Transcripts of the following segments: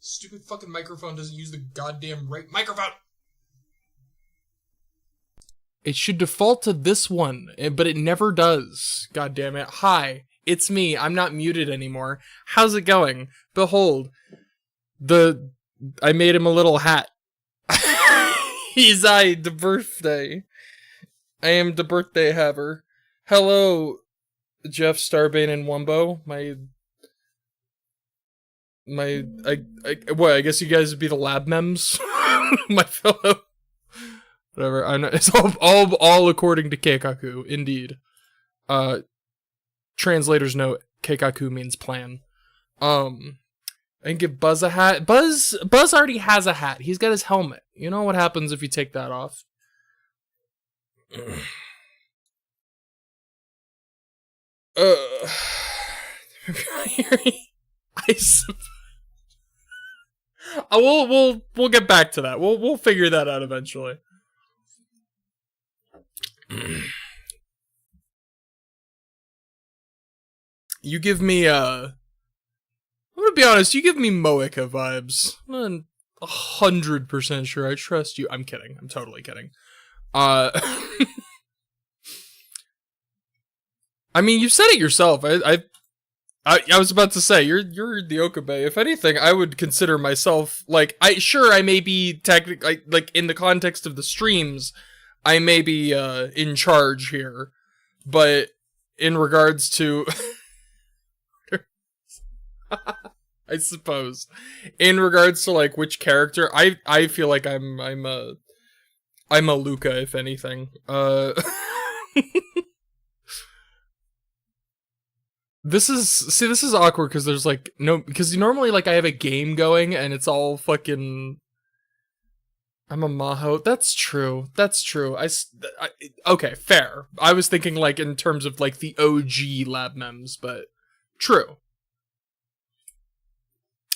Stupid fucking microphone doesn't use the goddamn right microphone. It should default to this one, but it never does. God damn it. Hi, it's me. I'm not muted anymore. How's it going? Behold, I made him a little hat. He's the birthday. I am the birthday haver. Hello, Jeff, Starbane, and Wumbo. I guess you guys would be the lab mems. My fellow. Whatever. I know it's all according to Keikaku, indeed. Translator's note: Keikaku means plan. And give Buzz a hat. Buzz already has a hat. He's got his helmet. You know what happens if you take that off? We'll get back to that. We'll figure that out eventually. You give me I'm gonna be honest, you give me Moeka vibes. I'm 100% sure I trust you. I'm kidding. I'm totally kidding. I mean, you said it yourself. I was about to say you're the Okabe. If anything, I would consider myself like I may be technically like in the context of the streams, I may be in charge here, but in regards to I suppose in regards to like which character, I feel like I'm a Luca, if anything. This is awkward because there's like because normally like I have a game going and it's all fucking. I'm a Maho. That's true. Okay, fair. I was thinking like in terms of like the OG lab mems, but true.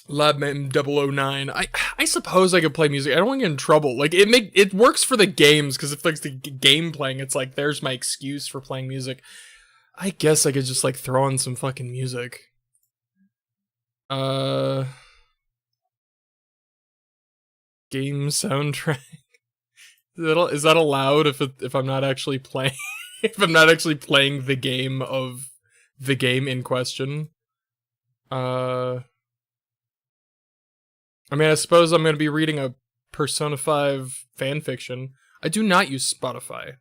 Lab mem 009. I suppose I could play music. I don't want to get in trouble. Like it works for the games because if like the game playing, it's like there's my excuse for playing music. I guess I could just like throw on some fucking music. Game soundtrack. Is that allowed if I'm not actually playing if I'm not actually playing the game in question? I mean, I suppose I'm going to be reading a Persona 5 fanfiction. I do not use Spotify.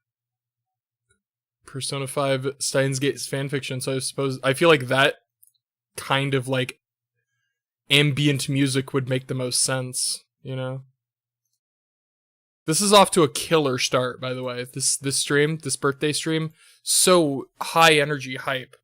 Persona 5 Steins Gate's fanfiction, so I feel like that kind of like ambient music would make the most sense, you know? This is off to a killer start, by the way. This birthday stream, so high energy hype.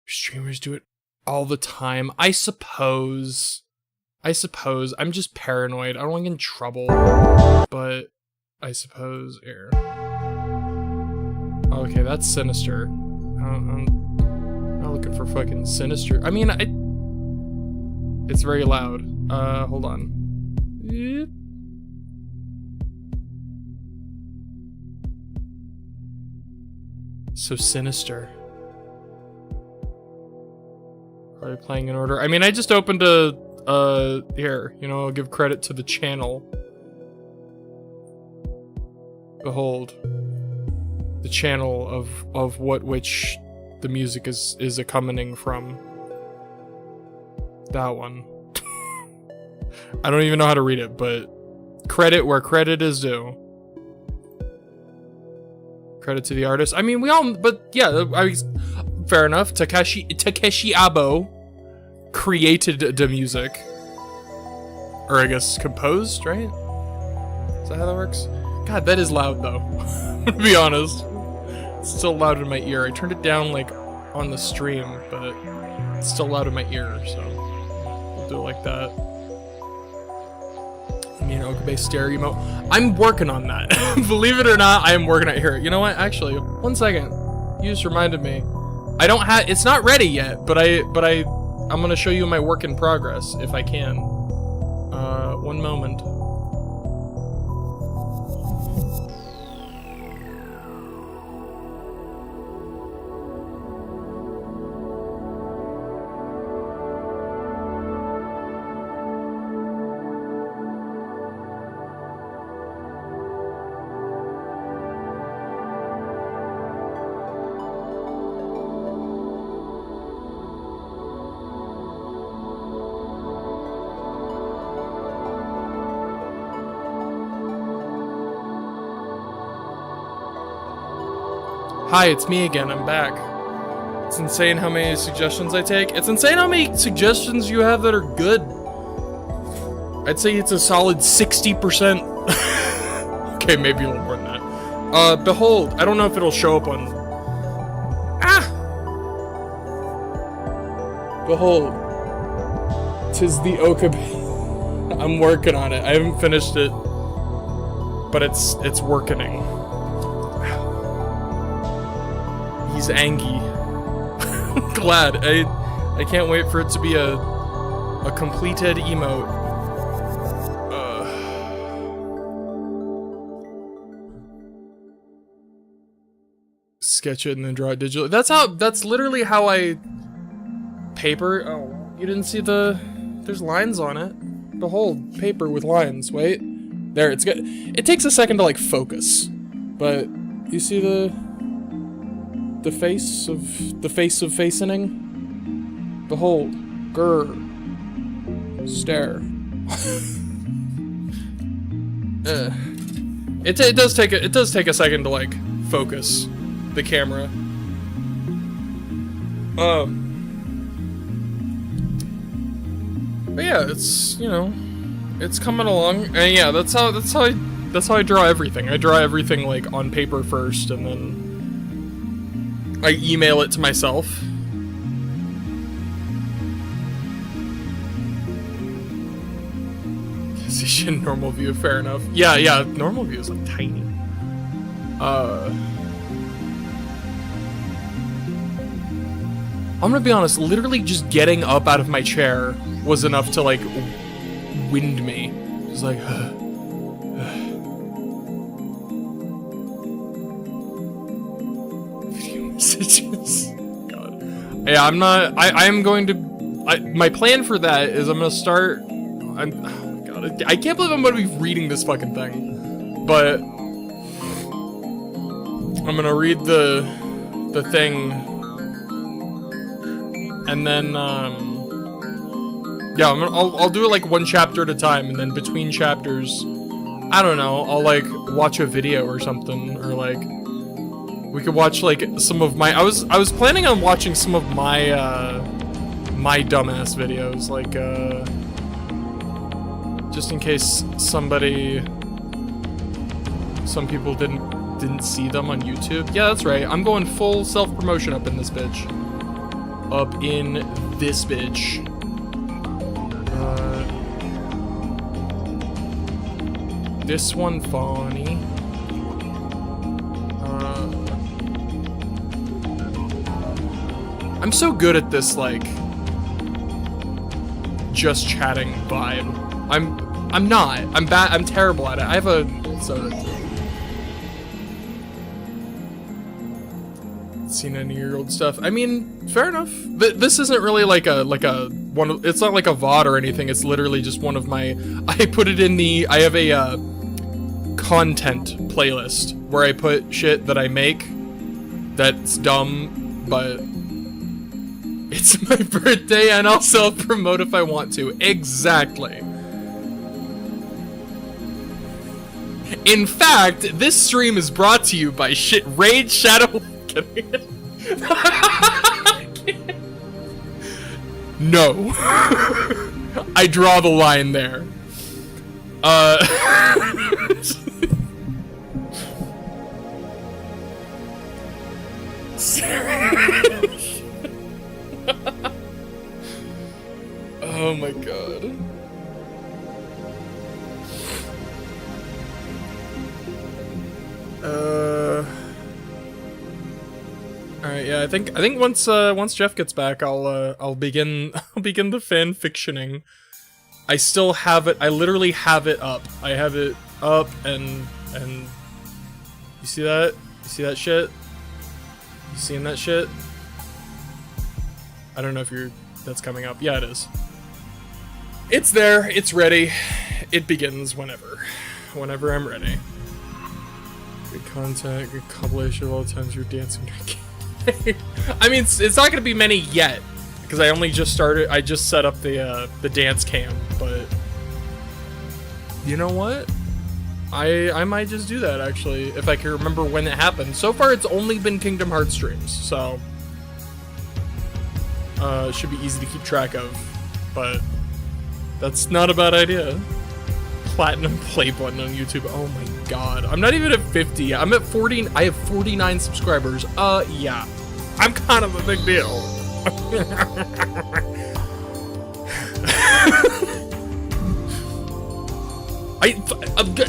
Streamers do it all the time. I suppose. I'm just paranoid. I don't want to get in trouble. But I suppose. Here. Okay, that's sinister. I'm not looking for fucking sinister. I mean, it's very loud. Hold on. So sinister. Are we playing in order? I mean, I just opened here, you know, I'll give credit to the channel. Behold. The channel of which the music is accompanying from. That one. I don't even know how to read it, but credit where credit is due. Credit to the artist. I mean, but yeah, fair enough. Takeshi Abo created the music. Or I guess composed, right? Is that how that works? God, that is loud though. To be honest. It's still loud in my ear. I turned it down like on the stream, but it's still loud in my ear, so we'll do it like that. You know, base stare emote. I'm working on that. Believe it or not, I am working on it. Here, you know what? Actually, 1 second. You just reminded me. I don't have. It's not ready yet, but I'm gonna show you my work in progress if I can. 1 moment. Hi, it's me again, I'm back. It's insane how many suggestions I take. It's insane how many suggestions you have that are good. I'd say it's a solid 60%. Okay, maybe a little more than that. Behold, I don't know if it'll show up on... Ah! Behold. 'Tis the Okabe. I'm working on it. I haven't finished it. But it's working. He's Angie. Glad. I can't wait for it to be a completed emote. Sketch it and then draw it digitally. That's literally how I paper. Oh, you didn't see there's lines on it. Behold, paper with lines. Wait. There, it's good. It takes a second to like focus. But you see the face of facening? Behold, grr, stare. It does take a second to like focus the camera. But yeah, it's, you know, it's coming along, and yeah, that's how I draw everything. I draw everything like on paper first, and then I email it to myself. Position normal view, fair enough. Yeah, normal view is like tiny. I'm gonna be honest, literally just getting up out of my chair was enough to like wind me. Just like messages. God. Yeah, I am going to, my plan for that is I'm gonna start, oh God, I can't believe I'm gonna be reading this fucking thing, but I'm gonna read the thing, and then, yeah, I'll do it like 1 chapter at a time, and then between chapters, I don't know, I'll like watch a video or something, or like, we could watch like some of my, I was planning on watching some of my my dumbass videos, like just in case some people didn't see them on YouTube. Yeah, that's right. I'm going full self-promotion up in this bitch. Up in this bitch. This one funny. I'm so good at this, like, just chatting vibe. I'm not. I'm bad. I'm terrible at it. I have a soda too. Seen any of your old stuff? I mean, fair enough. This isn't really like a one. It's not like a VOD or anything. It's literally just one of my. I put it in the. I have a content playlist where I put shit that I make that's dumb, but it's my birthday and I'll self-promote if I want to. Exactly. In fact, this stream is brought to you by Raid Shadow. No. I draw the line there. Oh my god. Alright, yeah, I think once Jeff gets back, I'll begin the fan fictioning. I still have it. I literally have it up. I have it up, and you see that? You see that shit? You seeing that shit? I don't know if that's coming up. Yeah, it is. It's there. It's ready. It begins whenever I'm ready. Good content. Good compilation of all the times you're dancing. I mean, it's not gonna be many yet, because I only just started. I just set up the dance cam, but you know what? I might just do that actually, if I can remember when it happened. So far, it's only been Kingdom Hearts streams, so it should be easy to keep track of. But that's not a bad idea. Platinum play button on YouTube. Oh my god. I'm not even at 50. I'm at 40. I have 49 subscribers. Yeah. I'm kind of a big deal.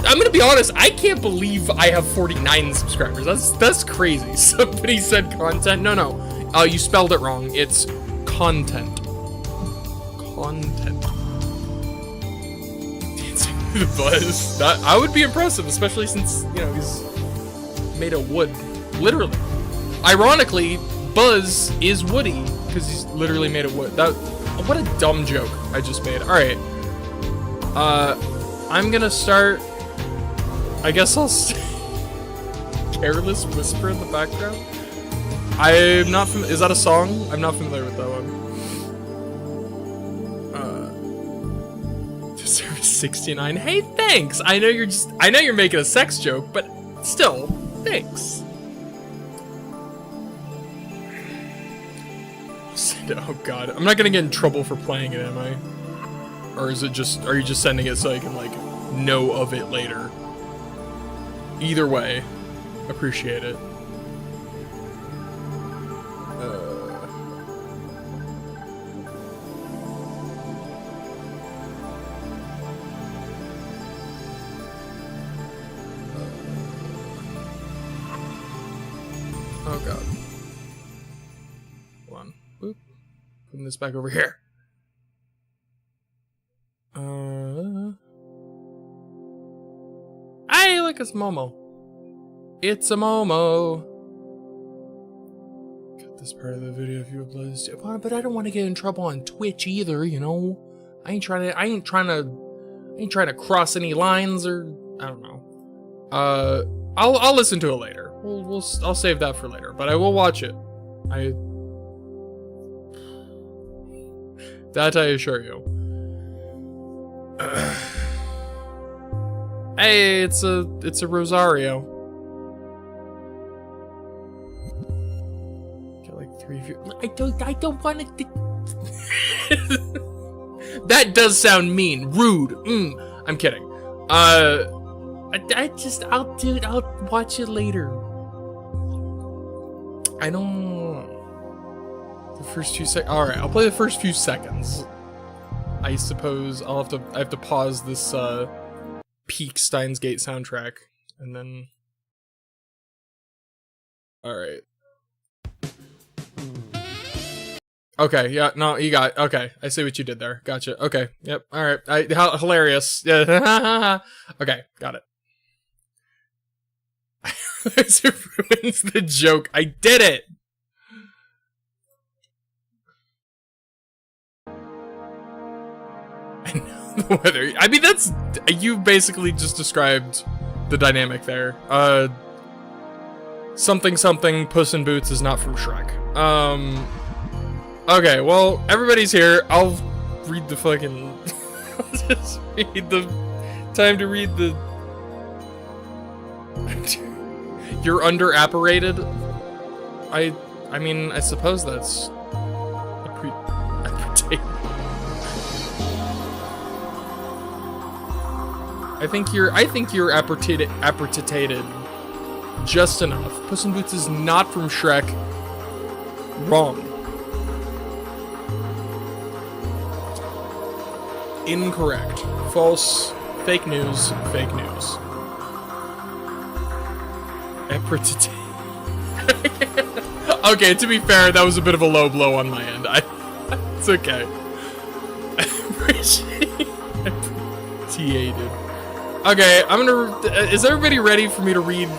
I'm gonna be honest, I can't believe I have 49 subscribers. That's crazy. Somebody said content. No. You spelled it wrong. It's content. Content. The Buzz. I would be impressive, especially since, you know, he's made of wood. Literally. Ironically, Buzz is woody, because he's literally made of wood. What a dumb joke I just made. Alright. I'm gonna start... I guess I'll... Careless Whisper in the background? I'm not is that a song? I'm not familiar with that one. 69. Hey, thanks. I know you're making a sex joke, but still, thanks. Oh god, I'm not gonna get in trouble for playing it, am I? Or is it just? Are you just sending it so I can like know of it later? Either way, appreciate it. Oh god. Hold on. Boop. Putting this back over here. Hey, look, it's Momo. It's a Momo. Cut this part of the video if you upload this. But I don't want to get in trouble on Twitch either, you know. I ain't trying to cross any lines, or I don't know. I'll listen to it later. I'll save that for later, but I will watch it. That I assure you. Hey, it's a Rosario. Got like 3 views. I don't want to. That does sound mean, rude. I'm kidding. I'll watch it later. I don't. The first few seconds. All right, I'll play the first few seconds. I suppose I have to pause this peak Steins Gate soundtrack, and then. All right. Okay. Yeah. No, you got. Okay. I see what you did there. Gotcha. Okay. Yep. All right. Hilarious. Yeah. Okay. Got it. It ruins the joke. I did it. I know the weather. I mean, that's you basically just described the dynamic there. Something Puss in Boots is not from Shrek. Okay, well, everybody's here. I'll read the fucking. I'll just read the. Time to read the. You're under-apparated? I mean, I suppose that's... I think you're appertated just enough. Puss in Boots is not from Shrek. Wrong. Incorrect. False. Fake news. Fake news. Okay, to be fair, that was a bit of a low blow on my end. It's okay. Appreciated. Okay, I'm gonna. Is everybody ready for me to read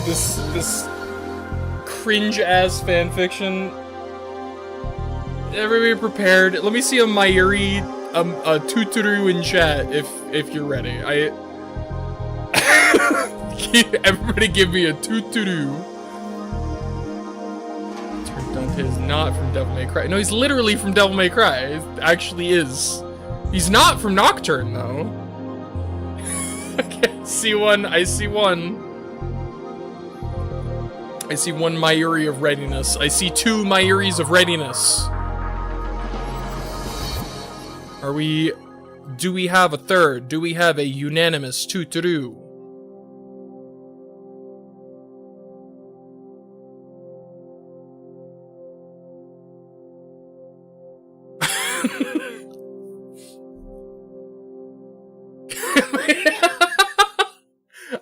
this cringe-ass fanfiction? Everybody prepared? Let me see a Mayuri, a Tuturu in chat if you're ready. Everybody give me a Tuturu. Dante is not from Devil May Cry. No, he's literally from Devil May Cry. He actually is. He's not from Nocturne though. Okay, see one. I see one. I see one Mayuri of readiness. I see two Mayuris of readiness. Do we have a third? Do we have a unanimous Tuturu?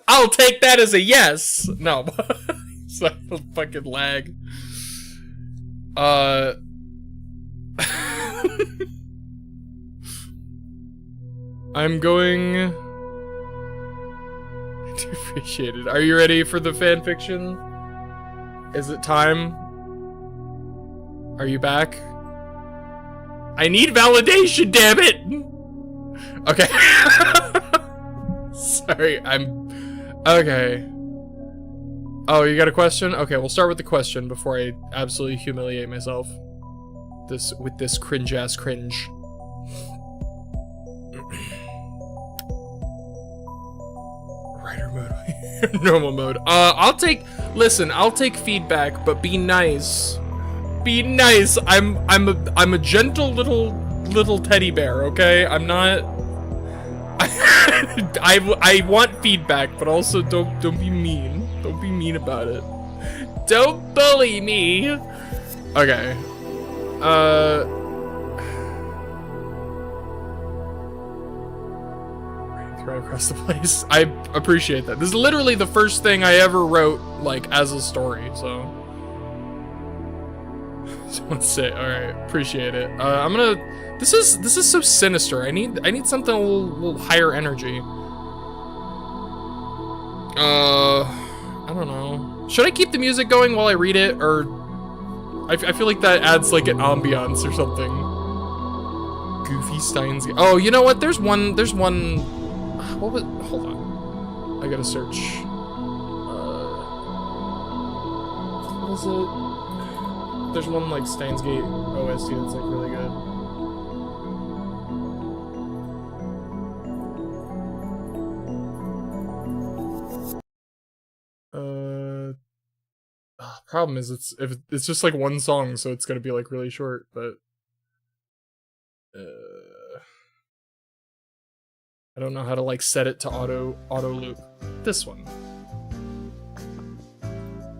I'll take that as a yes. No. It's like a fucking lag. I'm going... I do appreciate it. Are you ready for the fanfiction? Is it time? Are you back? I need validation, damn it! Okay. Sorry, okay. Oh, you got a question? Okay, we'll start with the question before I absolutely humiliate myself. With this cringe-ass cringe. Writer mode. Normal mode. I'll take feedback, but be nice. Be nice. I'm a gentle little teddy bear, okay? I'm not... I want feedback, but also don't be mean. Don't be mean about it. Don't bully me. Okay. Right across the place. I appreciate that. This is literally the first thing I ever wrote, like, as a story, so. Someone say, alright, appreciate it. I'm gonna, this is so sinister. I need something a little higher energy. I don't know. Should I keep the music going while I read it, or I feel like that adds like an ambiance or something. Goofy Steins. Oh, you know what? There's one. What was? Hold on. I gotta search. What is it? There's one like Steins Gate OST that's like really good. Problem is it's just like one song, so it's gonna be like really short, but I don't know how to like set it to auto loop. This one.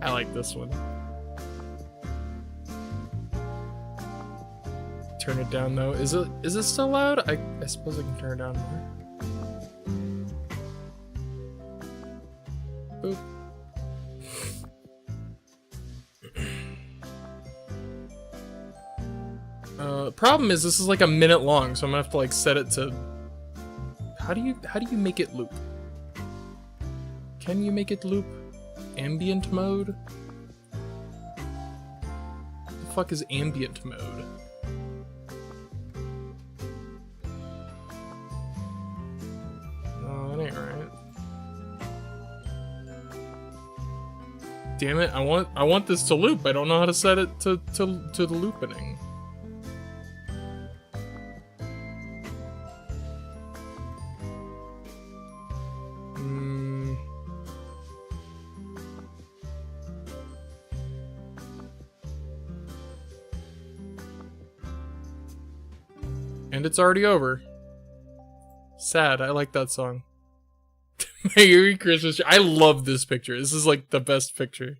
I like this one. Turn it down though. Is it still loud? I suppose I can turn it down more. Boop. Problem is this is like a minute long, so I'm gonna have to like set it to. How do you make it loop? Can you make it loop? Ambient mode? What the fuck is ambient mode? No, that ain't right. Damn it! I want this to loop. I don't know how to set it to the looping. And it's already over. Sad. I like that song. Merry Christmas. I love this picture. This is like the best picture.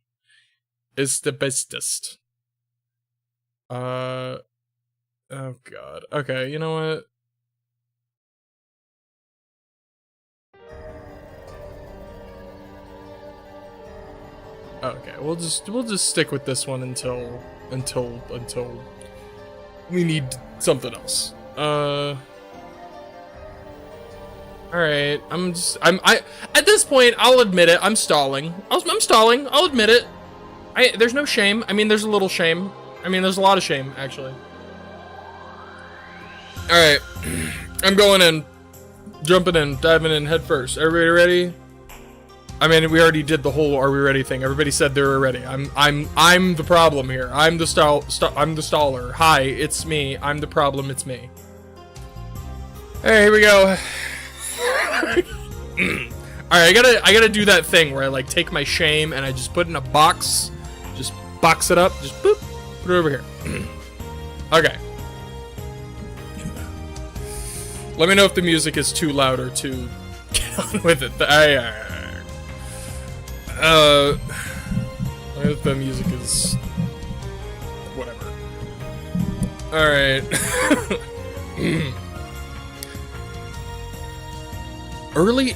It's the bestest. Oh god. Okay, you know what? Okay, we'll just stick with this one until we need something else. All right, at this point, I'll admit it. I'm stalling. I'm stalling. I'll admit it. There's no shame. I mean, there's a little shame. I mean, there's a lot of shame, actually. All right, I'm going in, jumping in, diving in head first. Everybody ready? I mean, we already did the whole "Are we ready" thing. Everybody said they were ready. I'm the problem here. I'm the staller. Hi, it's me. I'm the problem. It's me. All right, here we go. All right, I gotta do that thing where I like take my shame and I just put it in a box, just box it up, just boop, put it over here. Okay. Let me know if the music is too loud or too. Get on with it. If the music is whatever. All right. Early.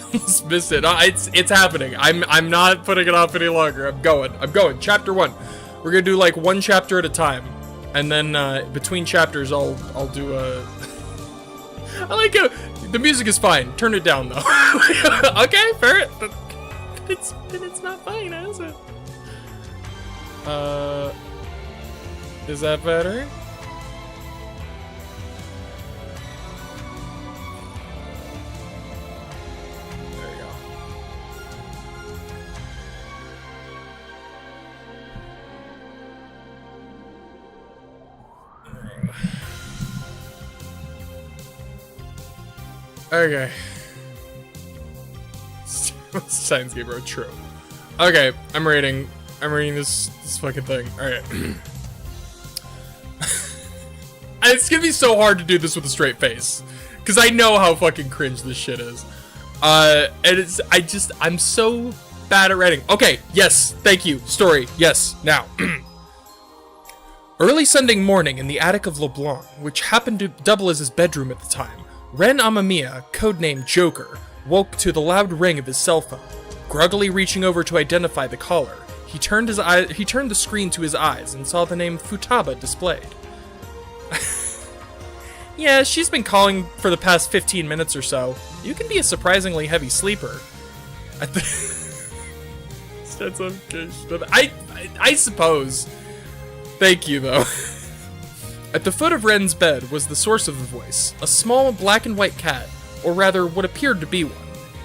Almost missed it. It's happening. I'm not putting it off any longer. I'm going. Chapter 1. We're gonna do like one chapter at a time, and then between chapters I'll do a. I like it. The music is fine. Turn it down though. Okay, fair. It's not fine, is it? Is that better? There you go. Okay. Science game bro, true. Okay, I'm reading this fucking thing. Alright. It's gonna be so hard to do this with a straight face. Cause I know how fucking cringe this shit is. And I'm so bad at writing. Okay, yes, thank you. Story, yes, now. Early Sunday morning in the attic of LeBlanc, which happened to double as his bedroom at the time, Ren Amamiya, codenamed Joker, woke to the loud ring of his cell phone. Groggily reaching over to identify the caller, he turned the screen to his eyes and saw the name Futaba displayed. Yeah, she's been calling for the past 15 minutes or so. You can be a surprisingly heavy sleeper. I suppose. Thank you, though. At the foot of Ren's bed was the source of the voice, a small black and white cat, or rather what appeared to be one.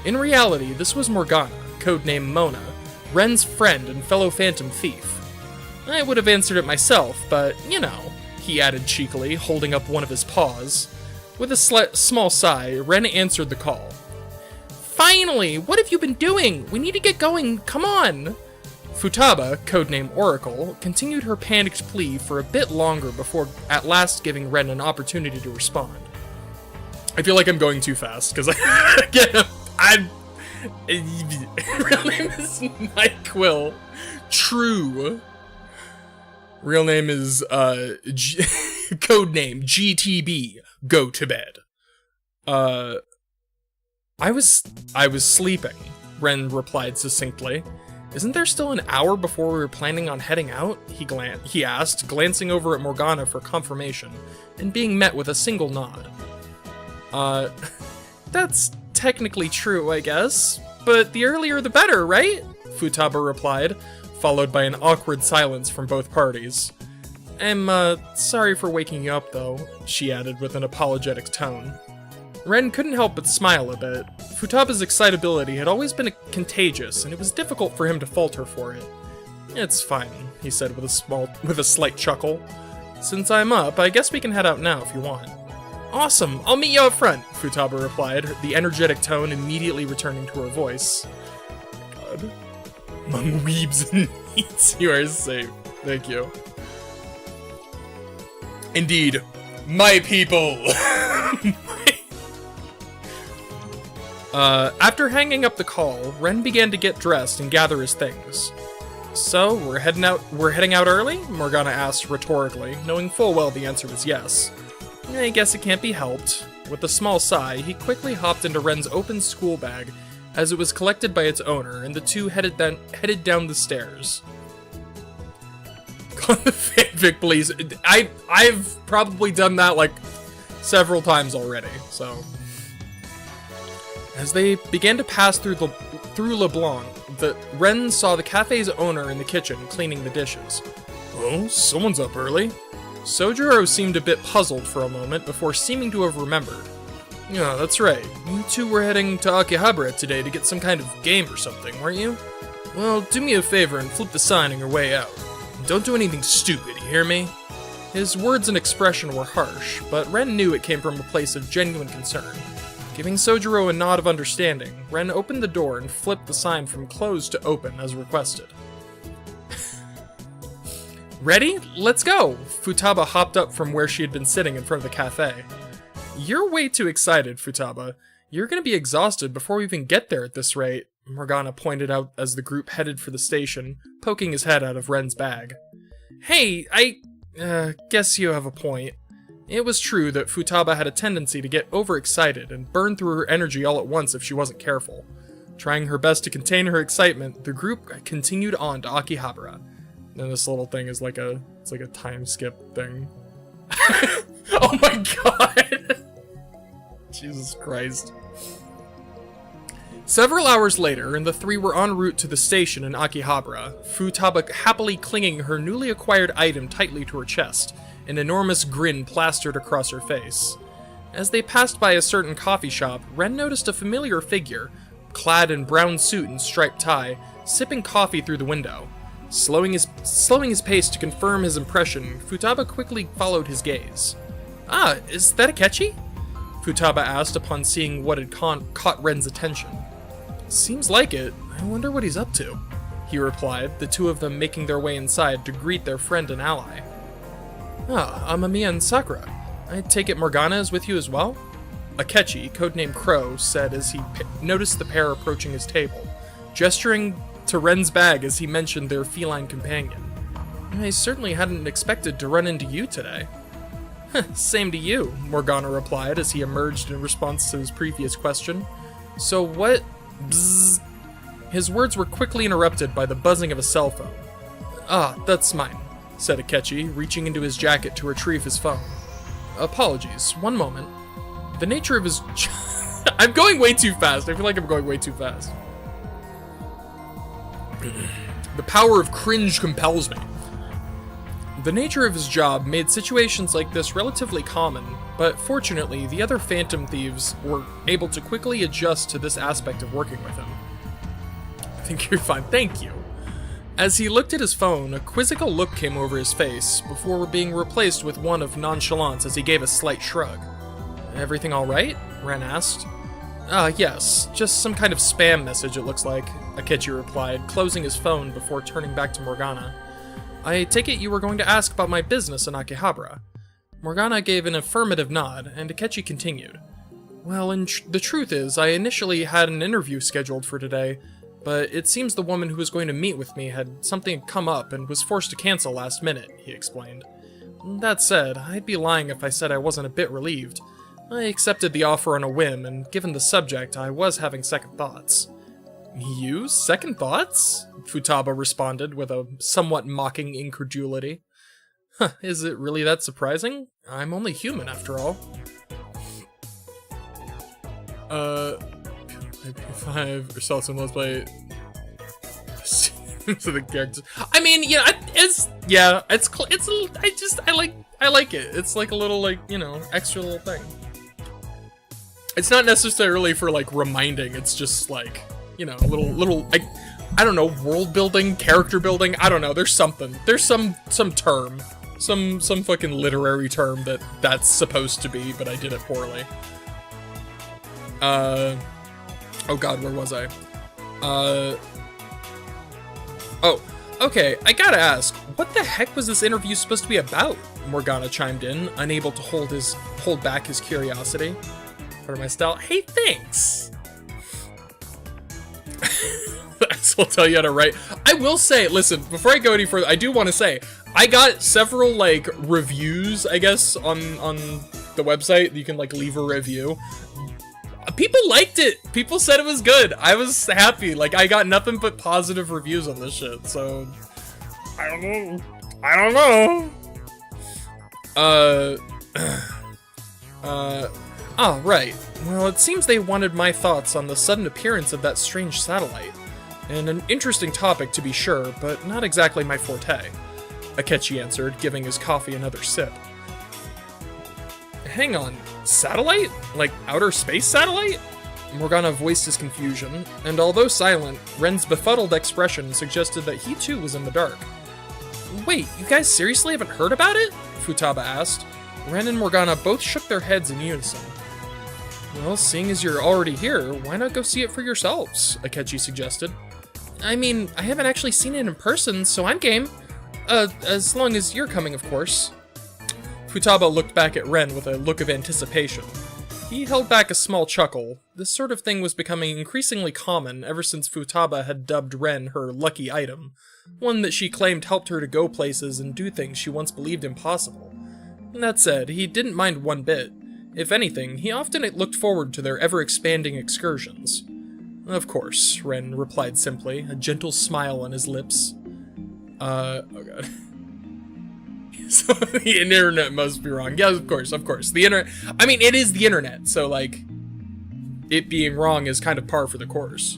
In reality, this was Morgana, codenamed Mona, Ren's friend and fellow phantom thief. I would have answered it myself, but, you know, he added cheekily, holding up one of his paws. With a small sigh, Ren answered the call. Finally! What have you been doing? We need to get going, come on! Futaba, codenamed Oracle, continued her panicked plea for a bit longer before at last giving Ren an opportunity to respond. I feel like I'm going too fast, because real name is NyQuil. True. Real name is, codename GTB. Go to bed. I was sleeping, Ren replied succinctly. Isn't there still an hour before we were planning on heading out? He asked, glancing over at Morgana for confirmation, and being met with a single nod. That's technically true, I guess. But the earlier the better, right? Futaba replied, followed by an awkward silence from both parties. I'm, sorry for waking you up, though, she added with an apologetic tone. Ren couldn't help but smile a bit. Futaba's excitability had always been contagious, and it was difficult for him to falter for it. It's fine, he said with a slight chuckle. Since I'm up, I guess we can head out now if you want. Awesome, I'll meet you up front, Futaba replied, the energetic tone immediately returning to her voice. God. Among weebs and needs, you are safe. Thank you. Indeed, my people! After hanging up the call, Ren began to get dressed and gather his things. So, we're heading out early? Morgana asked rhetorically, knowing full well the answer was yes. I guess it can't be helped. With a small sigh, he quickly hopped into Ren's open school bag as it was collected by its owner, and the two headed down the stairs. Fanfic, please. I've probably done that like several times already, so. As they began to pass through LeBlanc, Ren saw the cafe's owner in the kitchen cleaning the dishes. Oh, someone's up early. Sojiro seemed a bit puzzled for a moment before seeming to have remembered. Yeah, that's right. You two were heading to Akihabara today to get some kind of game or something, weren't you? Well, do me a favor and flip the sign on your way out. Don't do anything stupid, you hear me? His words and expression were harsh, but Ren knew it came from a place of genuine concern. Giving Sojiro a nod of understanding, Ren opened the door and flipped the sign from closed to open as requested. Ready? Let's go! Futaba hopped up from where she had been sitting in front of the cafe. You're way too excited, Futaba. You're gonna be exhausted before we even get there at this rate, Morgana pointed out as the group headed for the station, poking his head out of Ren's bag. Hey, guess you have a point. It was true that Futaba had a tendency to get overexcited and burn through her energy all at once if she wasn't careful. Trying her best to contain her excitement, the group continued on to Akihabara. And this little thing is like it's like a time skip thing. Oh my god! Jesus Christ. Several hours later, and the three were en route to the station in Akihabara, Futaba happily clinging her newly acquired item tightly to her chest, an enormous grin plastered across her face. As they passed by a certain coffee shop, Ren noticed a familiar figure, clad in brown suit and striped tie, sipping coffee through the window. Slowing his pace to confirm his impression, Futaba quickly followed his gaze. Ah, is that Akechi? Futaba asked upon seeing what had caught Ren's attention. Seems like it. I wonder what he's up to, he replied, the two of them making their way inside to greet their friend and ally. Ah, Amamiya and Sakura. I take it Morgana is with you as well? Akechi, codenamed Crow, said as he noticed the pair approaching his table, gesturing to Ren's bag as he mentioned their feline companion. I certainly hadn't expected to run into you today. Same to you, Morgana replied as he emerged in response to his previous question. So what... Bzzz. His words were quickly interrupted by the buzzing of a cell phone. Ah, that's mine, said Akechi, reaching into his jacket to retrieve his phone. Apologies, one moment. The nature of his... I'm going way too fast. I feel like I'm going way too fast. The power of cringe compels me. The nature of his job made situations like this relatively common, but fortunately, the other Phantom Thieves were able to quickly adjust to this aspect of working with him. I think you're fine, thank you. As he looked at his phone, a quizzical look came over his face, before being replaced with one of nonchalance as he gave a slight shrug. Everything alright? Ren asked. Yes, just some kind of spam message it looks like, Akechi replied, closing his phone before turning back to Morgana. I take it you were going to ask about my business in Akihabara. Morgana gave an affirmative nod, and Akechi continued. Well, the truth is, I initially had an interview scheduled for today, but it seems the woman who was going to meet with me had something come up and was forced to cancel last minute, he explained. That said, I'd be lying if I said I wasn't a bit relieved. I accepted the offer on a whim, and given the subject, I was having second thoughts. You? Second thoughts? Futaba responded with a somewhat mocking incredulity. Huh, is it really that surprising? I'm only human, after all. IP5 or sell some let's play to the characters. I mean, yeah, I like it. It's like a little, like, you know, extra little thing. It's not necessarily for like reminding, it's just like, you know, a little like, I don't know, world building, character building, I don't know, there's something. There's some term. Some fucking literary term that's supposed to be, but I did it poorly. Oh god, where was I? Oh, okay, I gotta ask, what the heck was this interview supposed to be about? Morgana chimed in, unable to hold back his curiosity. Part of my style. Hey, thanks! That's what I'll tell you how to write. I will say, listen, before I go any further, I do want to say, I got several, like, reviews, I guess, on the website. You can, like, leave a review. People liked it. People said it was good. I was happy. Like, I got nothing but positive reviews on this shit, so... I don't know. I don't know. Oh, right. Well, it seems they wanted my thoughts on the sudden appearance of that strange satellite. And an interesting topic, to be sure, but not exactly my forte. Akechi answered, giving his coffee another sip. Hang on, satellite? Like outer space satellite? Morgana voiced his confusion, and although silent, Ren's befuddled expression suggested that he too was in the dark. Wait, you guys seriously haven't heard about it? Futaba asked. Ren and Morgana both shook their heads in unison. Well, seeing as you're already here, why not go see it for yourselves? Akechi suggested. I mean, I haven't actually seen it in person, so I'm game. As long as you're coming, of course. Futaba looked back at Ren with a look of anticipation. He held back a small chuckle. This sort of thing was becoming increasingly common ever since Futaba had dubbed Ren her lucky item, one that she claimed helped her to go places and do things she once believed impossible. That said, he didn't mind one bit. If anything, he often looked forward to their ever-expanding excursions. Of course, Ren replied simply, a gentle smile on his lips. Oh god. So the internet must be wrong. Yeah, of course. The internet, I mean, it is the internet, so like, it being wrong is kind of par for the course.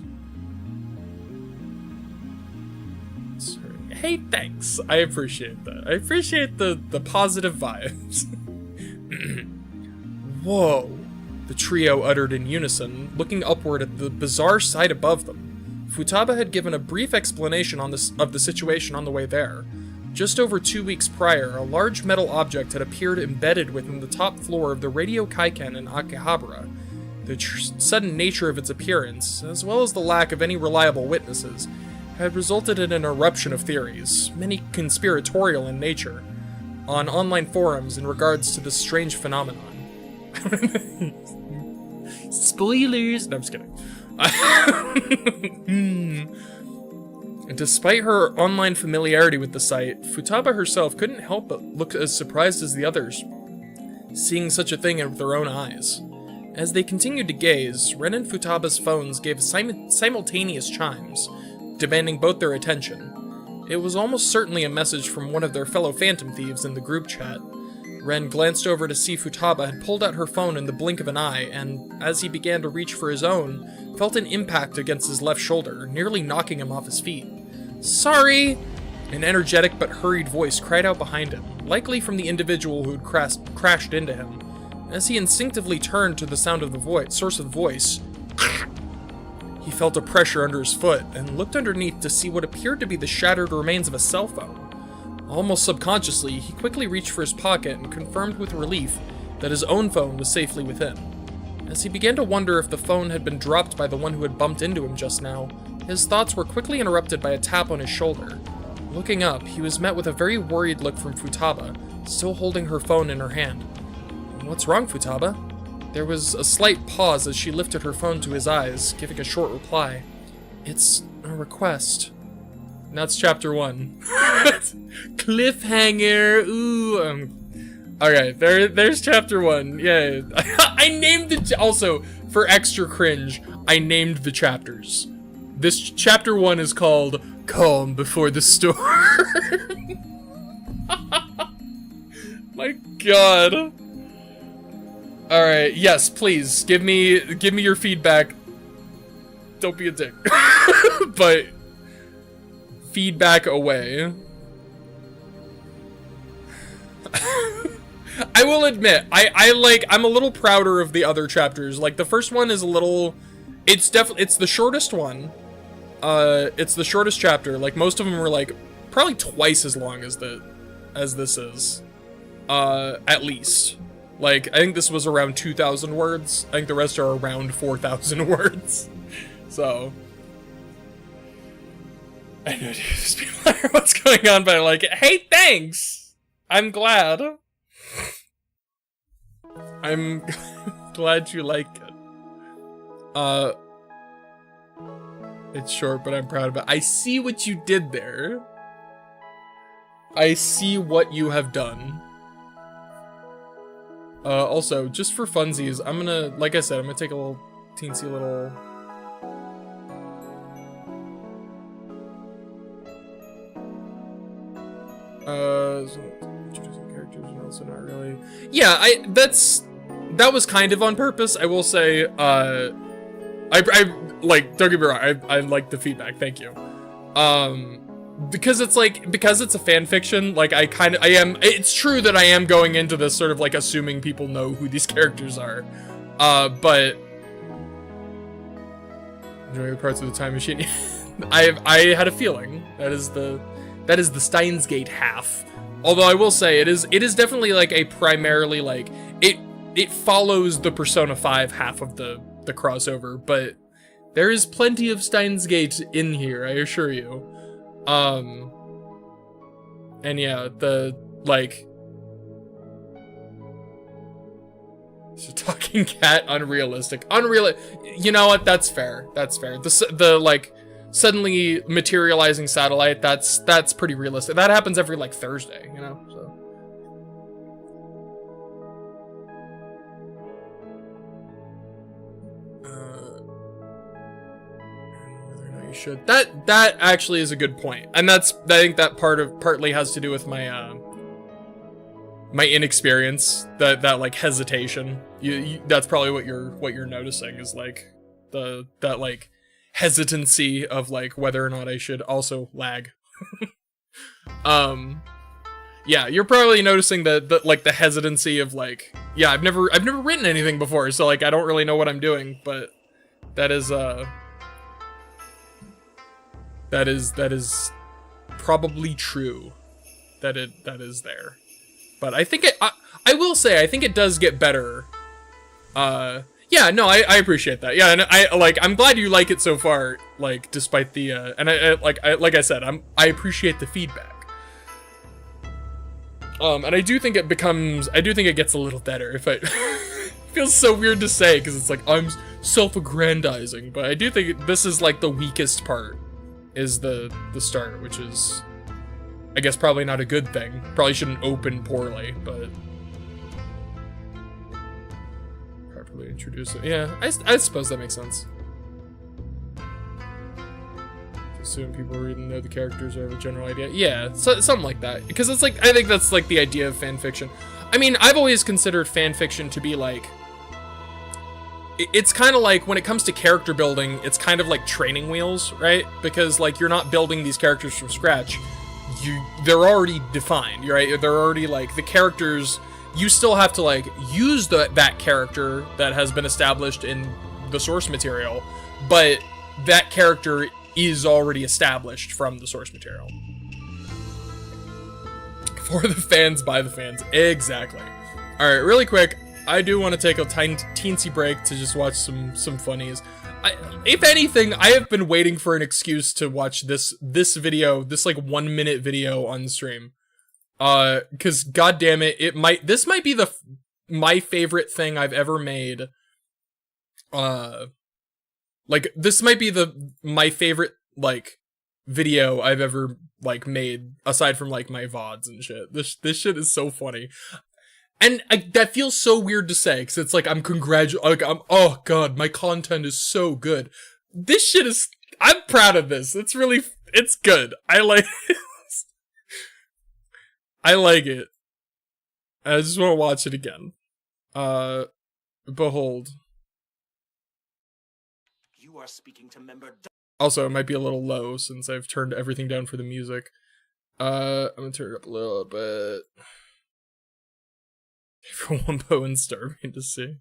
Hey, thanks. I appreciate that. I appreciate the positive vibes. Whoa, the trio uttered in unison, looking upward at the bizarre sight above them. Futaba had given a brief explanation of the situation on the way there. Just over 2 weeks prior, a large metal object had appeared embedded within the top floor of the Radio Kaiken in Akihabara. The sudden nature of its appearance, as well as the lack of any reliable witnesses, had resulted in an eruption of theories, many conspiratorial in nature, on online forums in regards to this strange phenomenon. Spoilers! No, I'm just kidding. Despite her online familiarity with the site, Futaba herself couldn't help but look as surprised as the others, seeing such a thing with their own eyes. As they continued to gaze, Ren and Futaba's phones gave simultaneous chimes, demanding both their attention. It was almost certainly a message from one of their fellow Phantom Thieves in the group chat. Ren glanced over to see Futaba had pulled out her phone in the blink of an eye, and, as he began to reach for his own, felt an impact against his left shoulder, nearly knocking him off his feet. Sorry! An energetic but hurried voice cried out behind him, likely from the individual who had crashed into him. As he instinctively turned to the sound of the source of the voice, he felt a pressure under his foot and looked underneath to see what appeared to be the shattered remains of a cell phone. Almost subconsciously, he quickly reached for his pocket and confirmed with relief that his own phone was safely within. As he began to wonder if the phone had been dropped by the one who had bumped into him just now, his thoughts were quickly interrupted by a tap on his shoulder. Looking up, he was met with a very worried look from Futaba, still holding her phone in her hand. What's wrong, Futaba? There was a slight pause as she lifted her phone to his eyes, giving a short reply. It's a request. And that's chapter 1. Cliffhanger! Ooh, okay, there's chapter 1. Yeah, I named it. Also, for extra cringe, I named the chapters. This chapter 1 is called Calm Before the Storm. My god. Alright, yes, please, give me your feedback. Don't be a dick. But feedback away. I will admit, I'm a little prouder of the other chapters. Like, the first one is a little, it's the shortest one. It's the shortest chapter. Like, most of them were like probably twice as long as this is. At least. Like, I think this was around 2,000 words. I think the rest are around 4,000 words. So, I know these people are what's going on, but I like it. Hey, thanks! I'm glad. I'm glad you like it. It's short, but I'm proud of it. I see what you did there. I see what you have done. Also, just for funsies, I'm gonna, like I said, I'm gonna take a little teensy little. So introducing characters and also not really. Yeah, that was kind of on purpose. I will say, I like, don't get me wrong, I like the feedback. Thank you. Because it's like, because it's a fan fiction, like it's true that I am going into this sort of like assuming people know who these characters are. But enjoying parts of the time machine. I had a feeling that is the Steins Gate half. Although I will say it is definitely like a primarily like it follows the Persona 5 half of the crossover, but there is plenty of Steins Gate in here, I assure you. And yeah, the like it's a talking cat, unrealistic. You know what? That's fair. That's fair. The like suddenly materializing satellite, that's pretty realistic. That happens every like Thursday, you know. So whether or not you should. That actually is a good point, and I think that partly has to do with my my inexperience, that like hesitation. That's probably what you're noticing is like that like hesitancy of like whether or not I should also lag. Yeah, you're probably noticing the like the hesitancy of like, yeah, I've never written anything before, so like I don't really know what I'm doing, but that is probably true. That is there. But I think I will say I think it does get better. Yeah, no, I appreciate that. Yeah, and I'm glad you like it so far, like despite the and like I said, I appreciate the feedback. And I do think it gets a little better if I feels so weird to say because it's like I'm self-aggrandizing, but I do think this is like the weakest part is the start, which is I guess probably not a good thing. Probably shouldn't open poorly, but properly introduce it. Yeah, I suppose that makes sense. Assume people read and know the characters or have a general idea. Yeah, something like that. Because it's like, I think that's like the idea of fan fiction. I mean, I've always considered fan fiction to be like, it's kind of like when it comes to character building, it's kind of like training wheels, right? Because like you're not building these characters from scratch. They're already defined, right? They're already like the characters. You still have to like use that character that has been established in the source material, but that character is already established from the source material. For the fans, by the fans. Exactly. All right, really quick. I do want to take a teensy break to just watch some funnies. If anything, I have been waiting for an excuse to watch this video, this like 1 minute video on stream. Cause goddamn it, this might be my favorite thing I've ever made. Like this might be my favorite like video I've ever like made aside from like my VODs and shit. This shit is so funny. And that feels so weird to say, because it's like oh god, my content is so good. This shit is, I'm proud of this. It's good. I like it. I like it. I just want to watch it again. Behold. You are speaking to member. Also, it might be a little low since I've turned everything down for the music. I'm gonna turn it up a little bit. For Wumbo and Starving to see.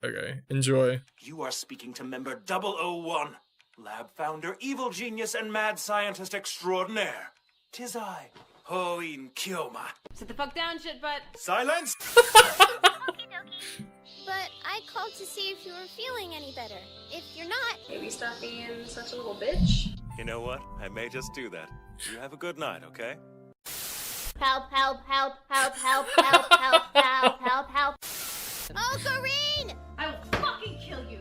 Okay, enjoy. You are speaking to member 001, lab founder, evil genius, and mad scientist extraordinaire. 'Tis I, Hoin Kyoma. Sit the fuck down, shitbutt. Silence! Okie dokie. But I called to see if you were feeling any better. If you're not... Maybe stop being such a little bitch. You know what? I may just do that. You have a good night, okay? Help, help, help, help, help, help, help, help, help, help. Oh, Kareen! I will fucking kill you.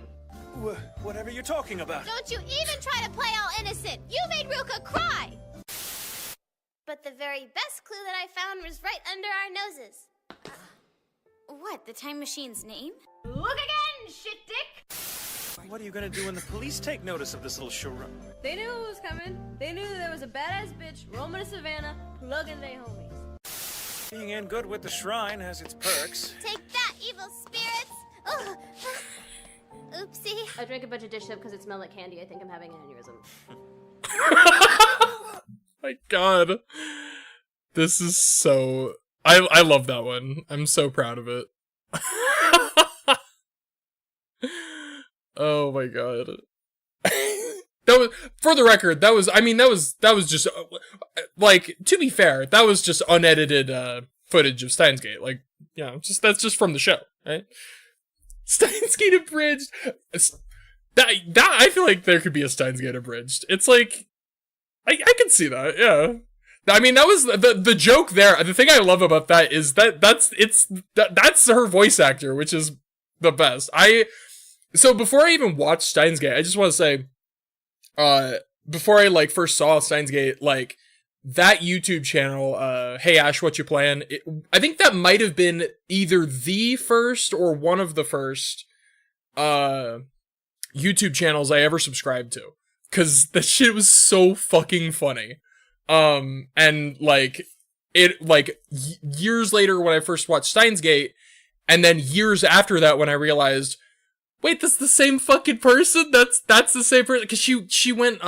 Whatever you're talking about. Don't you even try to play all innocent. You made Ruka cry. But the very best clue that I found was right under our noses. What, the time machine's name? Look again, shit dick! What are you gonna do when the police take notice of this little showroom? They knew it was coming. They knew there was a badass bitch roaming a savannah, plugging they homies. Being in good with the shrine has its perks. Take that, evil spirits! Ugh. Oopsie. I drank a bunch of dish soap because it smelled like candy. I think I'm having an aneurysm. My God. This is so... I love that one. I'm so proud of it. Oh my God. That was, for the record, that was just, like, to be fair, that was just unedited, footage of Steins Gate. Like, you know, that's just from the show, right? Steins Gate Abridged. That, I feel like there could be a Steins Gate Abridged. It's like, I can see that, yeah. I mean, that was the joke there. The thing I love about that is that's her voice actor, which is the best. So before I even watched Steins Gate, I just want to say, before I like first saw Steins Gate, like that YouTube channel, Hey Ash, What You Plan? I think that might have been either the first or one of the first, YouTube channels I ever subscribed to. 'Cause that shit was so fucking funny. And like, it, like, years later when I first watched Steins Gate, and then years after that when I realized, wait, that's the same fucking person? That's the same person? Cause she went,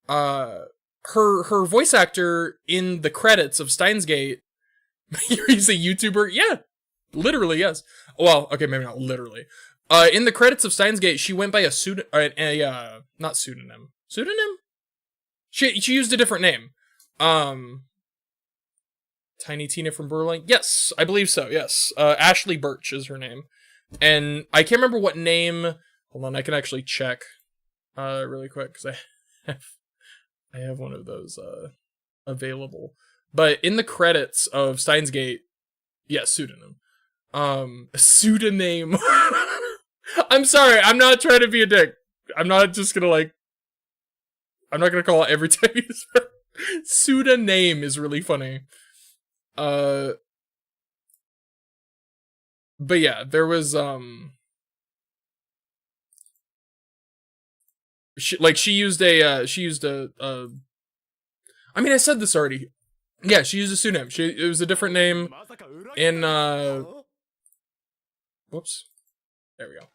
her voice actor in the credits of Steins Gate, he's a YouTuber? Yeah. Literally, yes. Well, okay, maybe not literally. In the credits of Steins Gate, she went by not pseudonym. Pseudonym? She used a different name. Tiny Tina from Berlin? Yes, I believe so, yes. Ashley Birch is her name. And I can't remember what name. Hold on, I can actually check really quick, because I have one of those available. But in the credits of Steins Gate, yeah, pseudonym. Pseudonym. I'm sorry, I'm not trying to be a dick. I'm not just gonna like... I'm not gonna call it every time you use it. Pseudonym is really funny. But yeah, there was, she used a, I mean, I said this already. Yeah, she used a pseudonym. It was a different name in, whoops. There we go.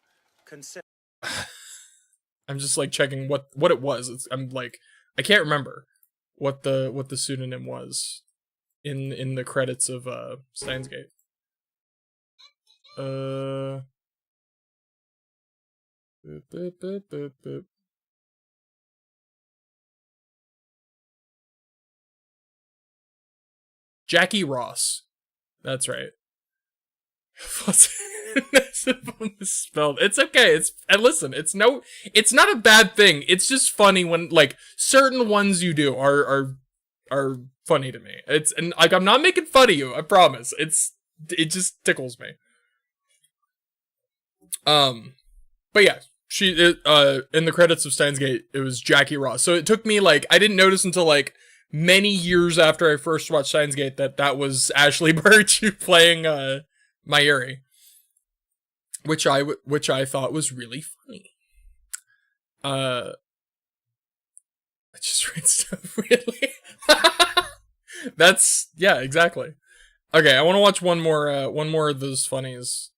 I'm just like checking what it was. I'm like, I can't remember what the pseudonym was in the credits of Steins Gate. Boop, boop, boop, boop, boop. Jackie Ross. That's right. Misspelled. It's okay. And listen, it's not a bad thing. It's just funny when like certain ones you do are funny to me. And like I'm not making fun of you, I promise. It just tickles me. But yeah, in the credits of Steins Gate, it was Jackie Ross. So it took me like, I didn't notice until like many years after I first watched Steins Gate that was Ashley Birch playing Mayuri, which I thought was really funny. I just read stuff really. Yeah, exactly. Okay, I want to watch one more of those funnies.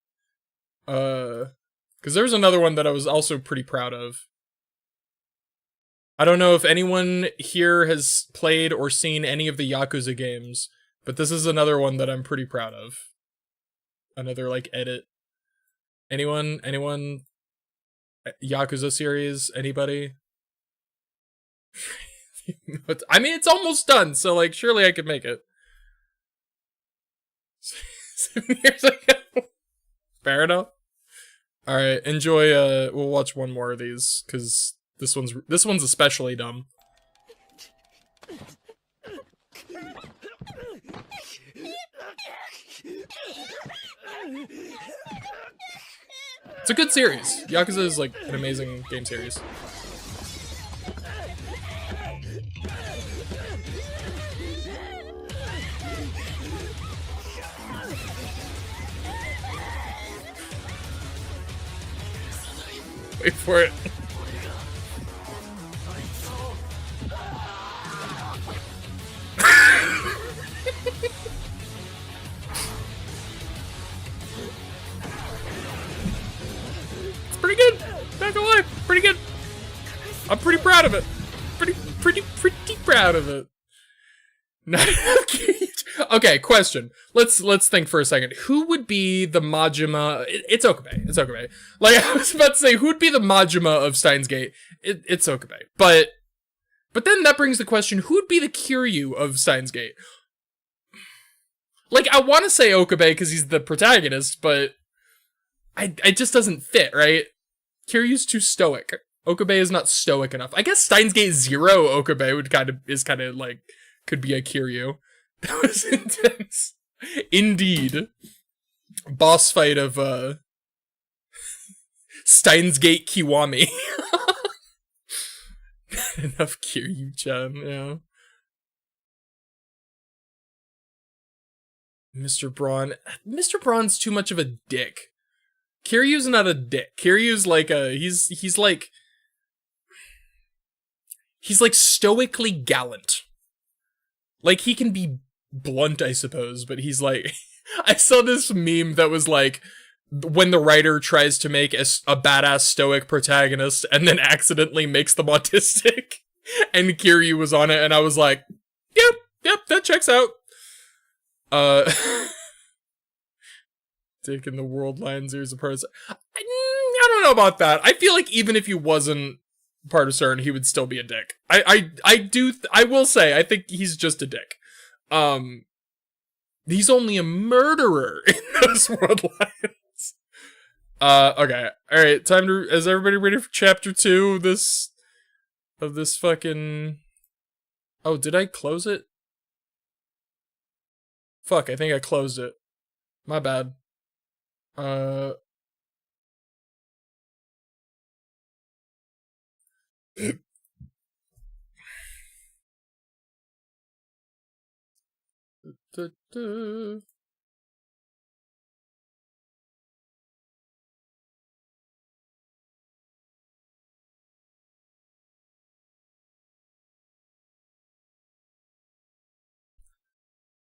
Because there was another one that I was also pretty proud of. I don't know if anyone here has played or seen any of the Yakuza games, but this is another one that I'm pretty proud of. Another, like, edit. Anyone? Yakuza series? Anybody? I mean, it's almost done, so, like, surely I could make it. 7 years ago. Fair enough. Alright, enjoy, we'll watch one more of these, because this one's especially dumb. It's a good series. Yakuza is, like, an amazing game series. Wait for it. It's pretty good. Not gonna lie, pretty good. I'm pretty proud of it. Pretty proud of it. Not enough Kiryu. Okay, question. Let's think for a second. Who would be the Majima? It's Okabe. It's Okabe. Like I was about to say, who would be the Majima of Steins Gate? It's Okabe. But then that brings the question: who would be the Kiryu of Steins Gate? Like I want to say Okabe because he's the protagonist, but it just doesn't fit, right? Kiryu's too stoic. Okabe is not stoic enough. I guess Steins Gate Zero Okabe would kind of like could be a Kiryu. That was intense. Indeed. Boss fight of Steins Gate Kiwami. Enough Kiryu-chan, yeah. Mr. Braun. Mr. Braun's too much of a dick. Kiryu's not a dick. Kiryu's like he's like stoically gallant. Like he can be blunt, I suppose, but he's like I saw this meme that was like when the writer tries to make a badass stoic protagonist and then accidentally makes them autistic, and Kiryu was on it, and I was like, yep, that checks out. Dick in the world line series of parts. I don't know about that. I feel like even if he wasn't part of CERN, he would still be a dick. I will say, I think he's just a dick. He's only a murderer in those world lines. Okay. Alright, time to... Is everybody ready for chapter 2 of this fucking... Oh, did I close it? Fuck, I think I closed it. My bad.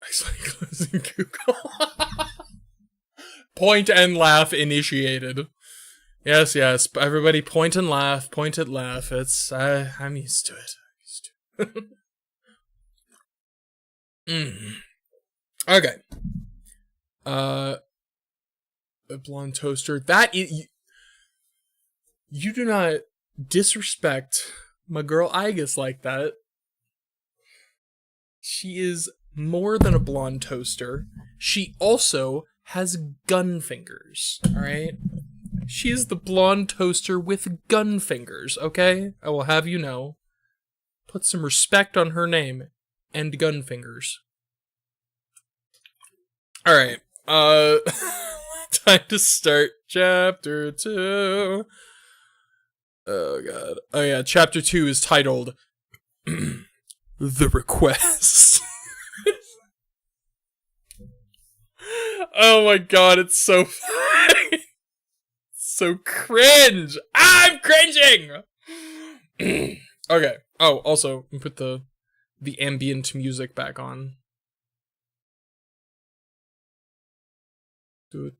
Actually closing Google. Point and laugh initiated. Yes, everybody point and laugh, point and laugh. I'm used to it. Okay. A blonde toaster. That is... You do not disrespect my girl Igus like that. She is more than a blonde toaster. She also has gun fingers, alright? She is the blonde toaster with gun fingers, okay? I will have you know. Put some respect on her name and gun fingers. Alright, time to start chapter 2. Oh god. Oh yeah, chapter 2 is titled The Request. Oh my god, it's so funny. So cringe. I'm cringing. Okay. Oh, also, put the ambient music back on. This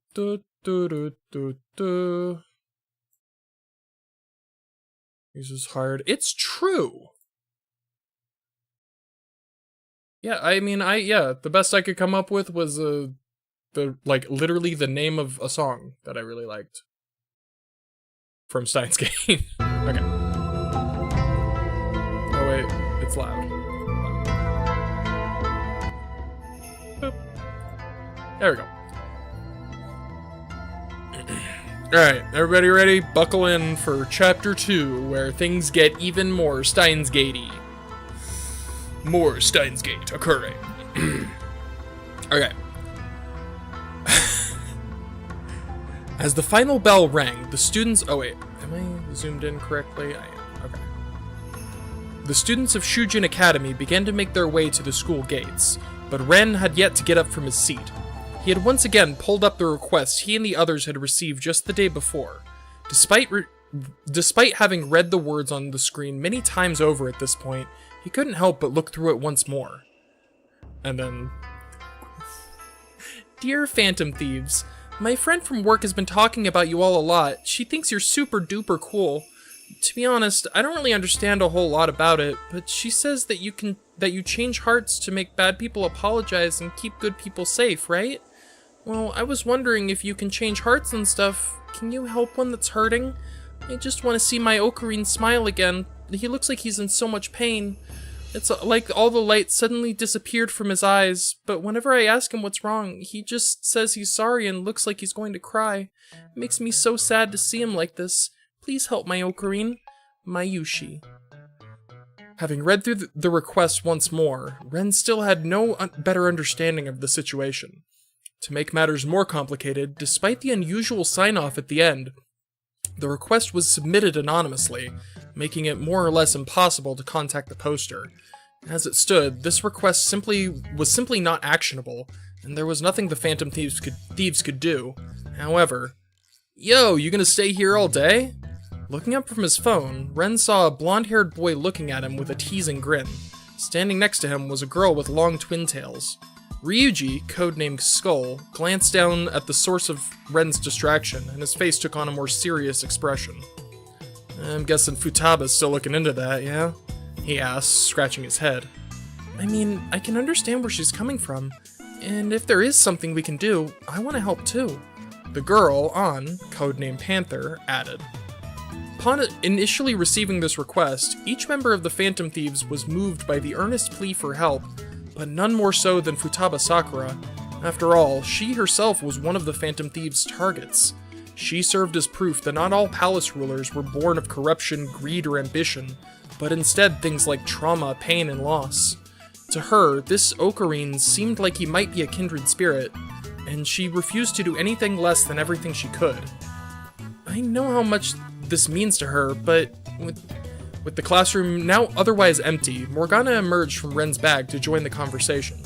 is hard. It's true. Yeah, I mean, the best I could come up with was literally the name of a song that I really liked from Steins Gate. Okay. Oh wait, it's loud. Boop. There we go. Alright, everybody ready? Buckle in for chapter 2, where things get even more Steins Gate-y. More Steins Gate occurring. Okay. As the final bell rang, the students... Oh wait, am I zoomed in correctly? I am, okay. The students of Shujin Academy began to make their way to the school gates, but Ren had yet to get up from his seat. He had once again pulled up the request he and the others had received just the day before. Despite despite having read the words on the screen many times over at this point, he couldn't help but look through it once more. And then... Dear Phantom Thieves, my friend from work has been talking about you all a lot. She thinks you're super duper cool. To be honest, I don't really understand a whole lot about it, but she says that you change hearts to make bad people apologize and keep good people safe, right? Well, I was wondering if you can change hearts and stuff. Can you help one that's hurting? I just want to see my Ocarine smile again. He looks like he's in so much pain. It's like all the light suddenly disappeared from his eyes, but whenever I ask him what's wrong, he just says he's sorry and looks like he's going to cry. It makes me so sad to see him like this. Please help my Ocarine. Mayushi. Having read through the request once more, Ren still had no better understanding of the situation. To make matters more complicated, despite the unusual sign-off at the end, the request was submitted anonymously, making it more or less impossible to contact the poster. As it stood, this request was simply not actionable, and there was nothing the Phantom Thieves could do. However, yo, you gonna stay here all day? Looking up from his phone, Ren saw a blonde-haired boy looking at him with a teasing grin. Standing next to him was a girl with long twin tails. Ryuji, codenamed Skull, glanced down at the source of Ren's distraction, and his face took on a more serious expression. I'm guessing Futaba's still looking into that, yeah? He asked, scratching his head. I mean, I can understand where she's coming from, and if there is something we can do, I want to help too. The girl, An, codenamed Panther, added. Upon initially receiving this request, each member of the Phantom Thieves was moved by the earnest plea for help, but none more so than Futaba Sakura. After all, she herself was one of the Phantom Thieves' targets. She served as proof that not all palace rulers were born of corruption, greed, or ambition, but instead things like trauma, pain, and loss. To her, this Ocarine seemed like he might be a kindred spirit, and she refused to do anything less than everything she could. I know how much this means to her, but with the classroom now otherwise empty, Morgana emerged from Ren's bag to join the conversation.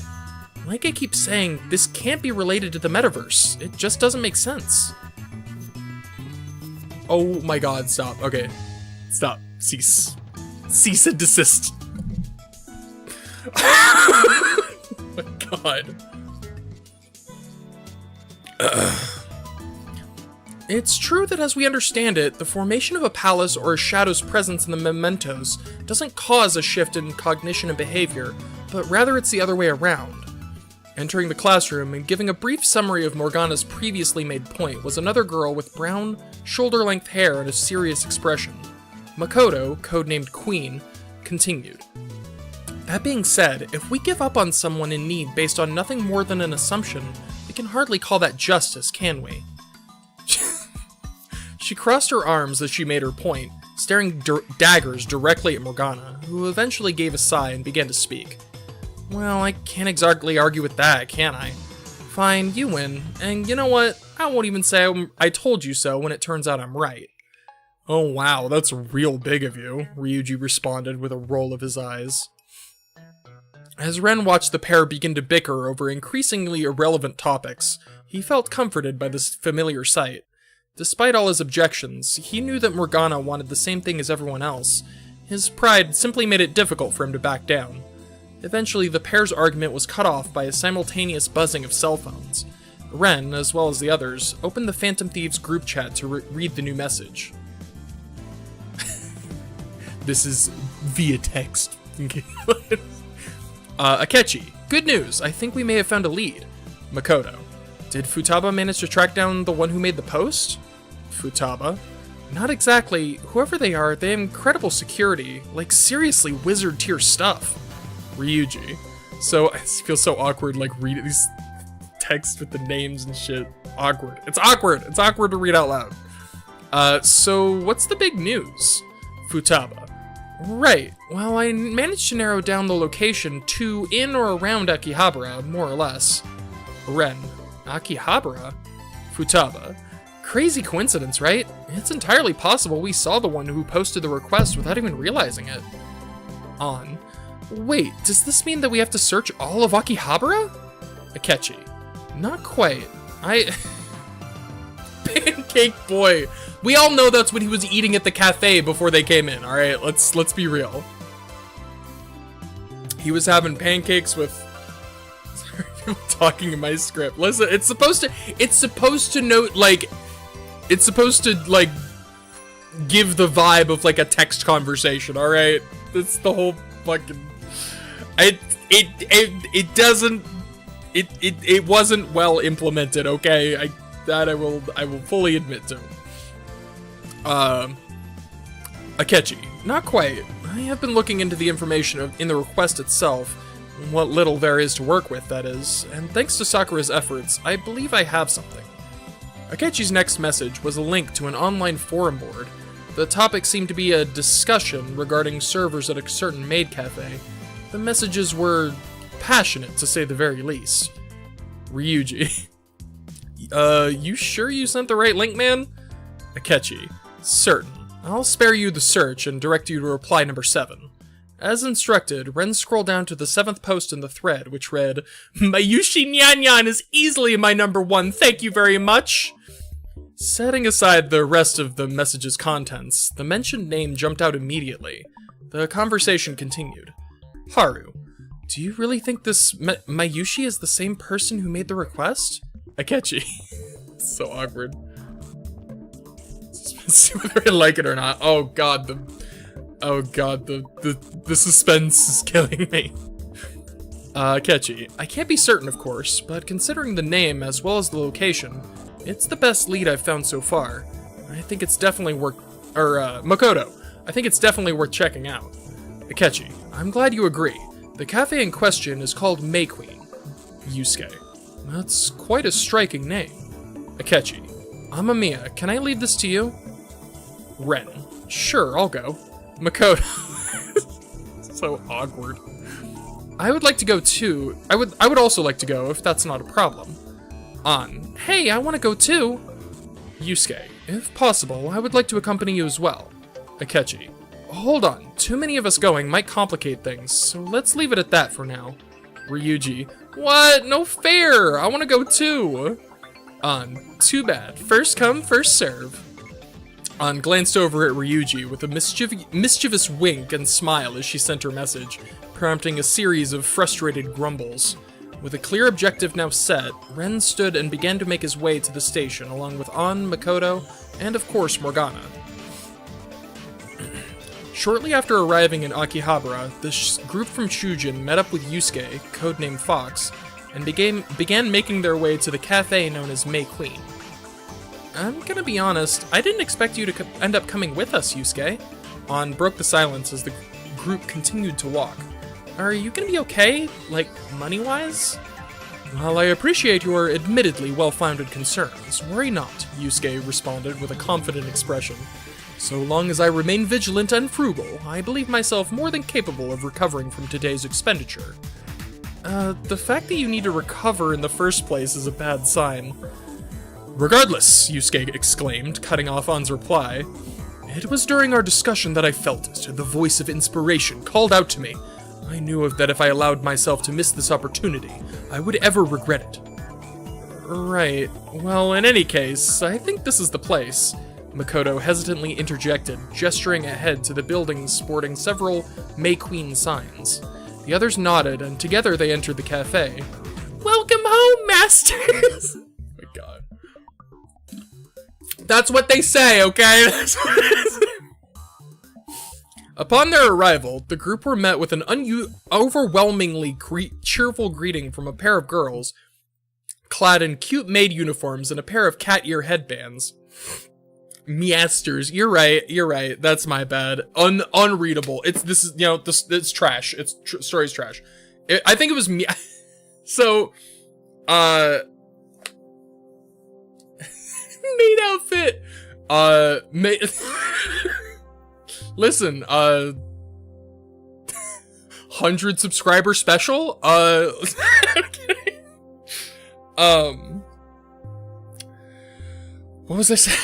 Like I keep saying, this can't be related to the metaverse. It just doesn't make sense. Oh my god, stop. Okay. Stop. Cease. Cease and desist. Oh my god. It's true that as we understand it, the formation of a palace or a shadow's presence in the mementos doesn't cause a shift in cognition and behavior, but rather it's the other way around. Entering the classroom and giving a brief summary of Morgana's previously made point was another girl with brown, shoulder-length hair and a serious expression. Makoto, codenamed Queen, continued. That being said, if we give up on someone in need based on nothing more than an assumption, we can hardly call that justice, can we? She crossed her arms as she made her point, staring daggers directly at Morgana, who eventually gave a sigh and began to speak. Well, I can't exactly argue with that, can I? Fine, you win, and you know what? I won't even say I told you so when it turns out I'm right. Oh wow, that's real big of you, Ryuji responded with a roll of his eyes. As Ren watched the pair begin to bicker over increasingly irrelevant topics, he felt comforted by this familiar sight. Despite all his objections, he knew that Morgana wanted the same thing as everyone else. His pride simply made it difficult for him to back down. Eventually, the pair's argument was cut off by a simultaneous buzzing of cell phones. Ren, as well as the others, opened the Phantom Thieves group chat to read the new message. This is via text. Akechi, good news, I think we may have found a lead. Makoto, did Futaba manage to track down the one who made the post? Futaba, not exactly. Whoever they are, they have incredible security, like seriously wizard tier stuff. Ryuji, so I feel so awkward like reading these texts with the names and shit. Awkward. It's awkward. It's awkward to read out loud. So what's the big news? Futaba, right. Well, I managed to narrow down the location to in or around Akihabara, more or less. Ren, Akihabara? Futaba, crazy coincidence, right? It's entirely possible we saw the one who posted the request without even realizing it. An, wait, does this mean that we have to search all of Akihabara? Akechi, not quite. Pancake Boy, We all know that's what he was eating at the cafe before they came in, alright? Let's be real. He was having pancakes with... Sorry, I'm talking in my script. Listen, it's supposed to note, like... It's supposed to, like, give the vibe of, like, a text conversation, alright? That's the whole fucking... It doesn't... It wasn't well implemented, okay? I will fully admit to. Akechi. Not quite. I have been looking into the information in the request itself, what little there is to work with, that is, and thanks to Sakura's efforts, I believe I have something. Akechi's next message was a link to an online forum board. The topic seemed to be a discussion regarding servers at a certain maid cafe. The messages were passionate, to say the very least. Ryuji. You sure you sent the right link, man? Akechi. Certain. I'll spare you the search and direct you to reply number 7. As instructed, Ren scrolled down to the 7th post in the thread, which read, Mayushi Nyan is easily my number 1, thank you very much! Setting aside the rest of the message's contents, the mentioned name jumped out immediately. The conversation continued. Haru, do you really think this Mayushi is the same person who made the request? Akechi. So awkward. See whether I like it or not. Oh god, the suspense is killing me. Akechi. I can't be certain, of course, but considering the name as well as the location, it's the best lead I've found so far. I think it's definitely worth... Makoto. I think it's definitely worth checking out. Akechi. I'm glad you agree. The cafe in question is called May Queen. Yusuke. That's quite a striking name. Akechi. Amamiya, can I leave this to you? Ren. Sure, I'll go. Makoto. So awkward. I would like to go too. I would also like to go if that's not a problem. An. Hey, I want to go too. Yusuke. If possible, I would like to accompany you as well. Akechi. Hold on. Too many of us going might complicate things, so let's leave it at that for now. Ryuji. What? No fair! I want to go too! An. Too bad. First come, first serve. An glanced over at Ryuji with a mischievous wink and smile as she sent her message, prompting a series of frustrated grumbles. With a clear objective now set, Ren stood and began to make his way to the station along with An, Makoto, and of course Morgana. Shortly after arriving in Akihabara, the group from Shujin met up with Yusuke, codenamed Fox, and began making their way to the cafe known as May Queen. I'm gonna be honest, I didn't expect you to end up coming with us, Yusuke. An broke the silence as the group continued to walk. Are you gonna be okay? Like, money-wise? Well, I appreciate your admittedly well-founded concerns. Worry not, Yusuke responded with a confident expression. So long as I remain vigilant and frugal, I believe myself more than capable of recovering from today's expenditure. The fact that you need to recover in the first place is a bad sign. Regardless, Yusuke exclaimed, cutting off An's reply. It was during our discussion that I felt it, the voice of inspiration called out to me. I knew that if I allowed myself to miss this opportunity, I would ever regret it. Right. Well, in any case, I think this is the place. Makoto hesitantly interjected, gesturing ahead to the buildings sporting several May Queen signs. The others nodded, and together they entered the cafe. Welcome home, masters! Oh my god. That's what they say, okay? That's what it is. Upon their arrival, the group were met with an overwhelmingly cheerful greeting from a pair of girls, clad in cute maid uniforms and a pair of cat ear headbands. Measters, you're right, that's my bad. Unreadable. It's trash. Story's trash. I think it was me. So, maid outfit. Listen, 100 subscriber special? Okay. What was I saying?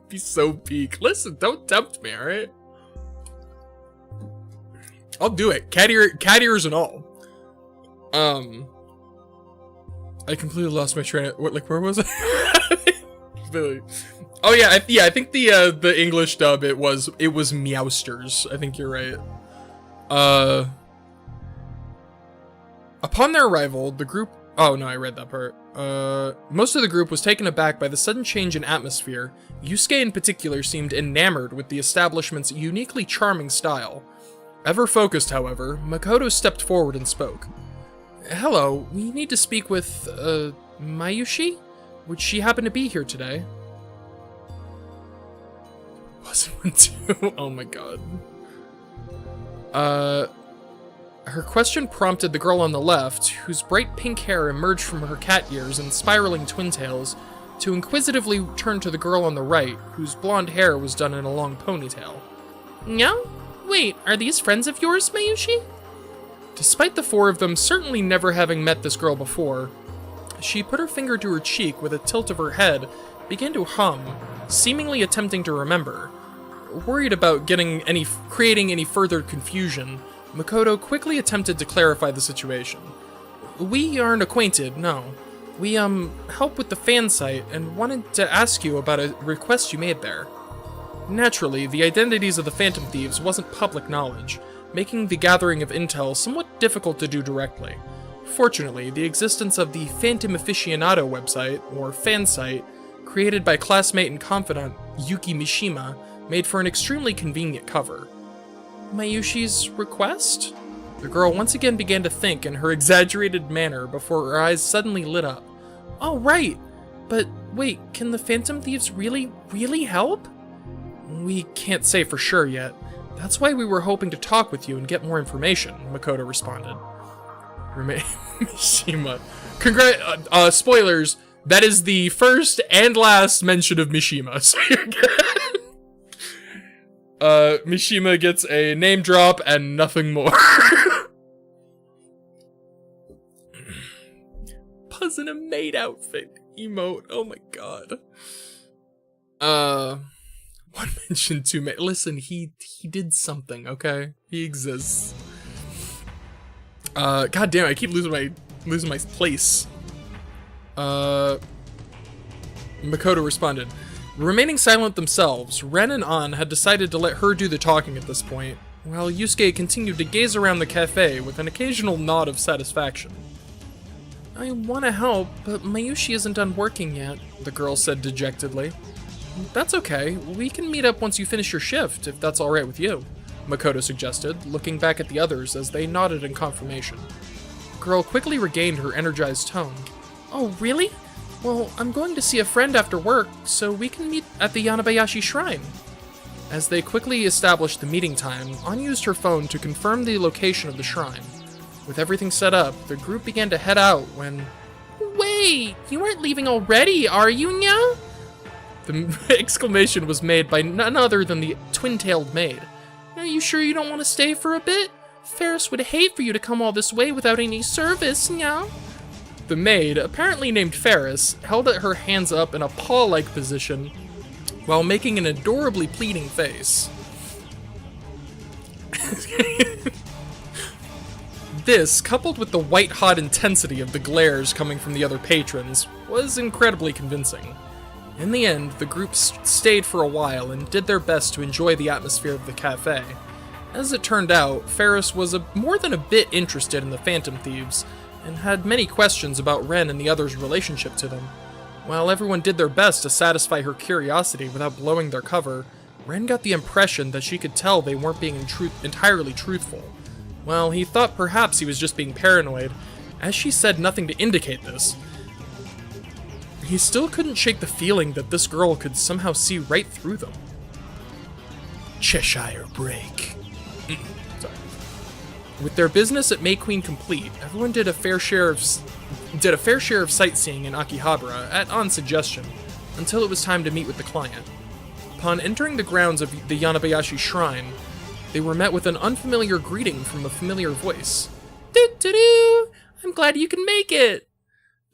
Be so peak. Listen, don't tempt me, alright? I'll do it. Cat ears and all. I completely lost my train of... where was I? Billy. Oh yeah, I think the English dub it was Meowsters. I think you're right. Upon their arrival, the group. Oh no, I read that part. Most of the group was taken aback by the sudden change in atmosphere. Yusuke in particular seemed enamored with the establishment's uniquely charming style. Ever focused, however, Makoto stepped forward and spoke. Hello, we need to speak with, Mayushi? Would she happen to be here today? Wasn't one too? Oh my god. Her question prompted the girl on the left, whose bright pink hair emerged from her cat ears and spiraling twin tails, to inquisitively turn to the girl on the right, whose blonde hair was done in a long ponytail. No? Wait, are these friends of yours, Mayushi? Despite the four of them certainly never having met this girl before, she put her finger to her cheek with a tilt of her head, began to hum, seemingly attempting to remember. Worried about creating any further confusion, Makoto quickly attempted to clarify the situation. We aren't acquainted, no. We, help with the fan site and wanted to ask you about a request you made there. Naturally, the identities of the Phantom Thieves wasn't public knowledge, making the gathering of intel somewhat difficult to do directly. Fortunately, the existence of the Phantom Aficionado website, or fan site, created by classmate and confidant Yuki Mishima, made for an extremely convenient cover. Mayushi's request? The girl once again began to think in her exaggerated manner before her eyes suddenly lit up. Oh, right! But wait, can the Phantom Thieves really help? We can't say for sure yet. That's why we were hoping to talk with you and get more information, Makoto responded. Mishima. Spoilers, that is the first and last mention of Mishima, so you're good. Mishima gets a name drop and nothing more. Puzz in a maid outfit emote. Oh my god. One mention, two men. Listen, he did something, okay? He exists. God damn, I keep losing my place. Makoto responded. Remaining silent themselves, Ren and An had decided to let her do the talking at this point, while Yusuke continued to gaze around the cafe with an occasional nod of satisfaction. I want to help, but Mayushi isn't done working yet, the girl said dejectedly. That's okay, we can meet up once you finish your shift, if that's alright with you, Makoto suggested, looking back at the others as they nodded in confirmation. The girl quickly regained her energized tone. Oh, really? Well, I'm going to see a friend after work, so we can meet at the Yanabayashi Shrine. As they quickly established the meeting time, An used her phone to confirm the location of the shrine. With everything set up, the group began to head out when... Wait, you aren't leaving already, are you, now? The exclamation was made by none other than the twin-tailed maid. Are you sure you don't want to stay for a bit? Ferris would hate for you to come all this way without any service, now. The maid, apparently named Ferris, held her hands up in a paw-like position while making an adorably pleading face. This, coupled with the white-hot intensity of the glares coming from the other patrons, was incredibly convincing. In the end, the group stayed for a while and did their best to enjoy the atmosphere of the cafe. As it turned out, Ferris was more than a bit interested in the Phantom Thieves, and had many questions about Ren and the others' relationship to them. While everyone did their best to satisfy her curiosity without blowing their cover, Ren got the impression that she could tell they weren't being entirely truthful. Well, he thought perhaps he was just being paranoid, as she said nothing to indicate this. He still couldn't shake the feeling that this girl could somehow see right through them. Cheshire break. Sorry. With their business at May Queen complete, everyone did a fair share of sightseeing in Akihabara at An's suggestion, until it was time to meet with the client. Upon entering the grounds of the Yanabayashi Shrine, they were met with an unfamiliar greeting from a familiar voice. Doo-doo-doo! I'm glad you can make it!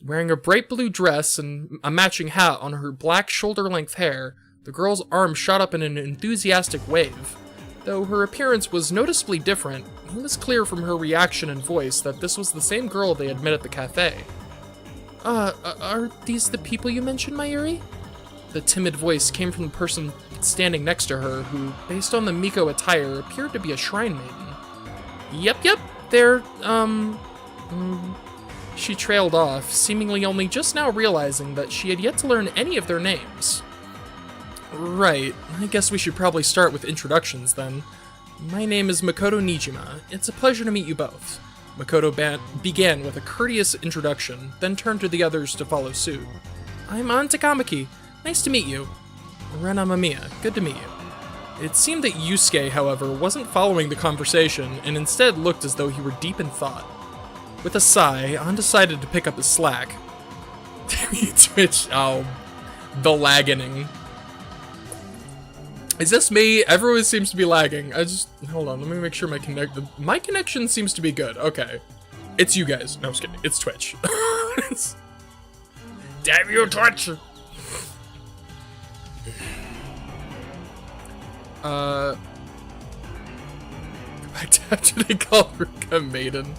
Wearing a bright blue dress and a matching hat on her black shoulder-length hair, the girl's arm shot up in an enthusiastic wave. Though her appearance was noticeably different, it was clear from her reaction and voice that this was the same girl they had met at the cafe. Are these the people you mentioned, Mayuri? The timid voice came from the person standing next to her, who, based on the Miko attire, appeared to be a shrine maiden. Yep, they're, She trailed off, seemingly only just now realizing that she had yet to learn any of their names. Right, I guess we should probably start with introductions then. My name is Makoto Nijima. It's a pleasure to meet you both. Makoto began with a courteous introduction, then turned to the others to follow suit. I'm An Takamaki. Nice to meet you. Ren Amamiya. Good to meet you. It seemed that Yusuke, however, wasn't following the conversation, and instead looked as though he were deep in thought. With a sigh, An decided to pick up his slack. Twitch. Oh, the lagging. Is this me? Everyone seems to be lagging. Hold on, let me make sure my connection seems to be good. Okay. It's you guys. No, I'm just kidding. It's Twitch. Damn you, Twitch! Go back to after they call Ruka Maiden.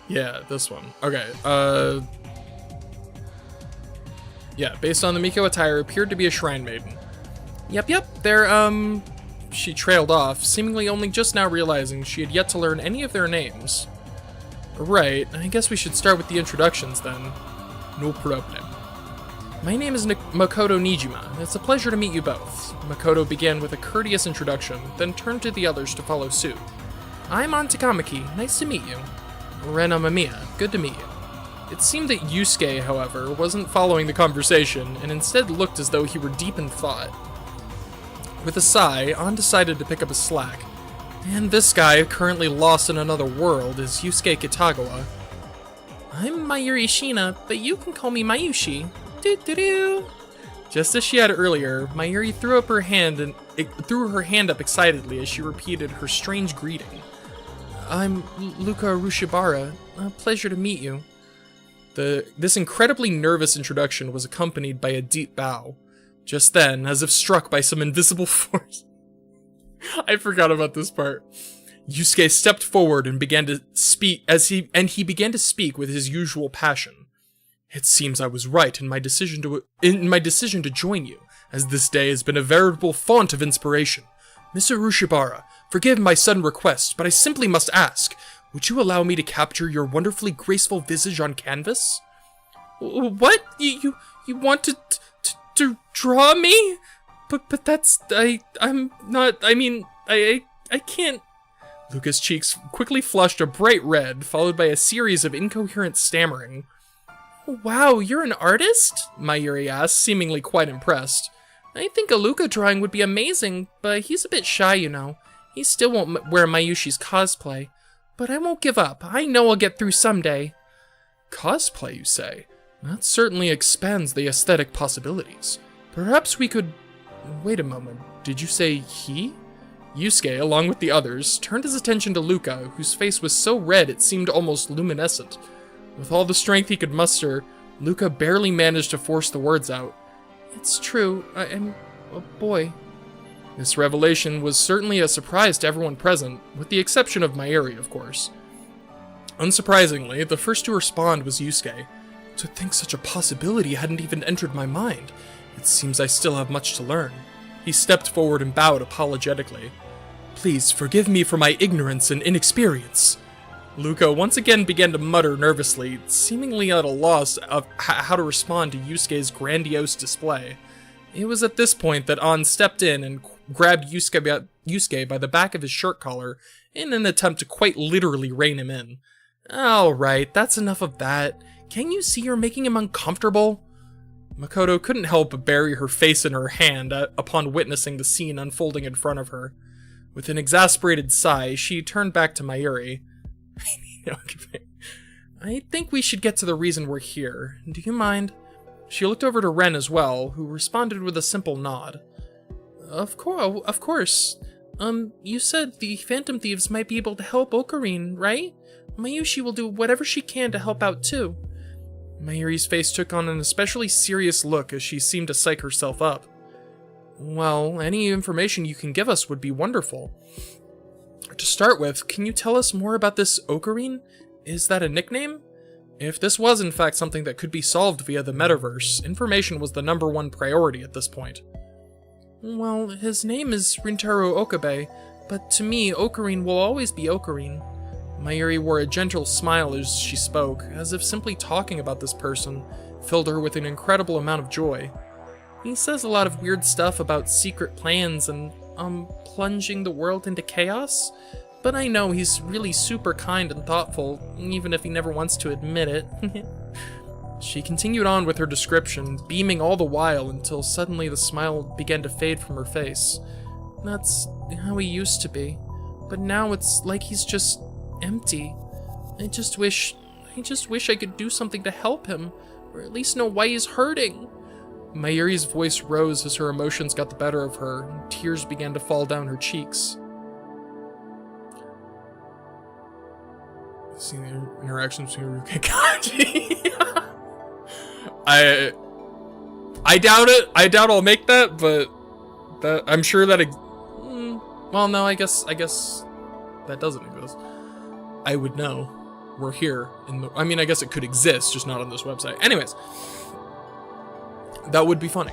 Yeah, this one. Okay, yeah, based on the Miko attire, appeared to be a shrine maiden. Yep, they're, She trailed off, seemingly only just now realizing she had yet to learn any of their names. Right, I guess we should start with the introductions then. No problem. My name is Makoto Nijima. It's a pleasure to meet you both. Makoto began with a courteous introduction, then turned to the others to follow suit. I'm An Takamaki. Nice to meet you. Ren Amamiya. Good to meet you. It seemed that Yusuke, however, wasn't following the conversation, and instead looked as though he were deep in thought. With a sigh, An decided to pick up his slack. And this guy, currently lost in another world, is Yusuke Kitagawa. I'm Mayuri Shina, but you can call me Mayushi. Doo-doo-doo. Just as she had earlier, Mayuri threw her hand up excitedly as she repeated her strange greeting. I'm Luca Rushibara. A pleasure to meet you. This incredibly nervous introduction was accompanied by a deep bow. Just then, as if struck by some invisible force. I forgot about this part. Yusuke stepped forward and began to speak he began to speak with his usual passion. It seems I was right in my decision to join you, as this day has been a veritable font of inspiration. Mr. Rushibara, forgive my sudden request, but I simply must ask, would you allow me to capture your wonderfully graceful visage on canvas? What? You want to draw me? But that's, I'm not, I can't. Luca's cheeks quickly flushed a bright red, followed by a series of incoherent stammering. Wow, you're an artist? Mayuri asked, seemingly quite impressed. I think a Luca drawing would be amazing, but he's a bit shy, you know. He still won't wear Mayushi's cosplay. But I won't give up. I know I'll get through someday. Cosplay, you say? That certainly expands the aesthetic possibilities. Perhaps we could... Wait a moment. Did you say he? Yusuke, along with the others, turned his attention to Luca, whose face was so red it seemed almost luminescent. With all the strength he could muster, Luca barely managed to force the words out. It's true, I am a boy. This revelation was certainly a surprise to everyone present, with the exception of Mayuri, of course. Unsurprisingly, the first to respond was Yusuke. To think such a possibility hadn't even entered my mind. It seems I still have much to learn. He stepped forward and bowed apologetically. Please forgive me for my ignorance and inexperience. Luca once again began to mutter nervously, seemingly at a loss of how to respond to Yusuke's grandiose display. It was at this point that An stepped in and grabbed Yusuke by the back of his shirt collar in an attempt to quite literally rein him in. Alright, that's enough of that. Can't you see you're making him uncomfortable? Makoto couldn't help but bury her face in her hand upon witnessing the scene unfolding in front of her. With an exasperated sigh, she turned back to Mayuri. I think we should get to the reason we're here. Do you mind? She looked over to Ren as well, who responded with a simple nod. Of course. You said the Phantom Thieves might be able to help Ocarine, right? Mayushi will do whatever she can to help out too. Mayuri's face took on an especially serious look as she seemed to psych herself up. Well, any information you can give us would be wonderful. To start with, can you tell us more about this Ocarine? Is that a nickname? If this was in fact something that could be solved via the metaverse, information was the #1 priority at this point. Well, his name is Rintaro Okabe, but to me, Ocarine will always be Ocarine. Mayuri wore a gentle smile as she spoke, as if simply talking about this person filled her with an incredible amount of joy. He says a lot of weird stuff about secret plans and, plunging the world into chaos, but I know he's really super kind and thoughtful, even if he never wants to admit it. She continued on with her description, beaming all the while until suddenly the smile began to fade from her face. That's how he used to be, but now it's like he's just empty. I just wish I could do something to help him, or at least know why he's hurting. Mayuri's voice rose as her emotions got the better of her, and tears began to fall down her cheeks. See the interactions between Ruka and Kanji. I doubt it. I doubt I'll make that, but I'm sure that. Well, no, I guess that doesn't exist. I would know. We're here I mean, I guess it could exist, just not on this website. Anyways, that would be funny.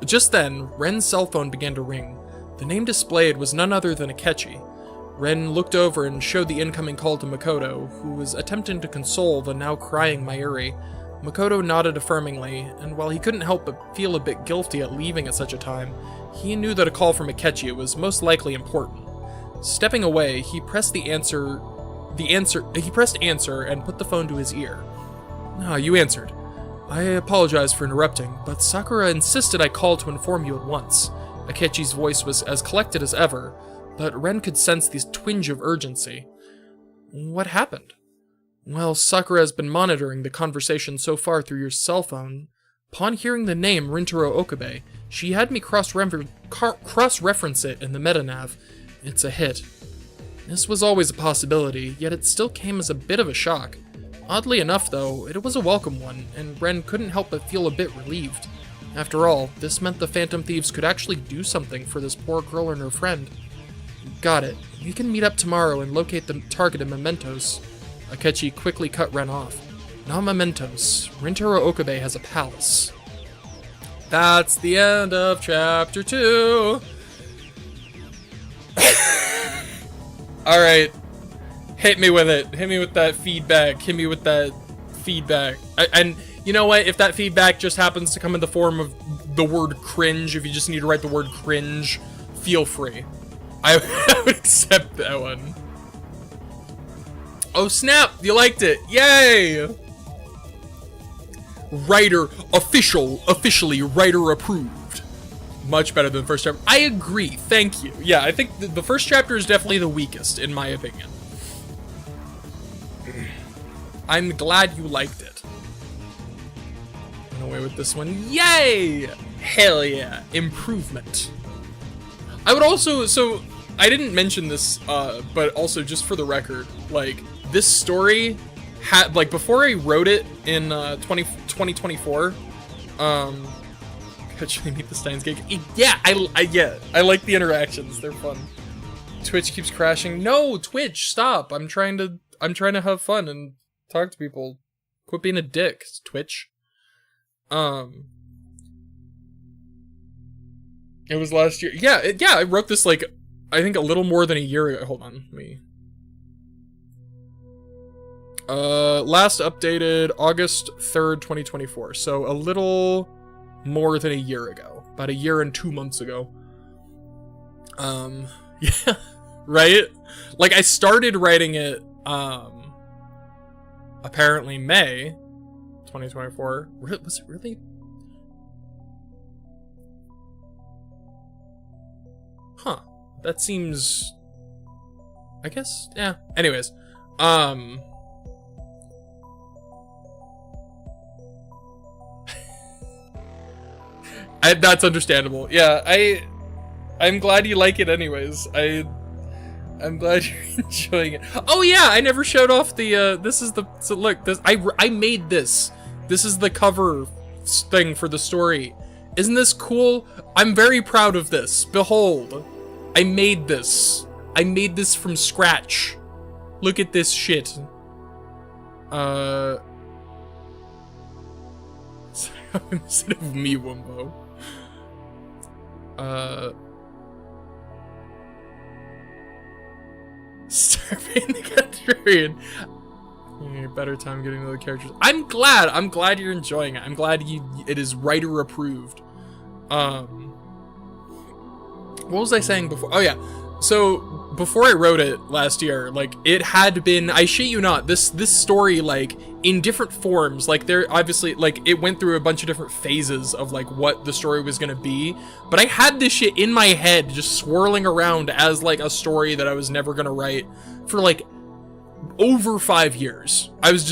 Just then, Ren's cell phone began to ring. The name displayed was none other than Akechi. Ren looked over and showed the incoming call to Makoto, who was attempting to console the now crying Mayuri. Makoto nodded affirmingly, and while he couldn't help but feel a bit guilty at leaving at such a time, he knew that a call from Akechi was most likely important. Stepping away, he pressed answer and put the phone to his ear. Ah, you answered. I apologize for interrupting, but Sakura insisted I call to inform you at once. Akechi's voice was as collected as ever, but Ren could sense this twinge of urgency. What happened? Well, Sakura has been monitoring the conversation so far through your cell phone. Upon hearing the name Rintaro Okabe, she had me cross-reference it in the metanav. It's a hit. This was always a possibility, yet it still came as a bit of a shock. Oddly enough, though, it was a welcome one, and Ren couldn't help but feel a bit relieved. After all, this meant the Phantom Thieves could actually do something for this poor girl and her friend. Got it. We can meet up tomorrow and locate the target in Mementos. Akechi quickly cut Ren off. Not Mementos. Rintaro Okabe has a palace. That's the end of chapter 2. Alright. Hit me with it. Hit me with that feedback. Hit me with that feedback. And you know what? If that feedback just happens to come in the form of the word cringe, if you just need to write the word cringe, feel free. I would accept that one. Oh snap! You liked it! Yay! Writer officially writer approved. Much better than the first chapter. I agree. Thank you. Yeah, I think the first chapter is definitely the weakest, in my opinion. I'm glad you liked it. Run away with this one. Yay! Hell yeah! Improvement. I would also, so I didn't mention this, but also just for the record, like, this story had, like, before I wrote it in 2024, actually meet the Steins Gate. Yeah, I like the interactions. They're fun. Twitch keeps crashing. No, Twitch, stop. I'm trying to have fun and talk to people. Quit being a dick, Twitch. It was last year. Yeah, I wrote this, like, I think a little more than a year ago. Hold on, let me... last updated August 3rd, 2024. So a little more than a year ago. About a year and 2 months ago. Yeah, right? Like, I started writing it, apparently May 2024. Was it really? Huh. That seems... I guess, yeah. Anyways, that's understandable. Yeah, I'm glad you like it anyways. I'm glad you're enjoying it. Oh yeah, I never showed off the, this is the, so look, this, I made this. This is the cover thing for the story. Isn't this cool? I'm very proud of this. Behold, I made this. I made this from scratch. Look at this shit. Instead of me, Wumbo. Starving the Contrarian. Better time getting to the characters. I'm glad you're enjoying it. I'm glad it is writer approved. What was I saying before? Oh yeah. So before I wrote it last year, like it had been, I shit you not, this story, like in different forms, like there obviously, like it went through a bunch of different phases of like what the story was gonna be, but I had this shit in my head just swirling around as like a story that I was never gonna write for like over 5 years. It was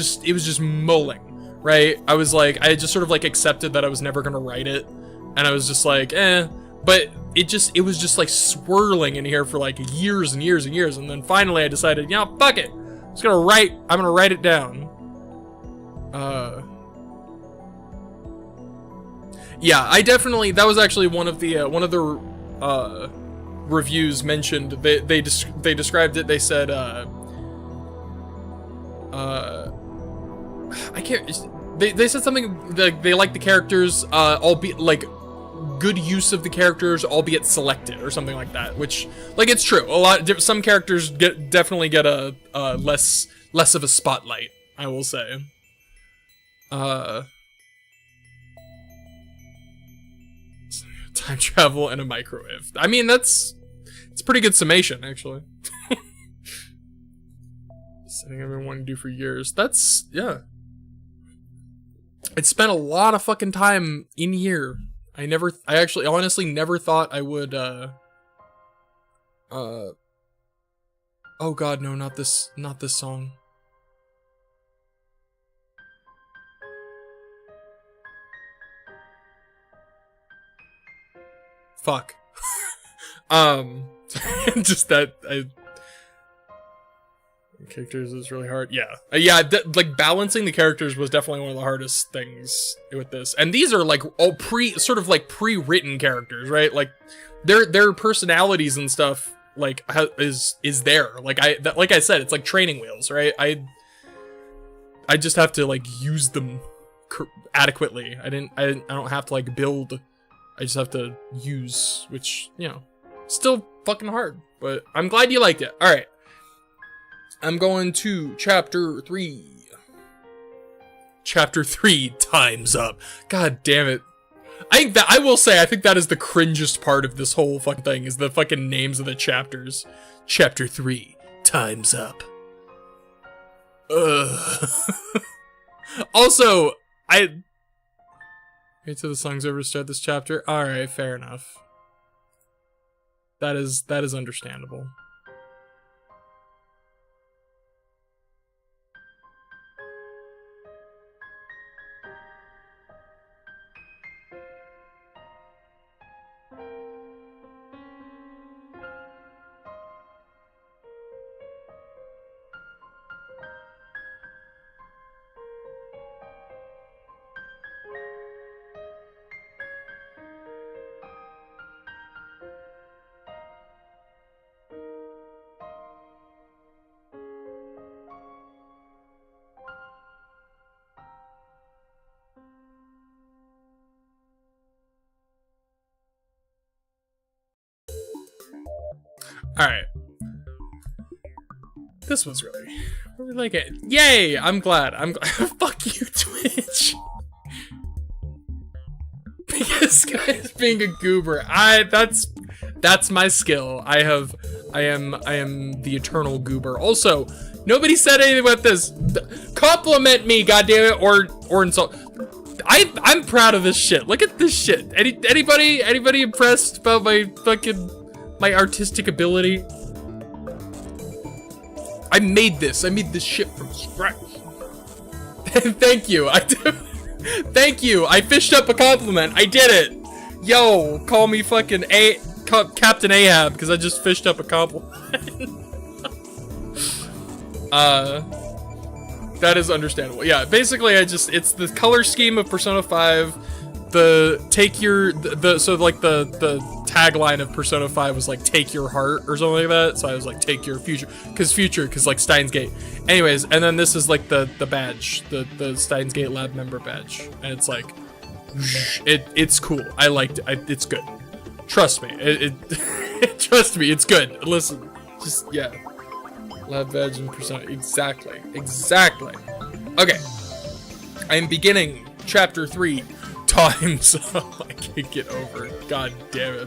just mulling, right? I was like, I just sort of like accepted that I was never gonna write it, and I was just like, but it was just like swirling in here for like years and years and years, and then finally I decided, yeah, fuck it, I'm gonna write it down. Yeah, I definitely, that was actually one of the reviews mentioned. They described it. They said I can't. They said something like they like the characters, albeit like good use of the characters, albeit selected or something like that. Which, like, it's true. Some characters definitely get a less of a spotlight, I will say. Time travel and a microwave. I mean, it's a pretty good summation, actually. Something I've been wanting to do for years. That's, yeah. I spent a lot of fucking time in here. I actually honestly never thought I would, oh god, no, not this song. Fuck. Just that, characters is really hard. Yeah. Like balancing the characters was definitely one of the hardest things with this. And these are like all pre-written characters, right? Like their personalities and stuff like is there. Like I said, it's like training wheels, right? I just have to like use them adequately. I don't have to like build. I just have to use, which, you know, still fucking hard, but I'm glad you liked it. All right. I'm going to chapter 3. Chapter 3, Time's Up. God damn it. I will say, I think that is the cringest part of this whole fucking thing, is the fucking names of the chapters. Chapter 3, Time's Up. Ugh. Also, wait till the song's over to start this chapter. Alright, fair enough. That is understandable. Alright. This was really like it. Yay! I'm glad. Fuck you, Twitch. Because guys being a goober. That's my skill. I am the eternal goober. Also, nobody said anything about this. Compliment me, goddammit, or insult. I'm proud of this shit. Look at this shit. Anybody impressed about my artistic ability? I made this shit from scratch. Thank you. Thank you. I fished up a compliment. I did it. Yo, call me fucking Captain Ahab, because I just fished up a compliment. That is understandable. Yeah, basically it's the color scheme of Persona 5. so like the tagline of Persona 5 was like take your heart or something like that. So I was like take your future because like Steins Gate. Anyways, and then this is like the badge, the Steins Gate lab member badge, and it's like it's cool. I liked it. It's good. Trust me. Trust me. It's good. Listen, just yeah. Lab badge and Persona. Exactly. Okay. I am beginning chapter 3. Times. I can't get over it. God damn it.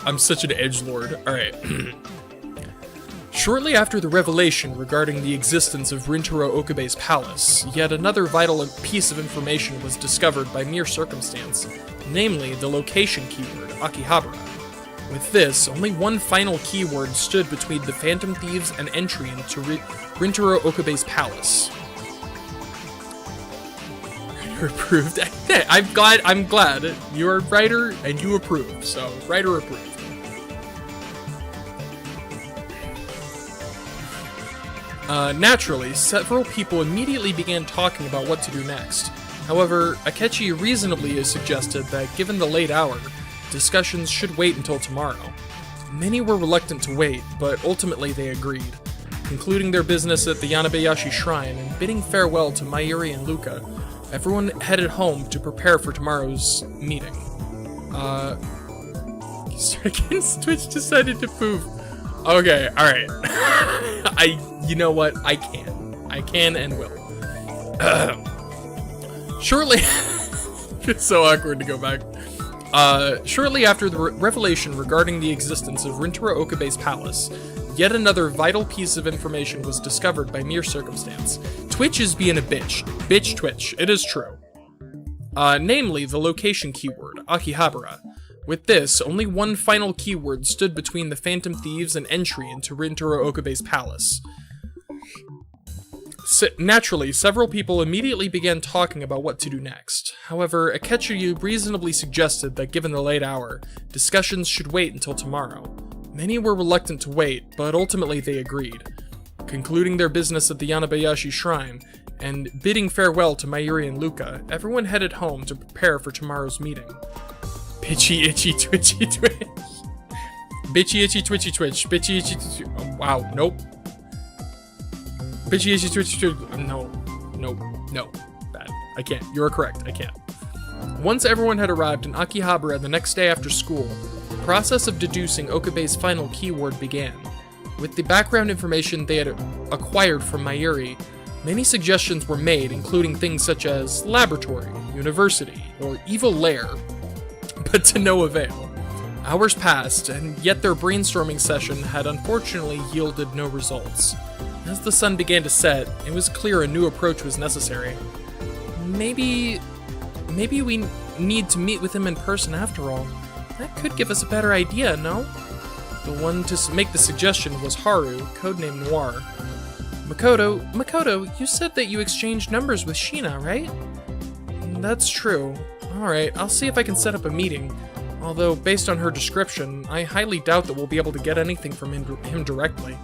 I'm such an edgelord. Alright. Shortly after the revelation regarding the existence of Rintaro Okabe's palace, yet another vital piece of information was discovered by mere circumstance, namely the location keyword, Akihabara. With this, only one final keyword stood between the Phantom Thieves and entry into Rintaro Okabe's palace. Approved. I'm glad you're a writer and you approve. So writer approved. Naturally, several people immediately began talking about what to do next. However, Akechi reasonably suggested that given the late hour, discussions should wait until tomorrow. Many were reluctant to wait, but ultimately they agreed, concluding their business at the Yanabeyashi Shrine and bidding farewell to Mayuri and Luca. Everyone headed home to prepare for tomorrow's meeting. Twitch decided to poof. Okay, alright. You know what? I can and will. Shortly, it's so awkward to go back. Shortly after the revelation regarding the existence of Rintaro Okabe's palace, yet another vital piece of information was discovered by mere circumstance. Twitch is being a bitch. Bitch Twitch. It is true. Namely, the location keyword, Akihabara. With this, only one final keyword stood between the Phantom Thieves and entry into Rintaro Okabe's palace. Naturally, several people immediately began talking about what to do next. However, Akechi reasonably suggested that given the late hour, discussions should wait until tomorrow. Many were reluctant to wait, but ultimately they agreed, concluding their business at the Yanabeyashi Shrine, and bidding farewell to Mayuri and Luca. Everyone headed home to prepare for tomorrow's meeting. Bitchy itchy twitchy twitch. Bitchy itchy twitchy twitch. Bitchy itchy twitchy. Oh, wow, nope. Bitchy itchy twitchy twitch. No. Bad. I can't. You are correct. I can't. Once everyone had arrived in Akihabara the next day after school, the process of deducing Okabe's final keyword began. With the background information they had acquired from Mayuri, many suggestions were made, including things such as laboratory, university, or evil lair, but to no avail. Hours passed, and yet their brainstorming session had unfortunately yielded no results. As the sun began to set, it was clear a new approach was necessary. Maybe we need to meet with him in person after all. That could give us a better idea, no? The one to make the suggestion was Haru, codenamed Noir. Makoto, you said that you exchanged numbers with Sheena, right? That's true. Alright, I'll see if I can set up a meeting. Although, based on her description, I highly doubt that we'll be able to get anything from him directly.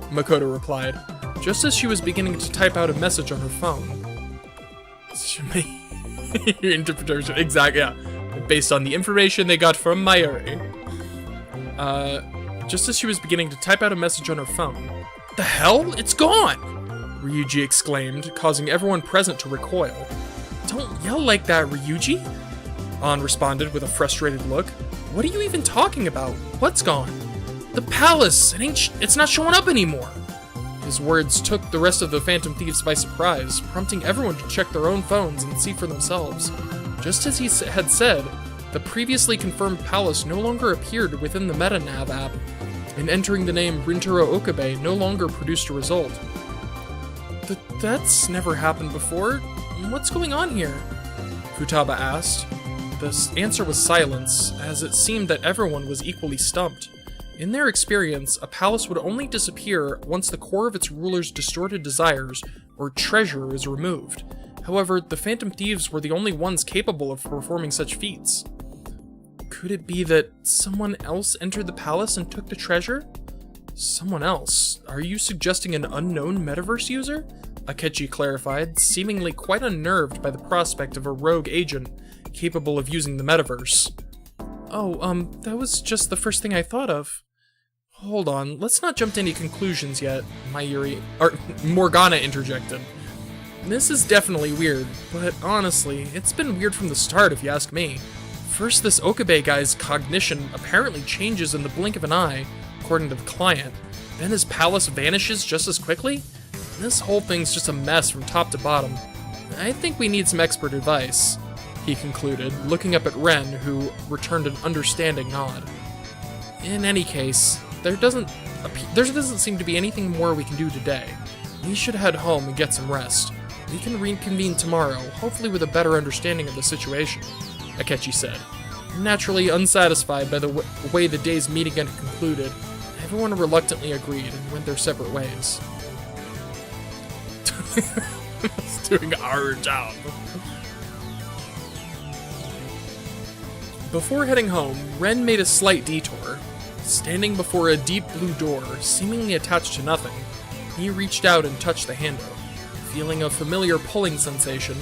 Makoto replied, just as she was beginning to type out a message on her phone. Your interpretation, exactly, yeah. Based on the information they got from Mayuri. Just as she was beginning to type out a message on her phone. The hell? It's gone! Ryuji exclaimed, causing everyone present to recoil. Don't yell like that, Ryuji! An responded with a frustrated look. What are you even talking about? What's gone? The palace! It's not showing up anymore! His words took the rest of the Phantom Thieves by surprise, prompting everyone to check their own phones and see for themselves. Just as he had said, the previously confirmed palace no longer appeared within the MetaNav app, and entering the name Rintaro Okabe no longer produced a result. That's never happened before. What's going on here? Futaba asked. The answer was silence, as it seemed that everyone was equally stumped. In their experience, a palace would only disappear once the core of its ruler's distorted desires or treasure is removed. However, the Phantom Thieves were the only ones capable of performing such feats. Could it be that someone else entered the palace and took the treasure? Someone else? Are you suggesting an unknown metaverse user? Akechi clarified, seemingly quite unnerved by the prospect of a rogue agent capable of using the metaverse. Oh, that was just the first thing I thought of. Hold on, let's not jump to any conclusions yet, Morgana interjected. This is definitely weird, but honestly, it's been weird from the start if you ask me. First, this Okabe guy's cognition apparently changes in the blink of an eye, according to the client. Then his palace vanishes just as quickly? This whole thing's just a mess from top to bottom. I think we need some expert advice, he concluded, looking up at Ren, who returned an understanding nod. In any case, there doesn't seem to be anything more we can do today. We should head home and get some rest. We can reconvene tomorrow, hopefully with a better understanding of the situation, Akechi said. Naturally unsatisfied by the way the day's meeting had concluded, everyone reluctantly agreed and went their separate ways. It's doing our job. Before heading home, Ren made a slight detour. Standing before a deep blue door, seemingly attached to nothing, he reached out and touched the handle. Feeling a familiar pulling sensation,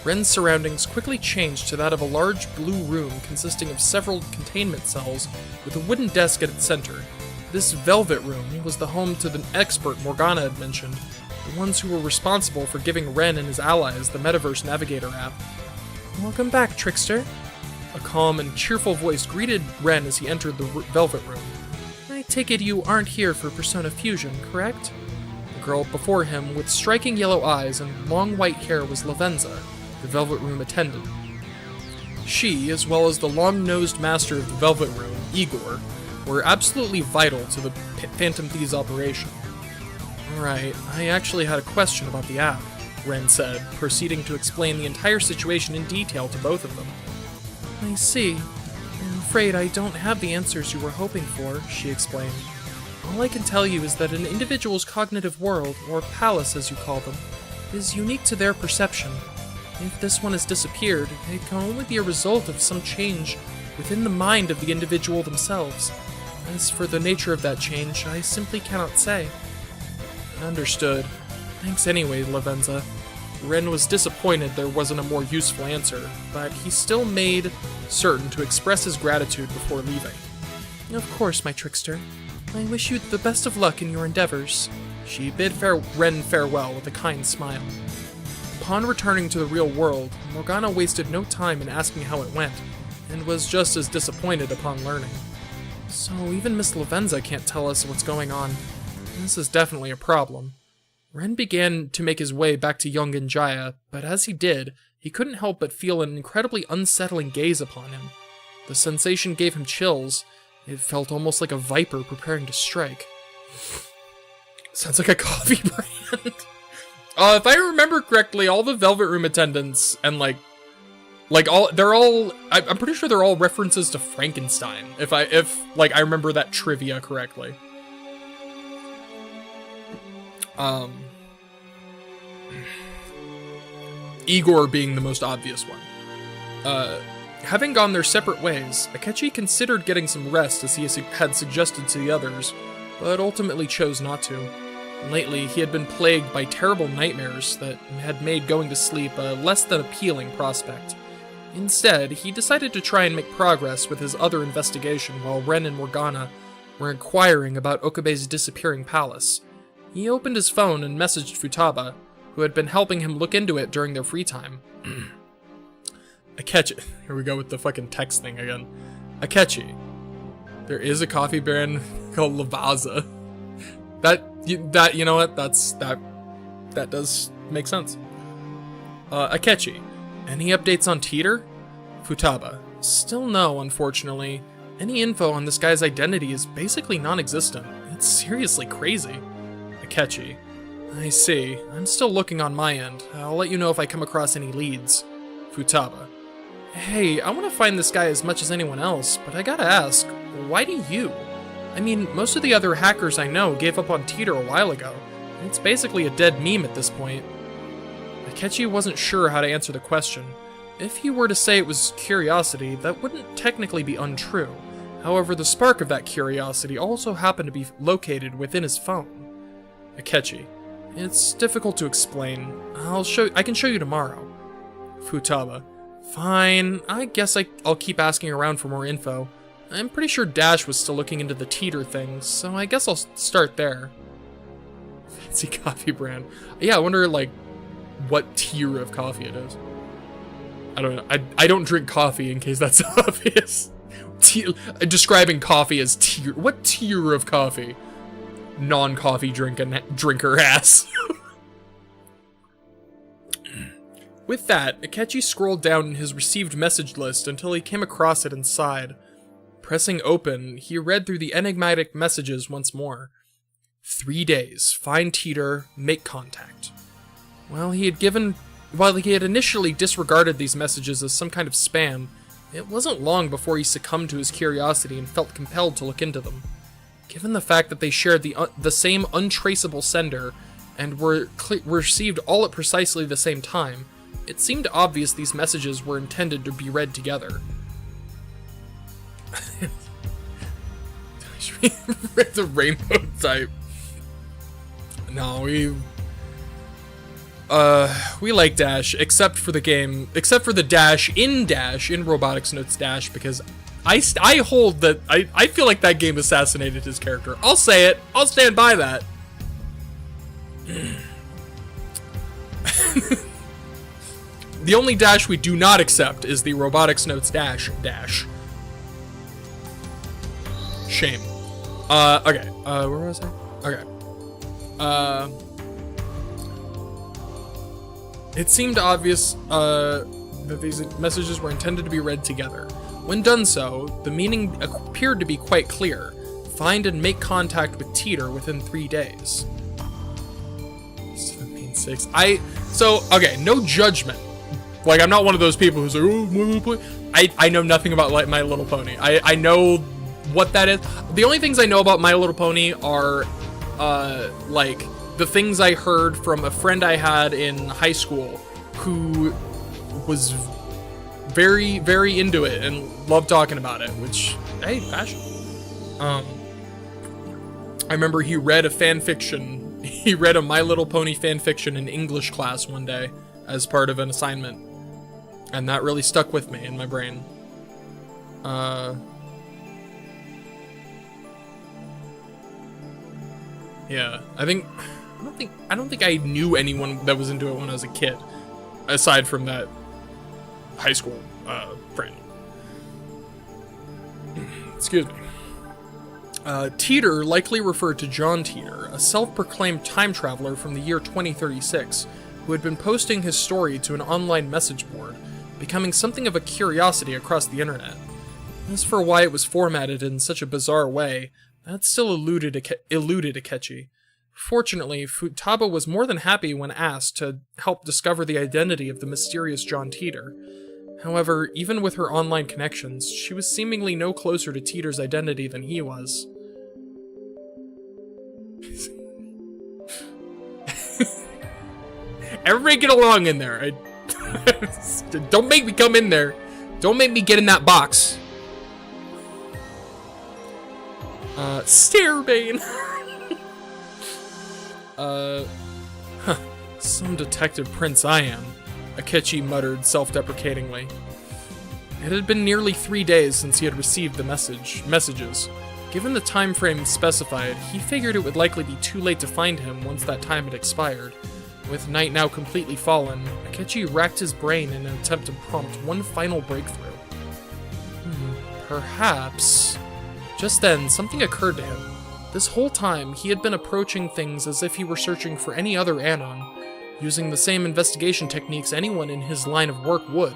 Ren's surroundings quickly changed to that of a large blue room consisting of several containment cells with a wooden desk at its center. This velvet room was the home to the expert Morgana had mentioned, the ones who were responsible for giving Ren and his allies the Metaverse Navigator app. Welcome back, Trickster. A calm and cheerful voice greeted Ren as he entered the velvet room. I take it you aren't here for Persona Fusion, correct? The girl before him, with striking yellow eyes and long white hair, was Lavenza, the velvet room attendant. She, as well as the long-nosed master of the velvet room, Igor, were absolutely vital to the Phantom Thieves operation. Right, I actually had a question about the app, Ren said, proceeding to explain the entire situation in detail to both of them. I see. I'm afraid I don't have the answers you were hoping for, she explained. All I can tell you is that an individual's cognitive world, or palace as you call them, is unique to their perception. If this one has disappeared, it can only be a result of some change within the mind of the individual themselves. As for the nature of that change, I simply cannot say. Understood. Thanks anyway, Lavenza. Ren was disappointed there wasn't a more useful answer, but he still made certain to express his gratitude before leaving. Of course, my trickster. I wish you the best of luck in your endeavors. She bid Ren farewell with a kind smile. Upon returning to the real world, Morgana wasted no time in asking how it went, and was just as disappointed upon learning. So even Miss Lavenza can't tell us what's going on. This is definitely a problem. Ren began to make his way back to young Jaya, but as he did, he couldn't help but feel an incredibly unsettling gaze upon him. The sensation gave him chills. It felt almost like a viper preparing to strike. Sounds like a coffee brand. If I remember correctly, all the Velvet Room attendants and I'm pretty sure they're all references to Frankenstein. If I remember that trivia correctly. Igor being the most obvious one. Having gone their separate ways, Akechi considered getting some rest as he had suggested to the others, but ultimately chose not to. Lately, he had been plagued by terrible nightmares that had made going to sleep a less than appealing prospect. Instead, he decided to try and make progress with his other investigation while Ren and Morgana were inquiring about Okabe's disappearing palace. He opened his phone and messaged Futaba, who had been helping him look into it during their free time. Akechi. Here we go with the fucking text thing again. Akechi. There is a coffee brand called Lavazza. That you know what? That does make sense. Akechi. Any updates on Teeter? Futaba. Still no, unfortunately. Any info on this guy's identity is basically non-existent. It's seriously crazy. Akechi. I see. I'm still looking on my end. I'll let you know if I come across any leads. Futaba. Hey, I want to find this guy as much as anyone else, but I gotta ask, why do you? I mean, most of the other hackers I know gave up on Teeter a while ago. It's basically a dead meme at this point. Akechi wasn't sure how to answer the question. If he were to say it was curiosity, that wouldn't technically be untrue. However, the spark of that curiosity also happened to be located within his phone. Akechi. It's difficult to explain. I can show you tomorrow. Futaba. Fine, I guess I'll keep asking around for more info. I'm pretty sure Dash was still looking into the teeter thing, so I guess I'll start there. Fancy coffee brand. Yeah, I wonder, like, what tier of coffee it is. I don't know. I don't drink coffee, in case that's obvious. Describing coffee as tier. What tier of coffee? Non-coffee drinker ass. With that, Akechi scrolled down in his received message list until he came across it and sighed. Pressing open, he read through the enigmatic messages once more. 3 days, find Teeter, make contact. While he had initially disregarded these messages as some kind of spam, it wasn't long before he succumbed to his curiosity and felt compelled to look into them. Given the fact that they shared the same untraceable sender and were received all at precisely the same time, it seemed obvious these messages were intended to be read together. Should we read the rainbow type? No, we like Dash, except for the Dash in Robotics Notes Dash, because I hold that I feel like that game assassinated his character. I'll say it. I'll stand by that. The only Dash we do not accept is the Robotics Notes Dash. Shame. Okay. Where was I? Okay. It seemed obvious that these messages were intended to be read together. When done so, the meaning appeared to be quite clear. Find and make contact with Teeter within 3 days. 17.6. Okay, no judgment. Like, I'm not one of those people who's like, oh, My Little Pony. I know nothing about like My Little Pony. I know what that is. The only things I know about My Little Pony are, like, the things I heard from a friend I had in high school who was very, very into it and loved talking about it, which, hey, passion. I remember he read a fanfiction. He read a My Little Pony fanfiction in English class one day as part of an assignment. And that really stuck with me in my brain. Yeah, I don't think I knew anyone that was into it when I was a kid, aside from that high school friend. Excuse me. Teeter likely referred to John Teeter, a self-proclaimed time traveler from the year 2036, who had been posting his story to an online message board, becoming something of a curiosity across the internet. As for why it was formatted in such a bizarre way, that still eluded Akechi. Fortunately, Futaba was more than happy when asked to help discover the identity of the mysterious John Teeter. However, even with her online connections, she was seemingly no closer to Teeter's identity than he was. Everybody get along in there. Don't make me come in there. Don't make me get in that box. Starebane. Some detective prince I am, Akechi muttered self-deprecatingly. It had been nearly 3 days since he had received the messages. Given the time frame specified, he figured it would likely be too late to find him once that time had expired. With night now completely fallen, Akechi racked his brain in an attempt to prompt one final breakthrough. Perhaps... Just then, something occurred to him. This whole time, he had been approaching things as if he were searching for any other Anon, using the same investigation techniques anyone in his line of work would.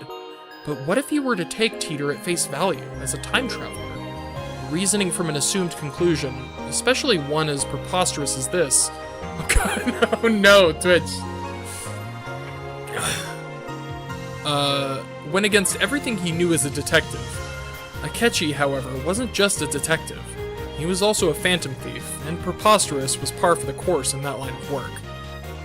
But what if he were to take Teeter at face value, as a time traveler? Reasoning from an assumed conclusion, especially one as preposterous as this... Oh god, no, Twitch. Went against everything he knew as a detective. Akechi, however, wasn't just a detective. He was also a phantom thief, and preposterous was par for the course in that line of work.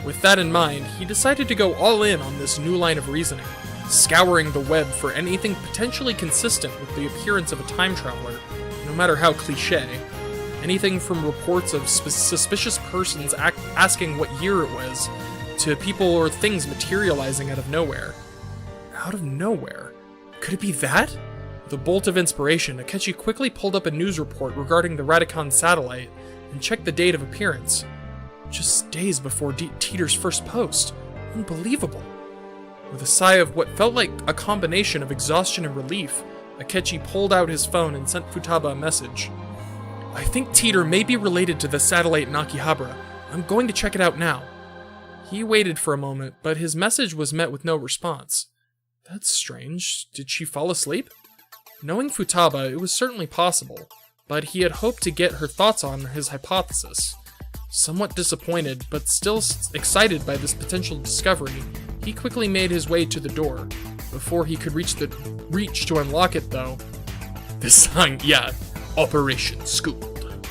With that in mind, he decided to go all in on this new line of reasoning, scouring the web for anything potentially consistent with the appearance of a time traveler, no matter how cliché. Anything from reports of suspicious persons asking what year it was, to people or things materializing out of nowhere. Out of nowhere? Could it be that? With a bolt of inspiration, Akechi quickly pulled up a news report regarding the Radicon satellite and checked the date of appearance. Just days before Teeter's first post. Unbelievable. With a sigh of what felt like a combination of exhaustion and relief, Akechi pulled out his phone and sent Futaba a message. I think Teeter may be related to the satellite in Akihabara. I'm going to check it out now. He waited for a moment, but his message was met with no response. That's strange. Did she fall asleep? Knowing Futaba, it was certainly possible, but he had hoped to get her thoughts on his hypothesis. Somewhat disappointed, but still excited by this potential discovery, he quickly made his way to the door. Before he could reach to unlock it, though, the sign, Operation Schooled.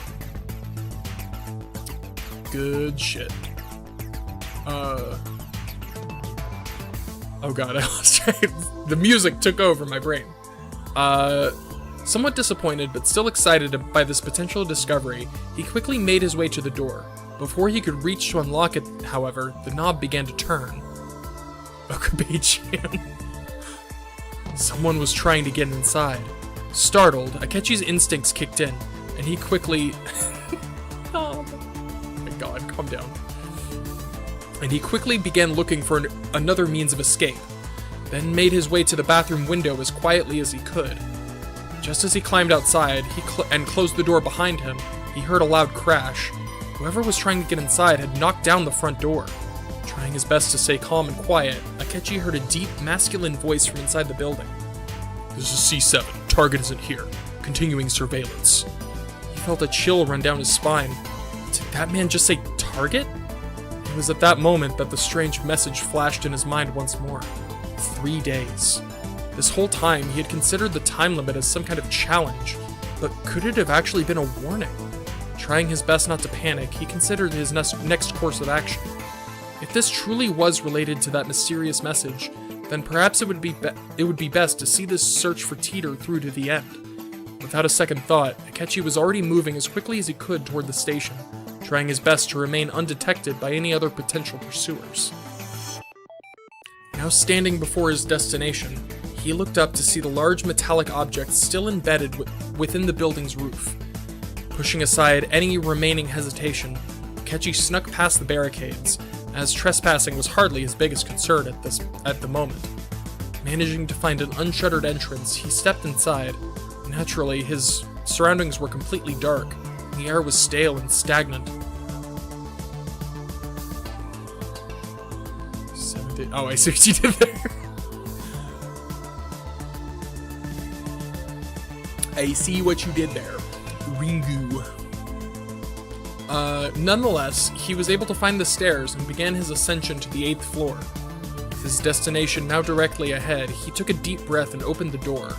Good shit. Oh god, I lost track. The music took over my brain. Somewhat disappointed, but still excited by this potential discovery, he quickly made his way to the door. Before he could reach to unlock it, however, the knob began to turn. Okabe-chan. Someone was trying to get inside. Startled, Akechi's instincts kicked in, and he quickly... Oh my god, calm down. And he quickly began looking for another means of escape, then made his way to the bathroom window as quietly as he could. Just as he climbed outside and closed the door behind him, he heard a loud crash. Whoever was trying to get inside had knocked down the front door. Trying his best to stay calm and quiet, Akechi heard a deep, masculine voice from inside the building. This is C7. Target isn't here. Continuing surveillance. He felt a chill run down his spine. Did that man just say target? It was at that moment that the strange message flashed in his mind once more. 3 days. This whole time, he had considered the time limit as some kind of challenge, but could it have actually been a warning? Trying his best not to panic, he considered his next course of action. If this truly was related to that mysterious message, then perhaps it would be best to see this search for Teeter through to the end. Without a second thought, Akechi was already moving as quickly as he could toward the station, trying his best to remain undetected by any other potential pursuers. Now standing before his destination, he looked up to see the large metallic object still embedded within the building's roof. Pushing aside any remaining hesitation, Akechi snuck past the barricades, as trespassing was hardly his biggest concern at the moment. Managing to find an unshuttered entrance, he stepped inside. Naturally, his surroundings were completely dark, and the air was stale and stagnant. Oh, I see what you did there. I see what you did there. Ringu. Nonetheless, he was able to find the stairs and began his ascension to the 8th floor. With his destination now directly ahead, he took a deep breath and opened the door.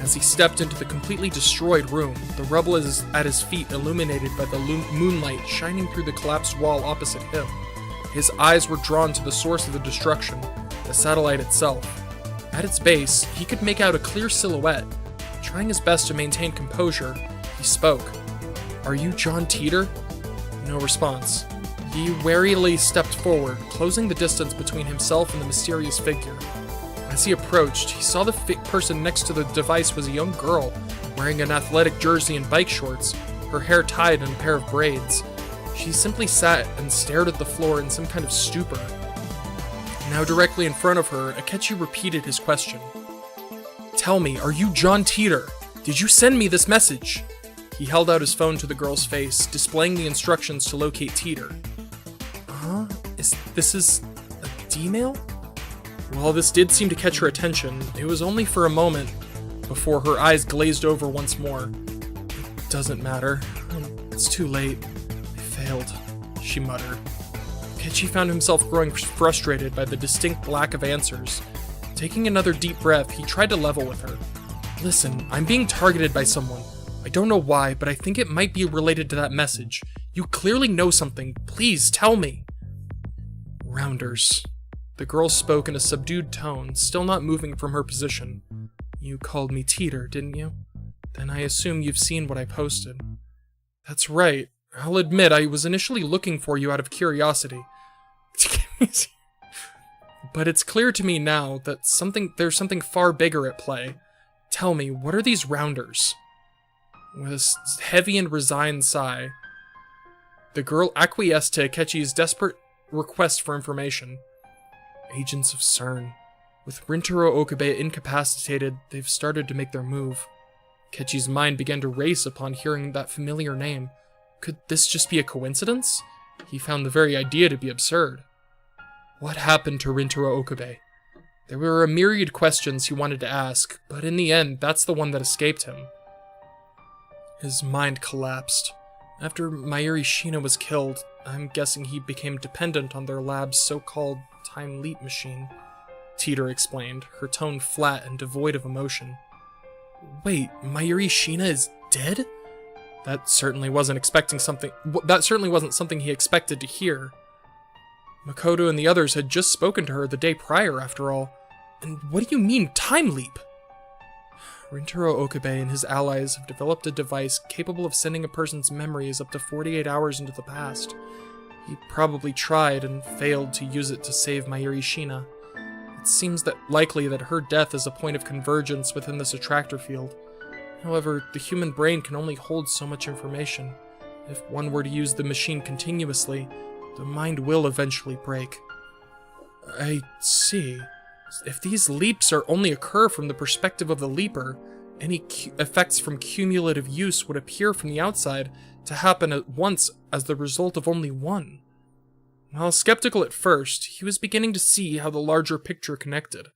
As he stepped into the completely destroyed room, the rubble at his feet illuminated by the moonlight shining through the collapsed wall opposite him. His eyes were drawn to the source of the destruction, the satellite itself. At its base, he could make out a clear silhouette. Trying his best to maintain composure, he spoke. Are you John Teeter? No response. He warily stepped forward, closing the distance between himself and the mysterious figure. As he approached, he saw the person next to the device was a young girl, wearing an athletic jersey and bike shorts, her hair tied in a pair of braids. She simply sat and stared at the floor in some kind of stupor. Now directly in front of her, Akechi repeated his question. Tell me, are you John Teeter? Did you send me this message? He held out his phone to the girl's face, displaying the instructions to locate Teeter. Huh? This is a D-mail? While this did seem to catch her attention, it was only for a moment before her eyes glazed over once more. It doesn't matter. It's too late. I failed, she muttered. Akechi found himself growing frustrated by the distinct lack of answers. Taking another deep breath, he tried to level with her. Listen, I'm being targeted by someone. I don't know why, but I think it might be related to that message. You clearly know something. Please, tell me. Rounders. The girl spoke in a subdued tone, still not moving from her position. You called me Teeter, didn't you? Then I assume you've seen what I posted. That's right. I'll admit I was initially looking for you out of curiosity. But it's clear to me now that there's something far bigger at play. Tell me, what are these rounders? With a heavy and resigned sigh, the girl acquiesced to Akechi's desperate request for information. Agents of CERN. With Rintaro Okabe incapacitated, they've started to make their move. Akechi's mind began to race upon hearing that familiar name. Could this just be a coincidence? He found the very idea to be absurd. What happened to Rintaro Okabe? There were a myriad questions he wanted to ask, but in the end, that's the one that escaped him. His mind collapsed. After Mayuri Shina was killed, I'm guessing he became dependent on their lab's so-called time leap machine. Teeter explained, her tone flat and devoid of emotion. Wait, Mayuri Shina is dead? That certainly wasn't something he expected to hear. Makoto and the others had just spoken to her the day prior, after all. And what do you mean, time leap? Rintaro Okabe and his allies have developed a device capable of sending a person's memories up to 48 hours into the past. He probably tried and failed to use it to save Mayuri Shina. It seems likely that her death is a point of convergence within this attractor field. However, the human brain can only hold so much information. If one were to use the machine continuously, the mind will eventually break. I see. If these leaps only occur from the perspective of the leaper, any effects from cumulative use would appear from the outside to happen at once as the result of only one. While skeptical at first, he was beginning to see how the larger picture connected,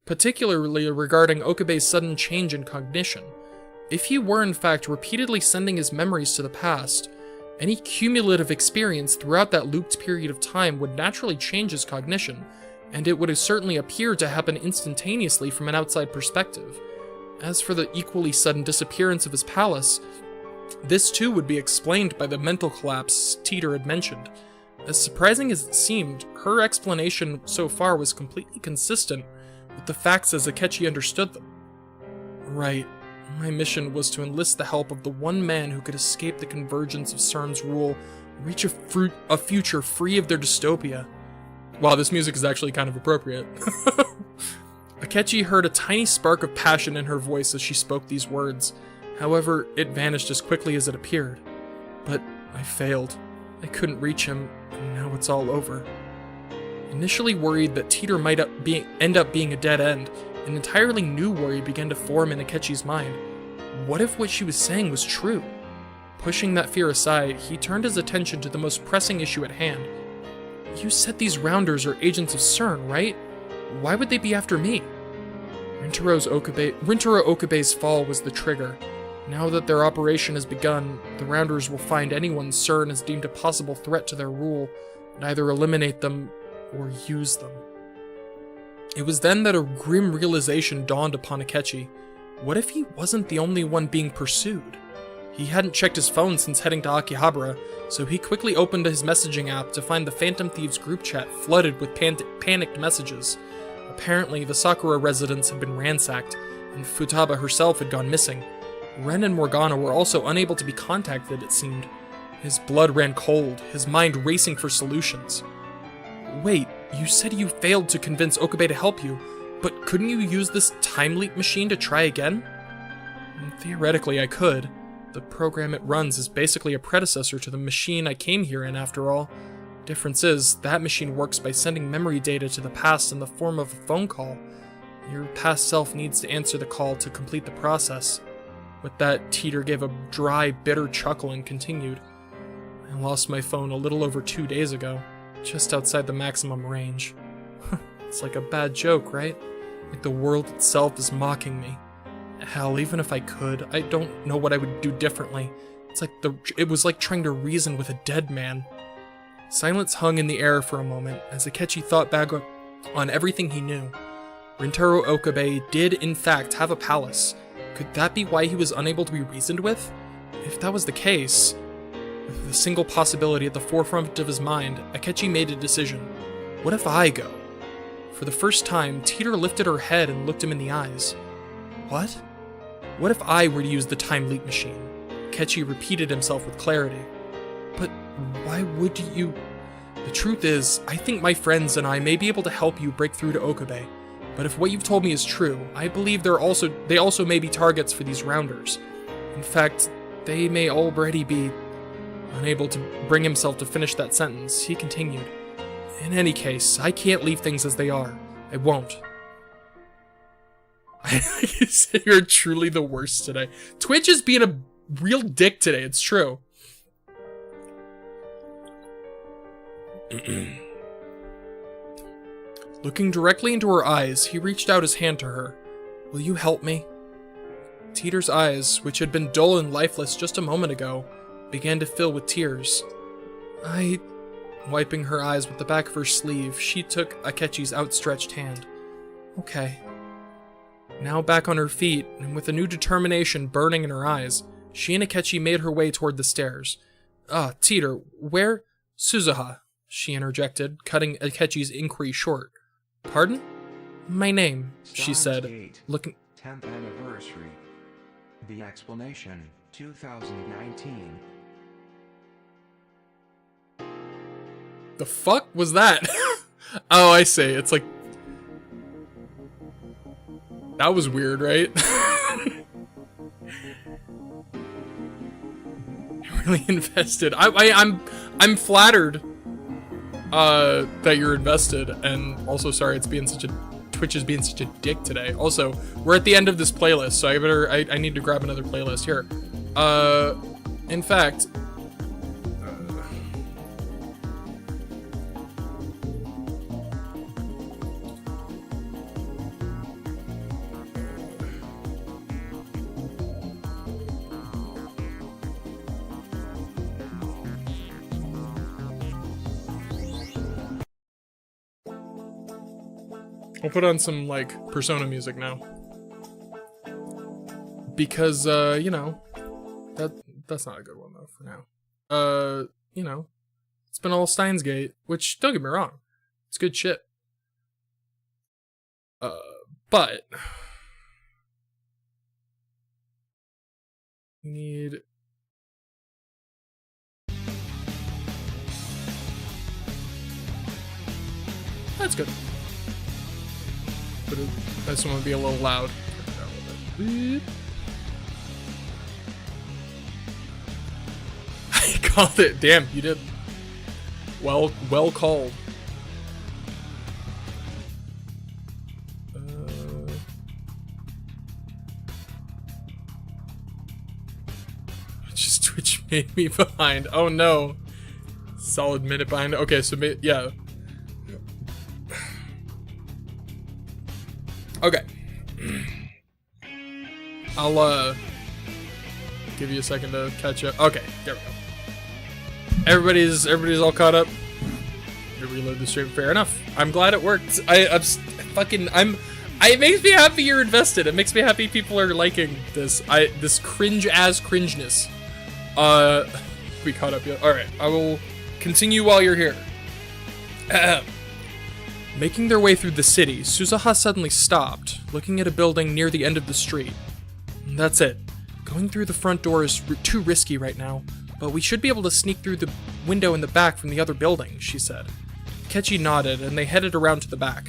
particularly regarding Okabe's sudden change in cognition. If he were in fact repeatedly sending his memories to the past, any cumulative experience throughout that looped period of time would naturally change his cognition, and it would certainly appear to happen instantaneously from an outside perspective. As for the equally sudden disappearance of his palace, this too would be explained by the mental collapse Teeter had mentioned. As surprising as it seemed, her explanation so far was completely consistent with the facts as Akechi understood them. Right. My mission was to enlist the help of the one man who could escape the convergence of CERN's rule and reach a future free of their dystopia. Wow, this music is actually kind of appropriate. Akechi heard a tiny spark of passion in her voice as she spoke these words. However, it vanished as quickly as it appeared. But I failed. I couldn't reach him, and now it's all over. Initially worried that Teeter might end up being a dead end, an entirely new worry began to form in Akechi's mind. What if what she was saying was true? Pushing that fear aside, he turned his attention to the most pressing issue at hand. You said these rounders are agents of CERN, right? Why would they be after me? Rintaro Okabe's fall was the trigger. Now that their operation has begun, the rounders will find anyone CERN has deemed a possible threat to their rule, and either eliminate them or use them. It was then that a grim realization dawned upon Akechi. What if he wasn't the only one being pursued? He hadn't checked his phone since heading to Akihabara, so he quickly opened his messaging app to find the Phantom Thieves group chat flooded with panicked messages. Apparently, the Sakura residence had been ransacked, and Futaba herself had gone missing. Ren and Morgana were also unable to be contacted, it seemed. His blood ran cold, his mind racing for solutions. Wait, you said you failed to convince Okabe to help you, but couldn't you use this time leap machine to try again? Theoretically, I could. The program it runs is basically a predecessor to the machine I came here in, after all. Difference is, that machine works by sending memory data to the past in the form of a phone call. Your past self needs to answer the call to complete the process. With that, Teeter gave a dry, bitter chuckle and continued. I lost my phone a little over 2 days ago, just outside the maximum range. It's like a bad joke, right? Like the world itself is mocking me. Hell, even if I could, I don't know what I would do differently. It was like trying to reason with a dead man. Silence hung in the air for a moment as Akechi thought back on everything he knew. Rintaro Okabe did in fact have a palace. Could that be why he was unable to be reasoned with? If that was the case, with the single possibility at the forefront of his mind, Akechi made a decision. What if I go? For the first time, Teeter lifted her head and looked him in the eyes. What? What if I were to use the time leap machine? Akechi repeated himself with clarity. But why would you... The truth is, I think my friends and I may be able to help you break through to Okabe. But if what you've told me is true, I believe they also may be targets for these rounders. In fact, they may already be... Unable to bring himself to finish that sentence, he continued. In any case, I can't leave things as they are. I won't. You're truly the worst today. Twitch is being a real dick today, it's true. Looking directly into her eyes, he reached out his hand to her. Will you help me? Teeter's eyes, which had been dull and lifeless just a moment ago, began to fill with tears. Wiping her eyes with the back of her sleeve, she took Akechi's outstretched hand. Okay. Now back on her feet, and with a new determination burning in her eyes, she and Akechi made her way toward the stairs. Teeter, where? Suzuha, she interjected, cutting Akechi's inquiry short. Pardon? My name, she said, looking... 10th anniversary. The explanation, 2019. The fuck was that? Oh, I see. It's like... That was weird, right? Really invested. I'm flattered that you're invested, and also sorry Twitch is being such a dick today. Also, we're at the end of this playlist, so I need to grab another playlist here. In fact, I'll put on some, like, Persona music now. Because, you know, that's not a good one, though, for now. You know, it's been all Steins Gate, which, don't get me wrong, it's good shit. But... we need... That's good. But this one would be a little loud. I called it. Damn, you did. Well called. Just Twitch made me behind. Oh no. Solid minute behind. Okay, so yeah. Okay. I'll give you a second to catch up. Okay, there we go. Everybody's all caught up. To reload the stream. Fair enough. I'm glad it worked. It makes me happy you're invested. It makes me happy people are liking this. This cringe-ass cringeness. We caught up yet? Alright, I will continue while you're here. Making their way through the city, Suzuha suddenly stopped, looking at a building near the end of the street. That's it. Going through the front door is too risky right now, but we should be able to sneak through the window in the back from the other building, she said. Akechi nodded, and they headed around to the back.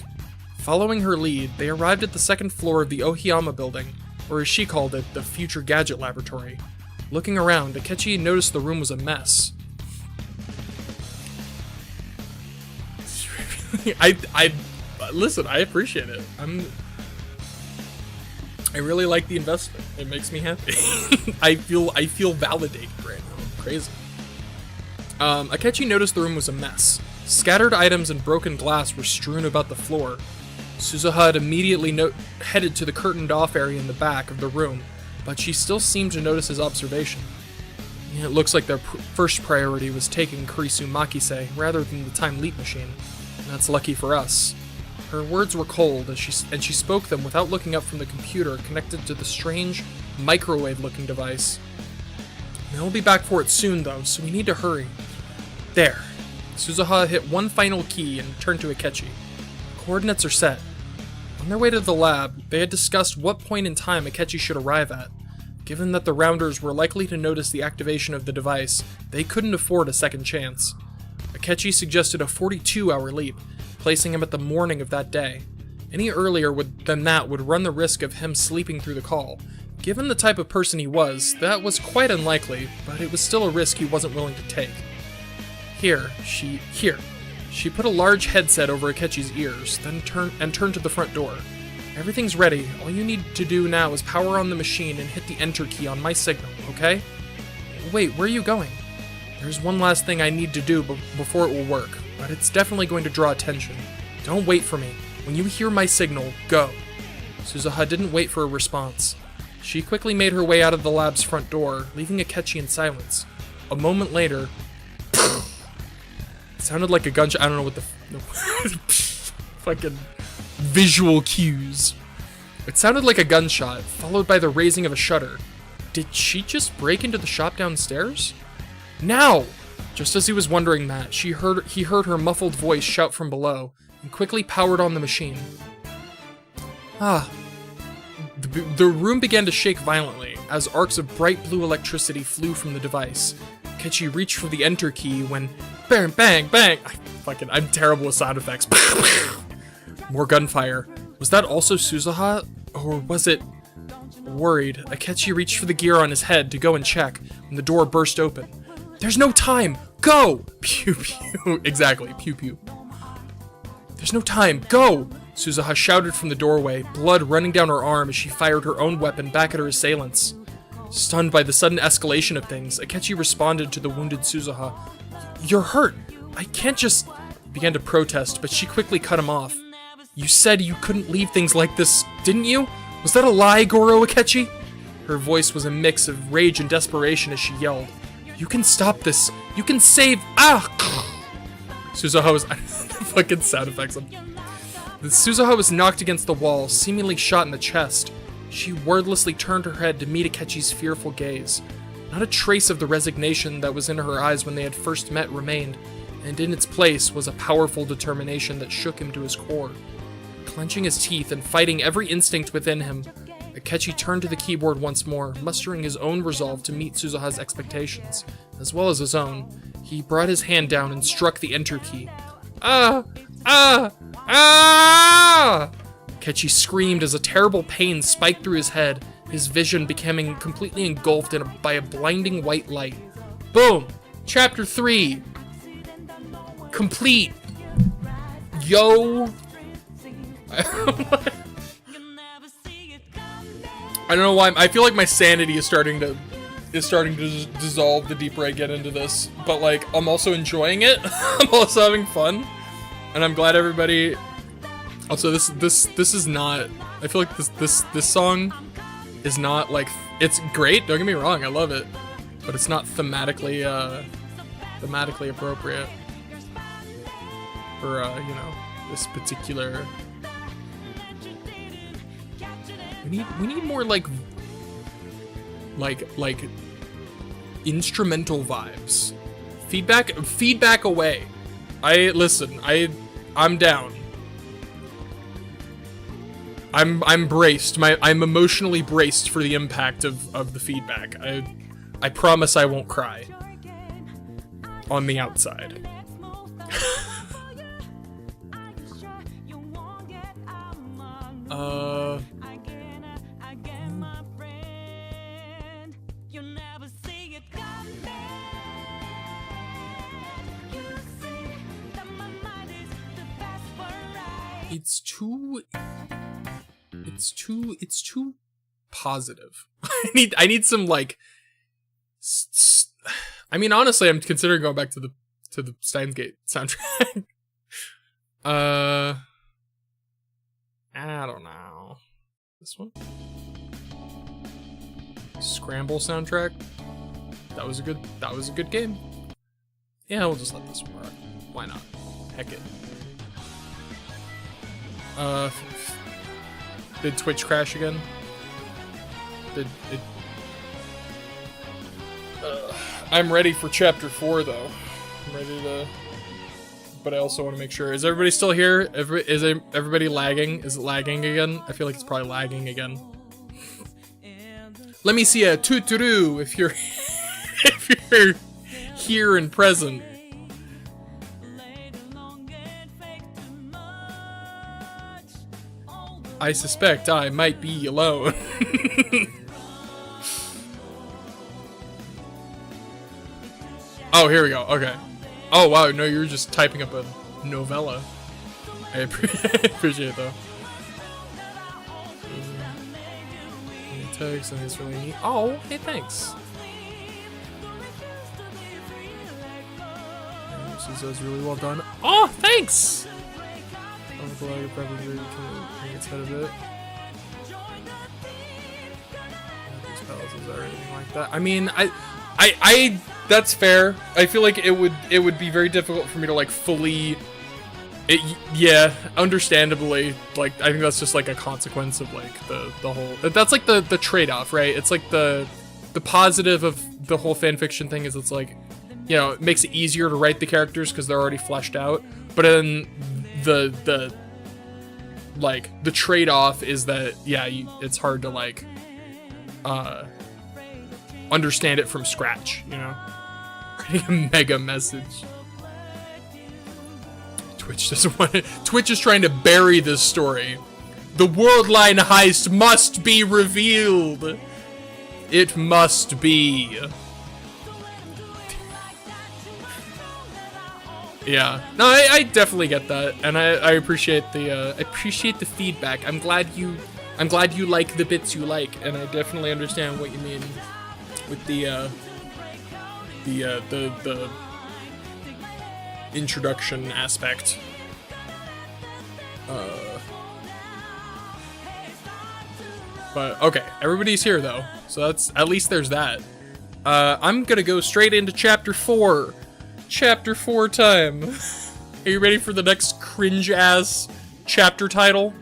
Following her lead, they arrived at the second floor of the Ohiyama building, or as she called it, the Future Gadget Laboratory. Looking around, Akechi noticed the room was a mess. Listen, I appreciate it. I really like the investment. It makes me happy. I feel validated right now. Crazy. Akechi noticed the room was a mess. Scattered items and broken glass were strewn about the floor. Suzuha had immediately headed to the curtained off area in the back of the room, but she still seemed to notice his observation. It looks like their first priority was taking Kurisu Makise rather than the time leap machine. That's lucky for us. Her words were cold, and she spoke them without looking up from the computer connected to the strange, microwave-looking device. They'll be back for it soon, though, so we need to hurry. There. Suzuha hit one final key and turned to Akechi. Coordinates are set. On their way to the lab, they had discussed what point in time Akechi should arrive at. Given that the Rounders were likely to notice the activation of the device, they couldn't afford a second chance. Akechi suggested a 42-hour leap, placing him at the morning of that day. Any earlier than that would run the risk of him sleeping through the call. Given the type of person he was, that was quite unlikely, but it was still a risk he wasn't willing to take. Here. She put a large headset over Akechi's ears, then turned to the front door. Everything's ready. All you need to do now is power on the machine and hit the enter key on my signal, okay? Wait, where are you going? There's one last thing I need to do before it will work, but it's definitely going to draw attention. Don't wait for me. When you hear my signal, go. Suzuha didn't wait for a response. She quickly made her way out of the lab's front door, leaving Akechi in silence. A moment later, it sounded like a gunshot. I don't know what the fucking visual cues. It sounded like a gunshot, followed by the raising of a shutter. Did she just break into the shop downstairs? Now! Just as he was wondering that, he heard her muffled voice shout from below, and quickly powered on the machine. The room began to shake violently, as arcs of bright blue electricity flew from the device. Akechi reached for the enter key when bang, bang, bang! I'm terrible with sound effects. More gunfire. Was that also Suzuha? Or was it... Worried, Akechi reached for the gear on his head to go and check, when the door burst open. There's no time! Go! Pew pew. Exactly, pew pew. There's no time, go! Suzuha shouted from the doorway, blood running down her arm as she fired her own weapon back at her assailants. Stunned by the sudden escalation of things, Akechi responded to the wounded Suzuha. You're hurt! I can't just... Began to protest, but she quickly cut him off. You said you couldn't leave things like this, didn't you? Was that a lie, Goro Akechi? Her voice was a mix of rage and desperation as she yelled. You can stop this. You can save... Suzuha was... fucking sound effects. The Suzuha was knocked against the wall, seemingly shot in the chest. She wordlessly turned her head to meet Akechi's fearful gaze. Not a trace of the resignation that was in her eyes when they had first met remained, and in its place was a powerful determination that shook him to his core. Clenching his teeth and fighting every instinct within him, Akechi turned to the keyboard once more, mustering his own resolve to meet Suzuha's expectations, as well as his own. He brought his hand down and struck the enter key. Akechi screamed as a terrible pain spiked through his head, his vision becoming completely engulfed by a blinding white light. Boom! Chapter 3! Complete! Yo! I don't know why. I feel like my sanity is starting to dissolve the deeper I get into this, but like I'm also enjoying it. I'm also having fun, and I'm glad everybody. Also, this is not. I feel like this song is not like it's great. Don't get me wrong, I love it, but it's not thematically appropriate for you know, this particular. We need more like instrumental vibes. Feedback away. I'm down. I'm braced. I'm emotionally braced for the impact of the feedback. I promise I won't cry on the outside. It's too positive. I need some like I mean, honestly, I'm considering going back to the Steins Gate soundtrack. I don't know. This one? Scramble soundtrack. That was a good game. Yeah, we'll just let this one rock. Why not? Heck it. Did Twitch crash again? I'm ready for chapter 4 though. I'm ready to, but I also want to make sure. Is everybody still here? Is everybody lagging? Is it lagging again? I feel like it's probably lagging again. Let me see a tuturu if you're if you're here and present. I suspect I might be alone. Oh, here we go. Okay. Oh, wow. No, you're just typing up a novella. I appreciate it, though. Text, and it's really neat. Oh, hey, thanks. She says really well done. Oh, thanks! I'm glad you probably can hang its head a bit. These palaces or anything like that. I mean, I that's fair. I feel like it would be very difficult for me to like fully yeah, understandably, like I think that's just like a consequence of like the whole that's like the trade-off, right? It's like the positive of the whole fanfiction thing is it's like, you know, it makes it easier to write the characters because they're already fleshed out. But then the like the trade-off is that yeah, it's hard to like understand it from scratch, you know? Writing a mega message. Twitch doesn't want it. Twitch is trying to bury this story. The world line heist must be revealed. It must be. Yeah. No, I definitely get that, and I appreciate the feedback. I'm glad you like the bits you like, and I definitely understand what you mean with the introduction aspect. But okay, everybody's here though, so that's at least there's that. I'm gonna go straight into chapter 4. Chapter 4 time. Are you ready for the next cringe ass chapter title?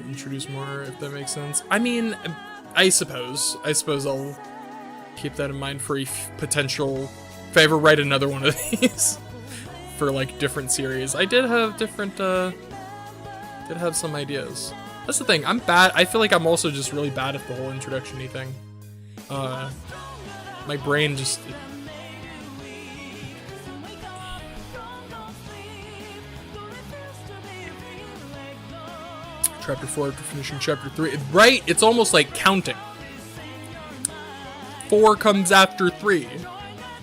Introduce more, if that makes sense. I mean, I suppose I'll keep that in mind for a potential, if I ever write another one of these for like different series. I did have different, did have some ideas. That's the thing, I'm bad. I feel like I'm also just really bad at the whole introduction-y thing. My brain just... Chapter 4 after finishing chapter 3. Right? It's almost like counting. 4 comes after 3.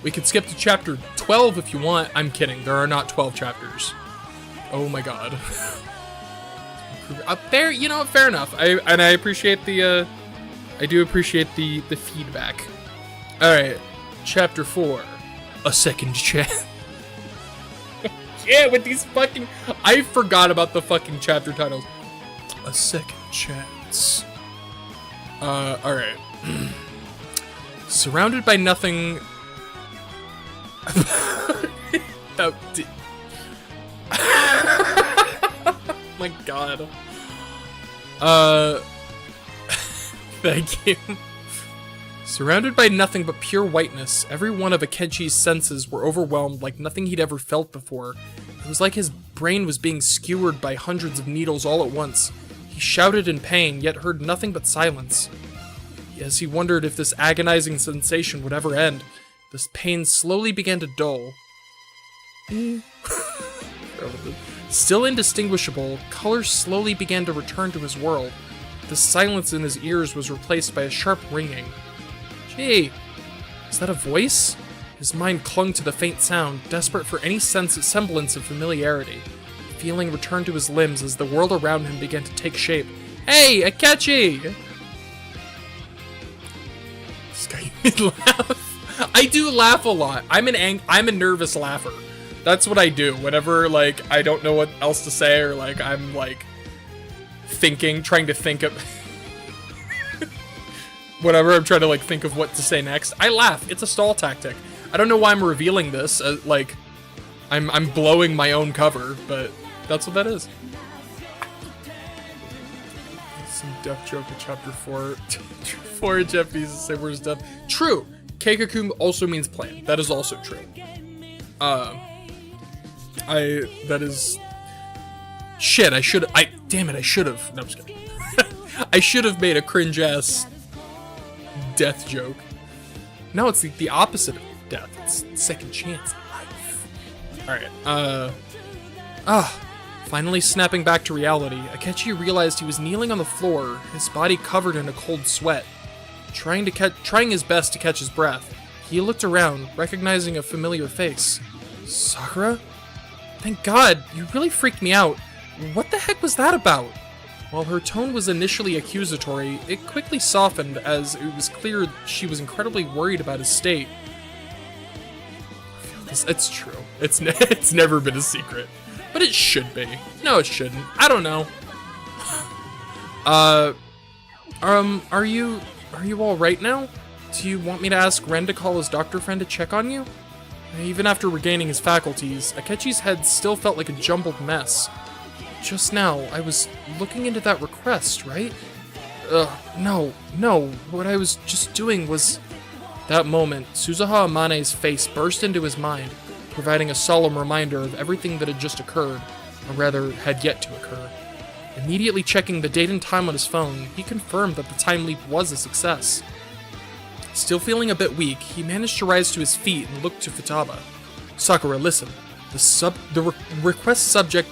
We could skip to chapter 12 if you want. I'm kidding. There are not 12 chapters. Oh my god. Fair, you know, fair enough. I appreciate the, I do appreciate the feedback. Alright. Chapter 4. A second chance. Yeah, with these fucking... I forgot about the fucking chapter titles. A second chance. Alright. Surrounded by nothing... My god. Thank you. Surrounded by nothing but pure whiteness, every one of Akechi's senses were overwhelmed like nothing he'd ever felt before. It was like his brain was being skewered by hundreds of needles all at once. He shouted in pain, yet heard nothing but silence. As he wondered if this agonizing sensation would ever end, this pain slowly began to dull. Still indistinguishable, color slowly began to return to his world. The silence in his ears was replaced by a sharp ringing. Gee, is that a voice? His mind clung to the faint sound, desperate for any semblance of familiarity. Feeling returned to his limbs as the world around him began to take shape. Hey, Akechi! This guy made me laugh. I do laugh a lot. I'm a nervous laugher. That's what I do whenever, like, I don't know what else to say, or, like, I'm, like, trying to think of... whenever I'm trying to, like, think of what to say next, I laugh. It's a stall tactic. I don't know why I'm revealing this, like, I'm blowing my own cover, but that's what that is. Some death joke in chapter 4. 4 in Japanese to say where's death. True! Keikaku also means plan. That is also true. That is... Shit, damn it, I should have. No, I'm just kidding. I should have made a cringe-ass death joke. No, it's the opposite of death. It's second chance at life. Alright, finally snapping back to reality, Akechi realized he was kneeling on the floor, his body covered in a cold sweat. Trying his best to catch his breath, he looked around, recognizing a familiar face. Sakura? Thank God, you really freaked me out. What the heck was that about? While her tone was initially accusatory, it quickly softened as it was clear she was incredibly worried about his state. It's true. It's never been a secret. But it should be. No, it shouldn't. I don't know. Are you all right now? Do you want me to ask Ren to call his doctor friend to check on you? Even after regaining his faculties, Akechi's head still felt like a jumbled mess. Just now, I was looking into that request, right? No, what I was just doing was... That moment, Suzuha Amane's face burst into his mind, providing a solemn reminder of everything that had just occurred, or rather, had yet to occur. Immediately checking the date and time on his phone, he confirmed that the time leap was a success. Still feeling a bit weak, he managed to rise to his feet and looked to Futaba. Sakura, listen. The request subject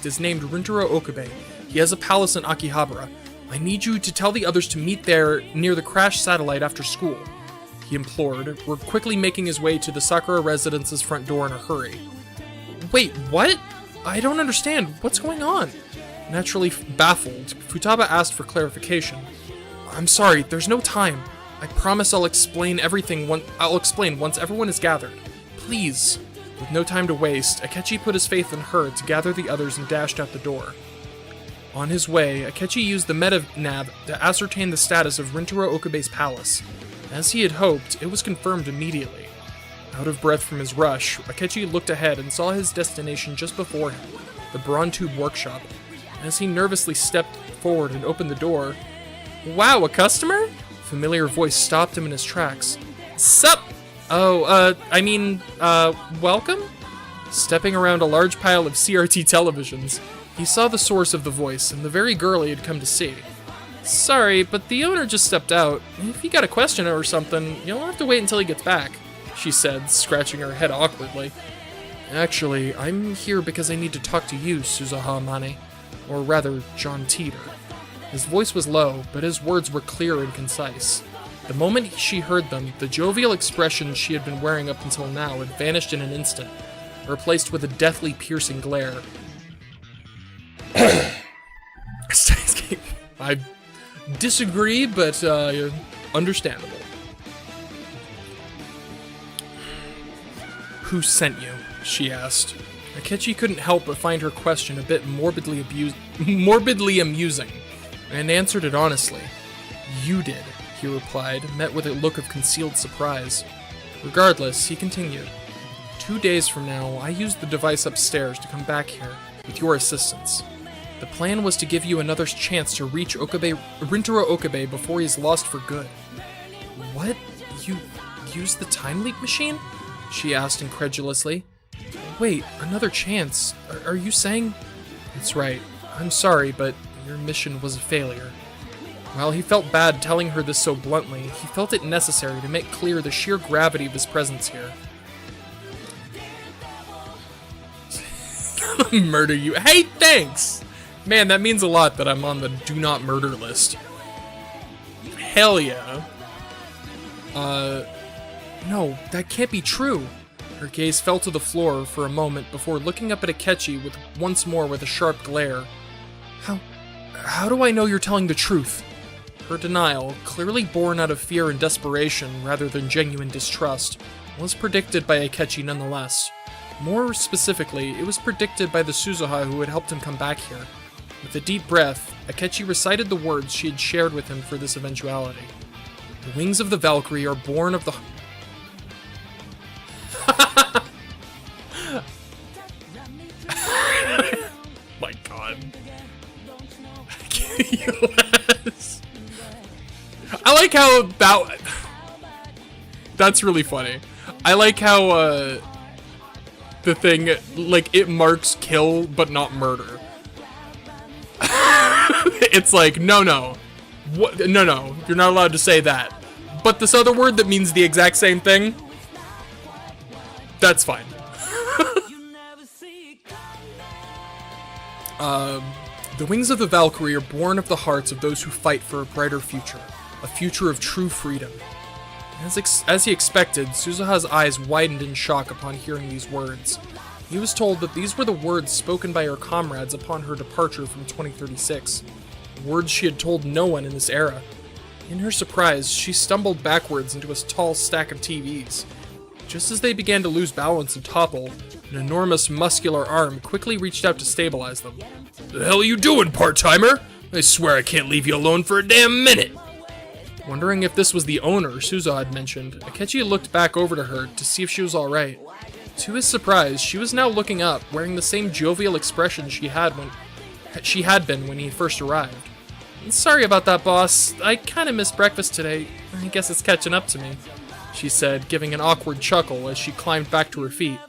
is named Rintaro Okabe. He has a palace in Akihabara. I need you to tell the others to meet there near the crashed satellite after school, he implored, quickly making his way to the Sakura residence's front door in a hurry. Wait, what? I don't understand. What's going on? Naturally baffled, Futaba asked for clarification. I'm sorry, there's no time. I promise I'll explain once everyone is gathered. Please. With no time to waste, Akechi put his faith in her to gather the others and dashed out the door. On his way, Akechi used the meta-nav to ascertain the status of Rintaro Okabe's palace. As he had hoped, it was confirmed immediately. Out of breath from his rush, Akechi looked ahead and saw his destination just before him, the Bronze-Tube workshop. As he nervously stepped forward and opened the door, "Wow, a customer?" Familiar voice stopped him in his tracks. "Sup? Oh, welcome?" Stepping around a large pile of CRT televisions, he saw the source of the voice and the very girl he had come to see. "Sorry, but the owner just stepped out. If you got a question or something, you'll have to wait until he gets back," she said, scratching her head awkwardly. "Actually, I'm here because I need to talk to you, Suzuha Amane. Or rather, John Teeter." His voice was low, but his words were clear and concise. The moment she heard them, the jovial expression she had been wearing up until now had vanished in an instant, replaced with a deathly piercing glare. I disagree, but understandable. "Who sent you?" she asked. Akechi couldn't help but find her question a bit morbidly amusing, and answered it honestly. "You did," he replied, met with a look of concealed surprise. Regardless, he continued. 2 days from now, I used the device upstairs to come back here, with your assistance. The plan was to give you another chance to reach Rintaro Okabe before he's lost for good." "What? You used the time leap machine?" she asked incredulously. "Wait, another chance? Are you saying—" "That's right. I'm sorry, but your mission was a failure." While he felt bad telling her this so bluntly, he felt it necessary to make clear the sheer gravity of his presence here. "Murder you. Hey, thanks! Man, that means a lot that I'm on the do not murder list." Hell yeah. No, that can't be true. Her gaze fell to the floor for a moment before looking up at Akechi once more with a sharp glare. How do I know you're telling the truth?" Her denial, clearly born out of fear and desperation rather than genuine distrust, was predicted by Akechi nonetheless. More specifically, it was predicted by the Suzuha who had helped him come back here. With a deep breath, Akechi recited the words she had shared with him for this eventuality. "The wings of the Valkyrie are born of the..." My god. Yes. I like how that's really funny. I like how the thing, like, it marks kill but not murder. It's like, no. What? No, you're not allowed to say that. But this other word that means the exact same thing, that's fine. The wings of the Valkyrie are born of the hearts of those who fight for a brighter future, a future of true freedom. As he expected, Suzuha's eyes widened in shock upon hearing these words. He was told that these were the words spoken by her comrades upon her departure from 2036, words she had told no one in this era. In her surprise, she stumbled backwards into a tall stack of TVs. Just as they began to lose balance and topple, an enormous muscular arm quickly reached out to stabilize them. "The hell are you doing, part-timer? I swear I can't leave you alone for a damn minute!" Wondering if this was the owner Suzuha had mentioned, Akechi looked back over to her to see if she was alright. To his surprise, she was now looking up, wearing the same jovial expression she had been when he first arrived. "Sorry about that, boss. I kinda missed breakfast today. I guess it's catching up to me," she said, giving an awkward chuckle as she climbed back to her feet.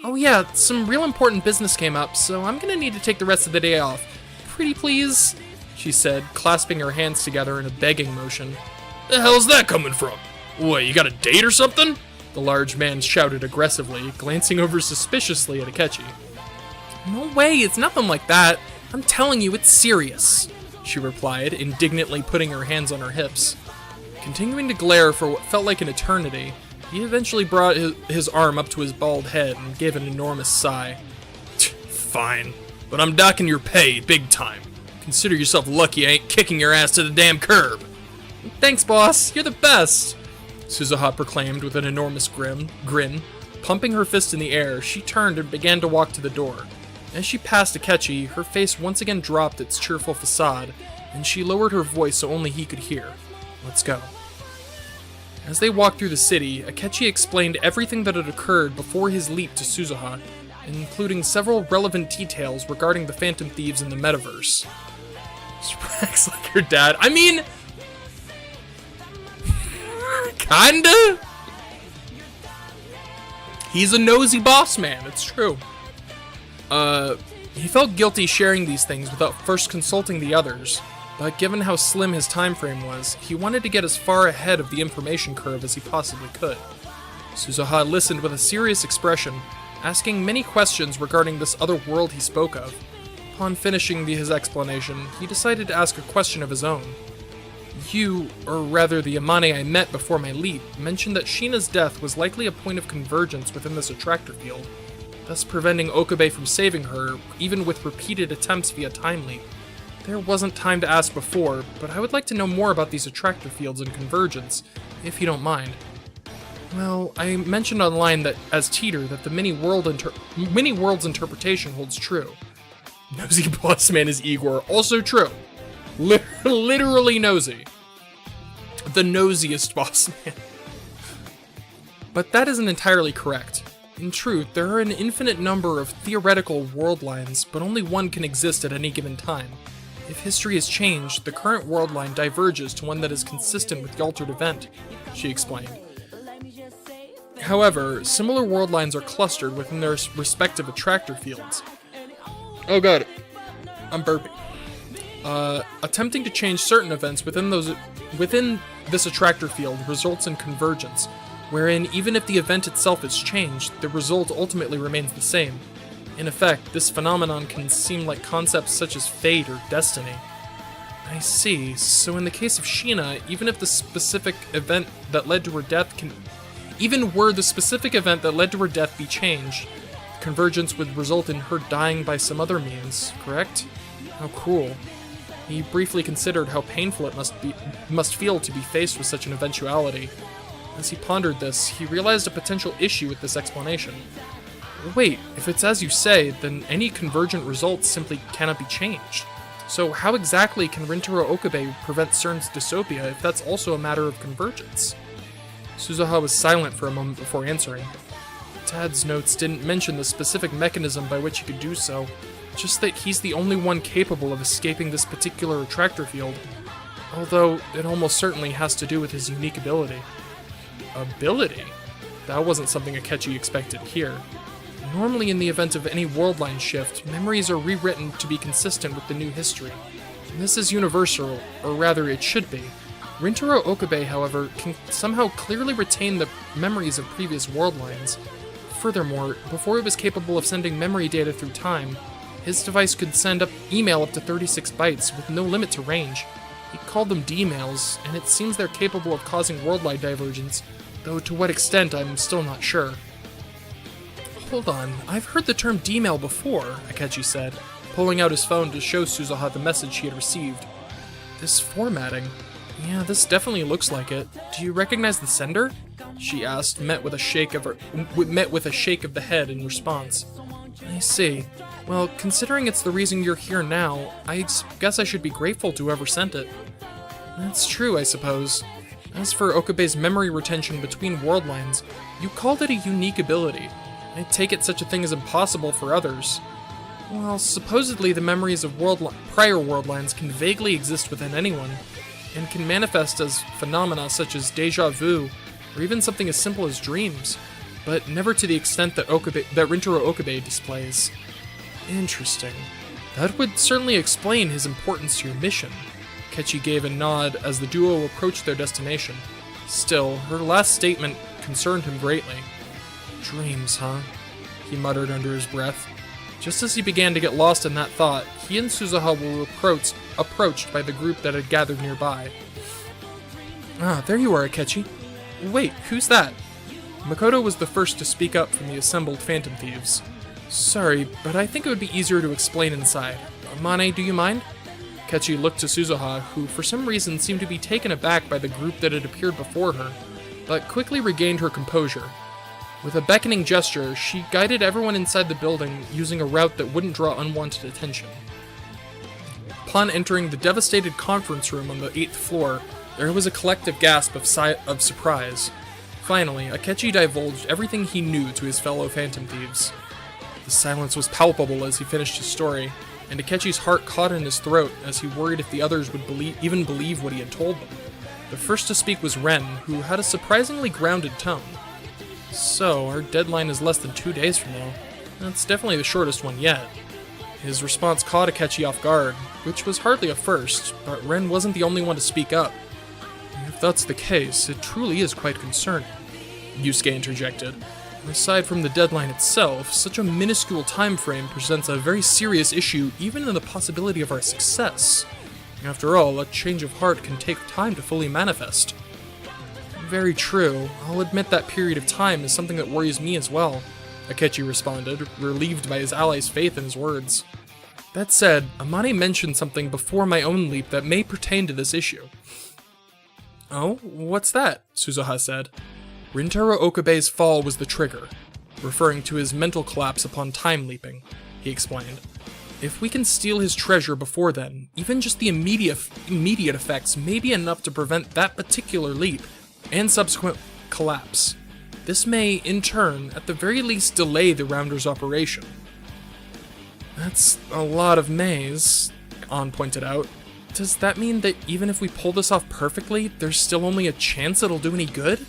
"Oh yeah, some real important business came up, so I'm gonna need to take the rest of the day off. Pretty please?" she said, clasping her hands together in a begging motion. "The hell's that coming from? What, you got a date or something?" the large man shouted aggressively, glancing over suspiciously at Akechi. "No way, it's nothing like that. I'm telling you, it's serious," she replied, indignantly putting her hands on her hips. Continuing to glare for what felt like an eternity, he eventually brought his arm up to his bald head and gave an enormous sigh. "Fine, but I'm docking your pay big time. Consider yourself lucky I ain't kicking your ass to the damn curb." "Thanks, boss. You're the best," Suzuha proclaimed with an enormous grin. Pumping her fist in the air, she turned and began to walk to the door. As she passed Akechi, her face once again dropped its cheerful facade, and she lowered her voice so only he could hear. "Let's go." As they walked through the city, Akechi explained everything that had occurred before his leap to Suzuha, including several relevant details regarding the Phantom Thieves in the metaverse. She acts like her dad. I mean, kinda? He's a nosy boss man, it's true. He felt guilty sharing these things without first consulting the others, but given how slim his time frame was, he wanted to get as far ahead of the information curve as he possibly could. Suzuha listened with a serious expression, asking many questions regarding this other world he spoke of. Upon finishing his explanation, he decided to ask a question of his own. "You, or rather the Amane I met before my leap, mentioned that Sheena's death was likely a point of convergence within this attractor field, thus preventing Okabe from saving her, even with repeated attempts via time leap. There wasn't time to ask before, but I would like to know more about these attractor fields and convergence, if you don't mind." "Well, I mentioned online that, as Teeter, that the many worlds interpretation holds true." Nosy boss man is Igor, also true. Literally nosy. The nosiest boss man. But that isn't entirely correct. In truth, there are an infinite number of theoretical world lines, but only one can exist at any given time. If history has changed, the current world line diverges to one that is consistent with the altered event, she explained. However, similar world lines are clustered within their respective attractor fields. Oh god, I'm burping. Attempting to change certain events within this attractor field results in convergence, wherein even if the event itself is changed, the result ultimately remains the same. In effect, this phenomenon can seem like concepts such as fate or destiny. I see. So in the case of Sheena, even if the specific event that led to her death be changed, convergence would result in her dying by some other means, correct? How cruel. He briefly considered how painful it must feel to be faced with such an eventuality. As he pondered this, he realized a potential issue with this explanation. Wait, if it's as you say, then any convergent results simply cannot be changed. So how exactly can Rintaro Okabe prevent CERN's dystopia if that's also a matter of convergence? Suzuha was silent for a moment before answering. Tad's notes didn't mention the specific mechanism by which he could do so, just that he's the only one capable of escaping this particular attractor field, although it almost certainly has to do with his unique ability. Ability? That wasn't something Akechi expected here. Normally in the event of any worldline shift, memories are rewritten to be consistent with the new history. This is universal, or rather it should be. Rintaro Okabe, however, can somehow clearly retain the memories of previous world lines. Furthermore, before it was capable of sending memory data through time, his device could send email up to 36 bytes with no limit to range. He called them D-mails, and it seems they're capable of causing world-wide divergence, though to what extent I'm still not sure. Hold on, I've heard the term D-mail before, Akechi said, pulling out his phone to show Suzuha the message he had received. This formatting. Yeah, this definitely looks like it. Do you recognize the sender? She asked, met with a shake of the head in response. I see. Well, considering it's the reason you're here now, I guess I should be grateful to whoever sent it. That's true, I suppose. As for Okabe's memory retention between world lines, you called it a unique ability. I take it such a thing is impossible for others. Well, supposedly the memories of prior world lines can vaguely exist within anyone, and can manifest as phenomena such as deja vu, or even something as simple as dreams, but never to the extent that Rintaro Okabe displays. Interesting. That would certainly explain his importance to your mission. Kechi gave a nod as the duo approached their destination. Still, her last statement concerned him greatly. Dreams, huh? He muttered under his breath. Just as he began to get lost in that thought, he and Suzuha were approached by the group that had gathered nearby. Ah, there you are, Akechi. Wait, who's that? Makoto was the first to speak up from the assembled Phantom Thieves. Sorry, but I think it would be easier to explain inside. Mane, do you mind? Kechi looked to Suzuha, who for some reason seemed to be taken aback by the group that had appeared before her, but quickly regained her composure. With a beckoning gesture, she guided everyone inside the building using a route that wouldn't draw unwanted attention. Upon entering the devastated conference room on the 8th floor, there was a collective gasp of surprise. Finally, Akechi divulged everything he knew to his fellow Phantom Thieves. The silence was palpable as he finished his story, and Akechi's heart caught in his throat as he worried if the others would even believe what he had told them. The first to speak was Ren, who had a surprisingly grounded tone. So, our deadline is less than 2 days from now. That's definitely the shortest one yet. His response caught Akechi off guard, which was hardly a first, but Ren wasn't the only one to speak up. If that's the case, it truly is quite concerning, Yusuke interjected. Aside from the deadline itself, such a minuscule time frame presents a very serious issue even in the possibility of our success. After all, a change of heart can take time to fully manifest. Very true. I'll admit that period of time is something that worries me as well, Akechi responded, relieved by his ally's faith in his words. That said, Amane mentioned something before my own leap that may pertain to this issue. Oh, what's that? Suzuha said. Rintaro Okabe's fall was the trigger, referring to his mental collapse upon time leaping, he explained. If we can steal his treasure before then, even just the immediate effects may be enough to prevent that particular leap and subsequent collapse. This may, in turn, at the very least delay the Rounder's operation. That's a lot of maze, An pointed out. Does that mean that even if we pull this off perfectly, there's still only a chance it'll do any good?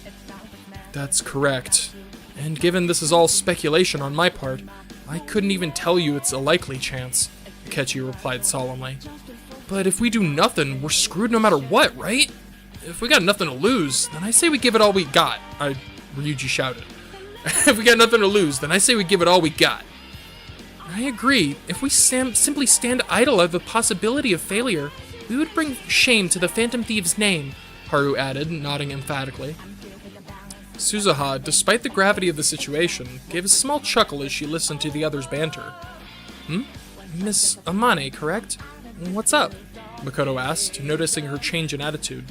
That's correct. And given this is all speculation on my part, I couldn't even tell you it's a likely chance, Akechi replied solemnly. But if we do nothing, we're screwed no matter what, right? If we got nothing to lose, then I say we give it all we got, Ryuji shouted. If we got nothing to lose, then I say we give it all we got. I agree. If we simply stand idle at the possibility of failure, we would bring shame to the Phantom Thieves' name, Haru added, nodding emphatically. Suzuha, despite the gravity of the situation, gave a small chuckle as she listened to the others' banter. Miss Amane, correct? What's up? Makoto asked, noticing her change in attitude.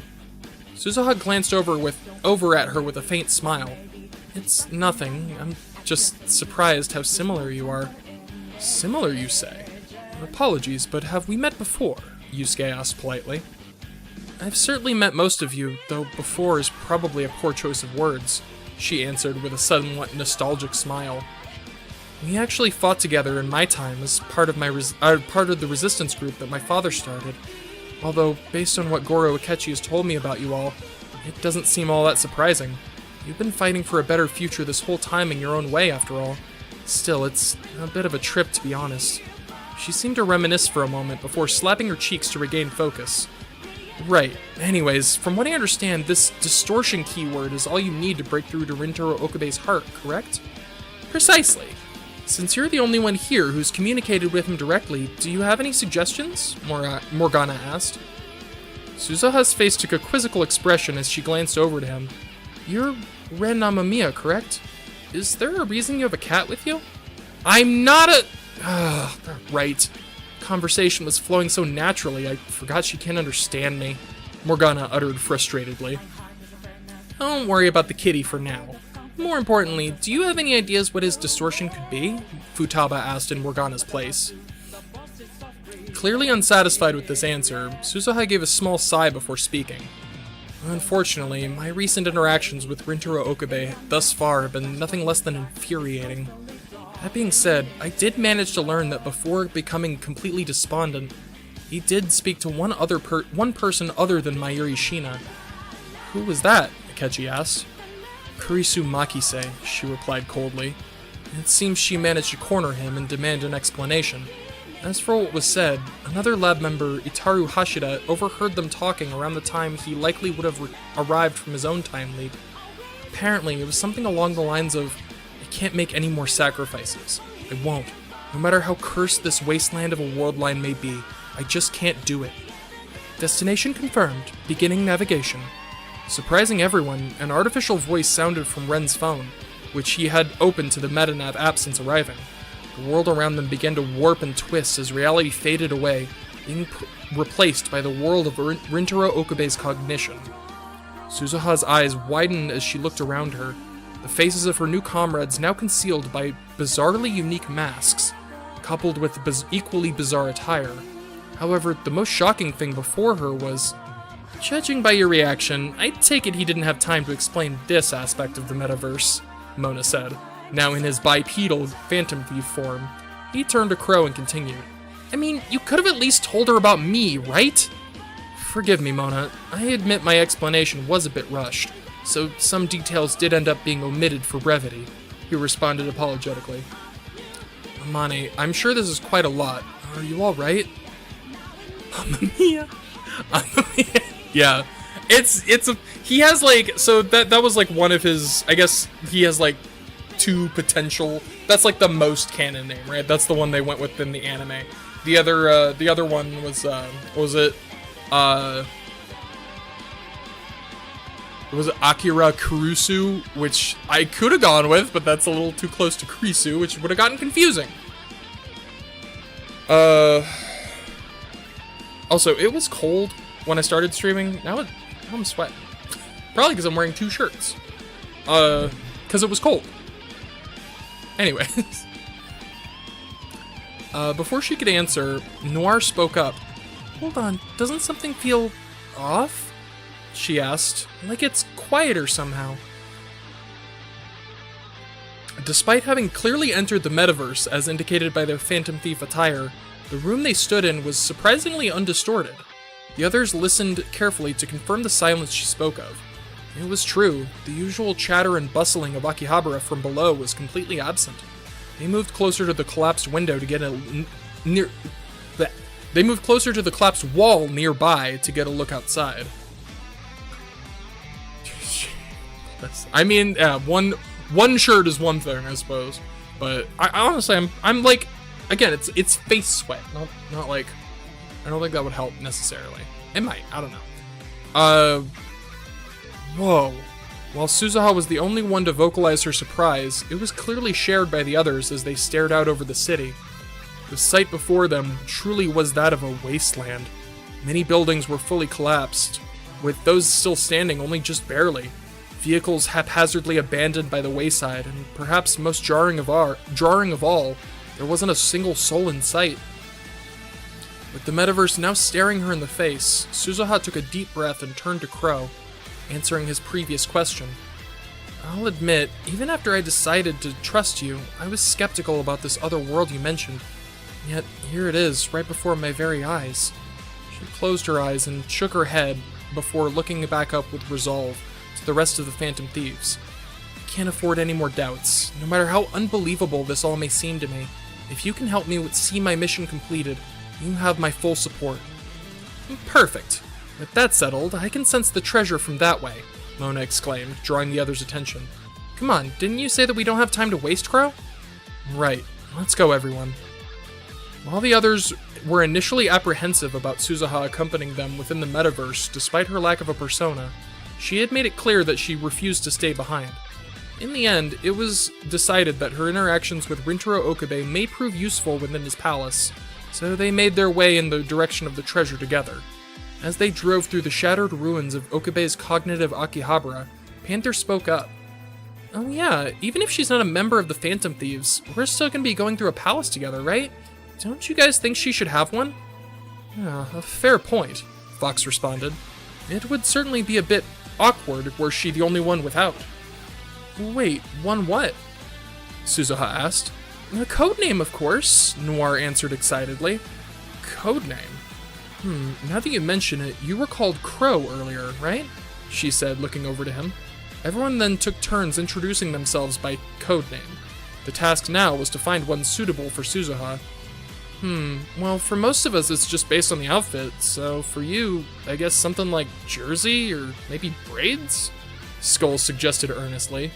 Suzuha glanced over at her with a faint smile. It's nothing. I'm just surprised how similar you are. Similar, you say? Apologies, but have we met before? Yusuke asked politely. I've certainly met most of you, though before is probably a poor choice of words, she answered with a sudden nostalgic smile. We actually fought together in my time as part of the resistance group that my father started. Although, based on what Goro Akechi has told me about you all, it doesn't seem all that surprising. You've been fighting for a better future this whole time in your own way, after all. Still, it's a bit of a trip, to be honest. She seemed to reminisce for a moment before slapping her cheeks to regain focus. Right. Anyways, from what I understand, this distortion keyword is all you need to break through to Rintaro Okabe's heart, correct? Precisely. Since you're the only one here who's communicated with him directly, do you have any suggestions? Morgana asked. Suzuha's face took a quizzical expression as she glanced over to him. You're Ren Amamiya, correct? Is there a reason you have a cat with you? I'm not a... right. Conversation was flowing so naturally, I forgot she can't understand me, Morgana uttered frustratedly. Don't worry about the kitty for now. More importantly, do you have any ideas what his distortion could be? Futaba asked in Morgana's place. Clearly unsatisfied with this answer, Suzuha gave a small sigh before speaking. Unfortunately, my recent interactions with Rintaro Okabe thus far have been nothing less than infuriating. That being said, I did manage to learn that before becoming completely despondent, he did speak to one person other than Mayuri Shina. Who was that? Akechi asked. Kurisu Makise, she replied coldly. It seems she managed to corner him and demand an explanation. As for what was said, another lab member, Itaru Hashida, overheard them talking around the time he likely would have arrived from his own time leap. Apparently, it was something along the lines of, I can't make any more sacrifices. I won't. No matter how cursed this wasteland of a world line may be, I just can't do it. Destination confirmed. Beginning navigation. Surprising everyone, an artificial voice sounded from Ren's phone, which he had opened to the metanav app since arriving. The world around them began to warp and twist as reality faded away, being replaced by the world of Rintaro Okabe's cognition. Suzuha's eyes widened as she looked around her, the faces of her new comrades now concealed by bizarrely unique masks, coupled with equally bizarre attire. However, the most shocking thing before her was... Judging by your reaction, I take it he didn't have time to explain this aspect of the metaverse, Mona said, now in his bipedal Phantom Thief form. He turned to Crow and continued. I mean, you could have at least told her about me, right? Forgive me, Mona. I admit my explanation was a bit rushed, so some details did end up being omitted for brevity, he responded apologetically. Amane, I'm sure this is quite a lot. Are you alright? Mamma mia. Yeah. He has like, so that was like one of his, I guess he has like two potential, that's like the most canon name, right? That's the one they went with in the anime. The other one was, what was it? It was Akira Kurusu, which I could have gone with, but that's a little too close to Kurisu, which would have gotten confusing. Also, it was cold when I started streaming. Now I'm sweating. Probably because I'm wearing two shirts. Because it was cold. Anyways. Before she could answer, Noir spoke up. Hold on, doesn't something feel off? She asked, like it's quieter somehow. Despite having clearly entered the metaverse, as indicated by their Phantom Thief attire, the room they stood in was surprisingly undistorted. The others listened carefully to confirm the silence she spoke of. It was true, the usual chatter and bustling of Akihabara from below was completely absent. They moved closer to the collapsed window to get They moved closer to the collapsed wall nearby to get a look outside. I mean, one shirt is one thing, I suppose, but I honestly, I'm like, again, it's face sweat, not like, I don't think that would help necessarily. It might, I don't know. Whoa. While Suzuha was the only one to vocalize her surprise, it was clearly shared by the others as they stared out over the city. The sight before them truly was that of a wasteland. Many buildings were fully collapsed, with those still standing only just barely. Vehicles haphazardly abandoned by the wayside, and perhaps most jarring of all, there wasn't a single soul in sight. With the metaverse now staring her in the face, Suzuha took a deep breath and turned to Crow, answering his previous question. I'll admit, even after I decided to trust you, I was skeptical about this other world you mentioned. Yet, here it is, right before my very eyes. She closed her eyes and shook her head before looking back up with resolve to the rest of the Phantom Thieves. I can't afford any more doubts. No matter how unbelievable this all may seem to me, If you can help me see my mission completed, you have my full support. Perfect. With that settled, I can sense the treasure from that way, Mona exclaimed, drawing the others' attention. Come on, didn't you say that we don't have time to waste, Crow? Right. Let's go, everyone. While the others were initially apprehensive about Suzuha accompanying them within the metaverse despite her lack of a persona, she had made it clear that she refused to stay behind. In the end, it was decided that her interactions with Rintaro Okabe may prove useful within his palace, so they made their way in the direction of the treasure together. As they drove through the shattered ruins of Okabe's cognitive Akihabara, Panther spoke up. Oh yeah, even if she's not a member of the Phantom Thieves, we're still gonna be going through a palace together, right? Don't you guys think she should have one? A fair point, Fox responded. It would certainly be a bit awkward were she the only one without. Wait, one what? Suzuha asked. A codename, of course, Noir answered excitedly. Codename? Now that you mention it, you were called Crow earlier, right? She said, looking over to him. Everyone then took turns introducing themselves by codename. The task now was to find one suitable for Suzuha. Well, for most of us it's just based on the outfit, so for you, I guess something like jersey or maybe braids? Skull suggested earnestly.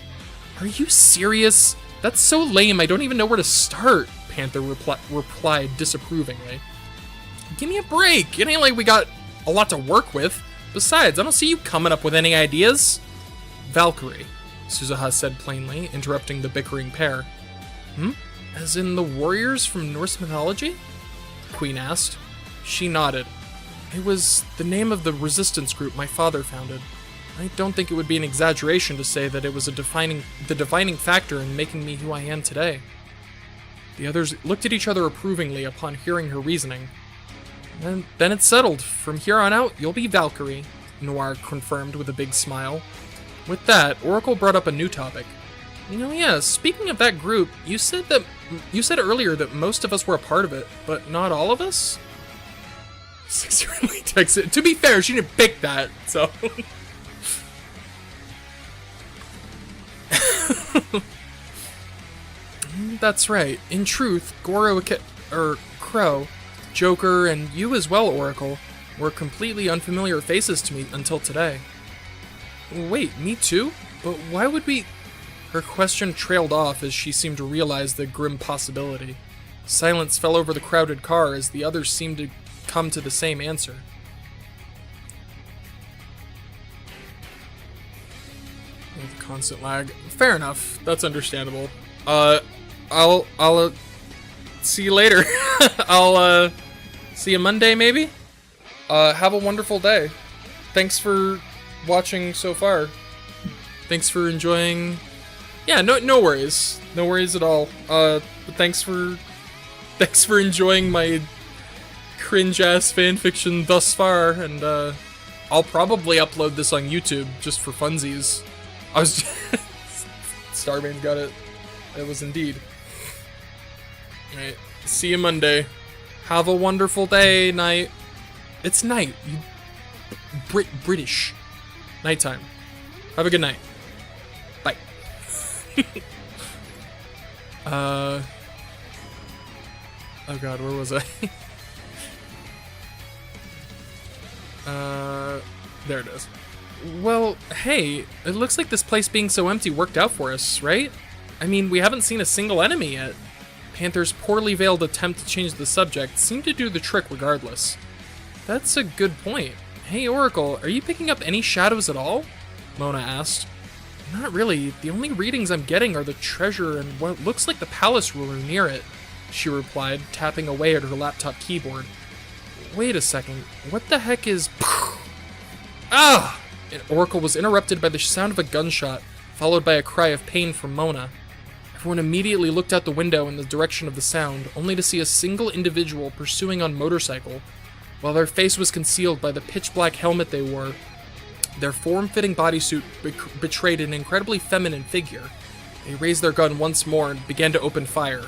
Are you serious? That's so lame, I don't even know where to start, Panther replied disapprovingly. Give me a break, it ain't like we got a lot to work with. Besides, I don't see you coming up with any ideas. Valkyrie, Suzuha said plainly, interrupting the bickering pair. As in the warriors from Norse mythology? Queen asked. She nodded. It was the name of the resistance group my father founded. I don't think it would be an exaggeration to say that it was the defining factor in making me who I am today. The others looked at each other approvingly upon hearing her reasoning. And then it's settled. From here on out, you'll be Valkyrie, Noir confirmed with a big smile. With that, Oracle brought up a new topic. Yeah, speaking of that group, you said earlier that most of us were a part of it, but not all of us? 6-year-old texted. To be fair, she didn't pick that, so. That's right. In truth, Crow, Joker, and you as well, Oracle, were completely unfamiliar faces to me until today. Wait, me too? But why would we... Her question trailed off as she seemed to realize the grim possibility. Silence fell over the crowded car as the others seemed to come to the same answer. With constant lag. Fair enough. That's understandable. I'll see you later. I'll see you Monday maybe? Have a wonderful day. Thanks for watching so far. Thanks for enjoying. Yeah, no worries. No worries at all. But thanks for enjoying my cringe-ass fanfiction thus far, and I'll probably upload this on YouTube just for funsies. Starman got it. It was indeed. Alright, see you Monday. Have a wonderful day, night. It's night. You British. Nighttime. Have a good night. Bye. Oh god, where was I? There it is. Well, hey, it looks like this place being so empty worked out for us, right? I mean, we haven't seen a single enemy yet. Panther's poorly veiled attempt to change the subject seemed to do the trick regardless. That's a good point. Hey, Oracle, are you picking up any shadows at all? Mona asked. Not really. The only readings I'm getting are the treasure and what looks like the palace ruler near it, she replied, tapping away at her laptop keyboard. Wait a second. What the heck is... Ah! And Oracle was interrupted by the sound of a gunshot, followed by a cry of pain from Mona. Everyone immediately looked out the window in the direction of the sound, only to see a single individual pursuing on motorcycle. While their face was concealed by the pitch-black helmet they wore, their form-fitting bodysuit betrayed an incredibly feminine figure. They raised their gun once more and began to open fire.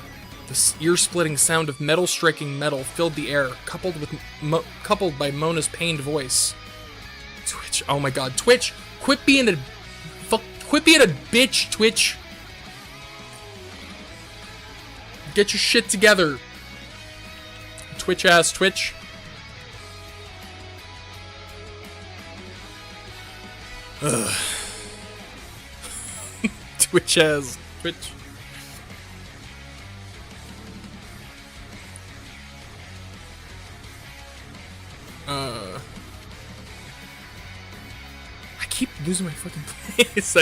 The ear-splitting sound of metal striking metal filled the air, coupled by Mona's pained voice. Twitch, oh my god, Twitch! Quit being a bitch, Twitch! Get your shit together. Twitch ass Twitch. Ugh. Twitch ass Twitch. I keep losing my fucking place.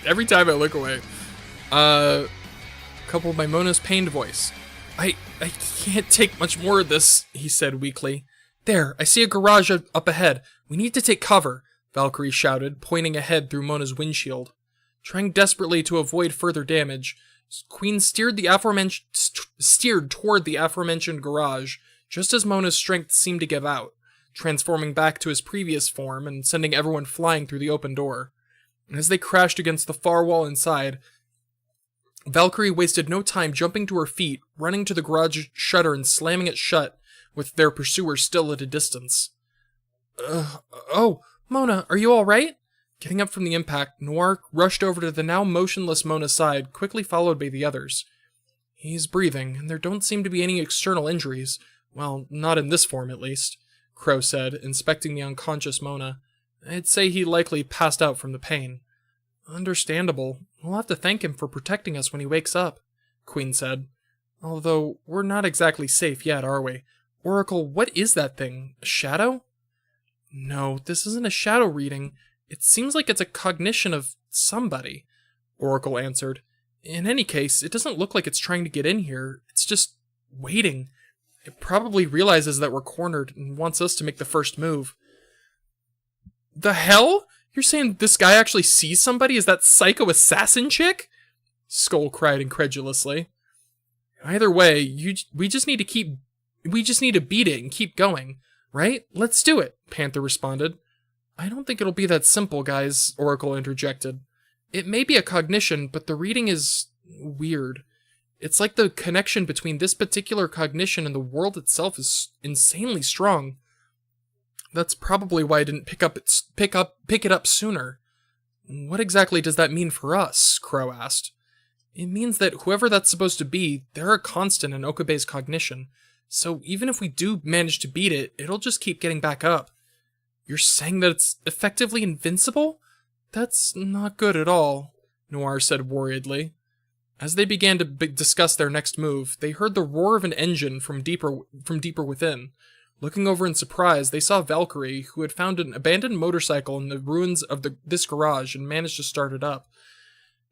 Every time I look away. Couple of my Mona's pained voice. I can't take much more of this, he said weakly. There, I see a garage up ahead. We need to take cover, Valkyrie shouted, pointing ahead through Mona's windshield. Trying desperately to avoid further damage, Queen steered toward the aforementioned garage, just as Mona's strength seemed to give out, transforming back to his previous form and sending everyone flying through the open door. As they crashed against the far wall inside, Valkyrie wasted no time jumping to her feet, running to the garage shutter and slamming it shut, with their pursuers still at a distance. Oh, Mona, are you alright? Getting up from the impact, Noir rushed over to the now motionless Mona's side, quickly followed by the others. He's breathing, and there don't seem to be any external injuries. Well, not in this form, at least, Crow said, inspecting the unconscious Mona. I'd say he likely passed out from the pain. Understandable. We'll have to thank him for protecting us when he wakes up, Queen said. Although, we're not exactly safe yet, are we? Oracle, what is that thing? A shadow? No, this isn't a shadow reading. It seems like it's a cognition of somebody, Oracle answered. In any case, it doesn't look like it's trying to get in here. It's just waiting. It probably realizes that we're cornered and wants us to make the first move. The hell? You're saying this guy actually sees somebody? Is that psycho assassin chick? Skull cried incredulously. Either way, we just need to beat it and keep going, right? Let's do it, Panther responded. I don't think it'll be that simple, guys, Oracle interjected. It may be a cognition, but the reading is weird. It's like the connection between this particular cognition and the world itself is insanely strong. That's probably why I didn't pick it up sooner. What exactly does that mean for us? Crow asked. It means that whoever that's supposed to be, they're a constant in Okabe's cognition. So even if we do manage to beat it, it'll just keep getting back up. You're saying that it's effectively invincible? That's not good at all, Noir said worriedly. As they began to discuss their next move, they heard the roar of an engine from deeper within. Looking over in surprise, they saw Valkyrie, who had found an abandoned motorcycle in the ruins of this garage and managed to start it up.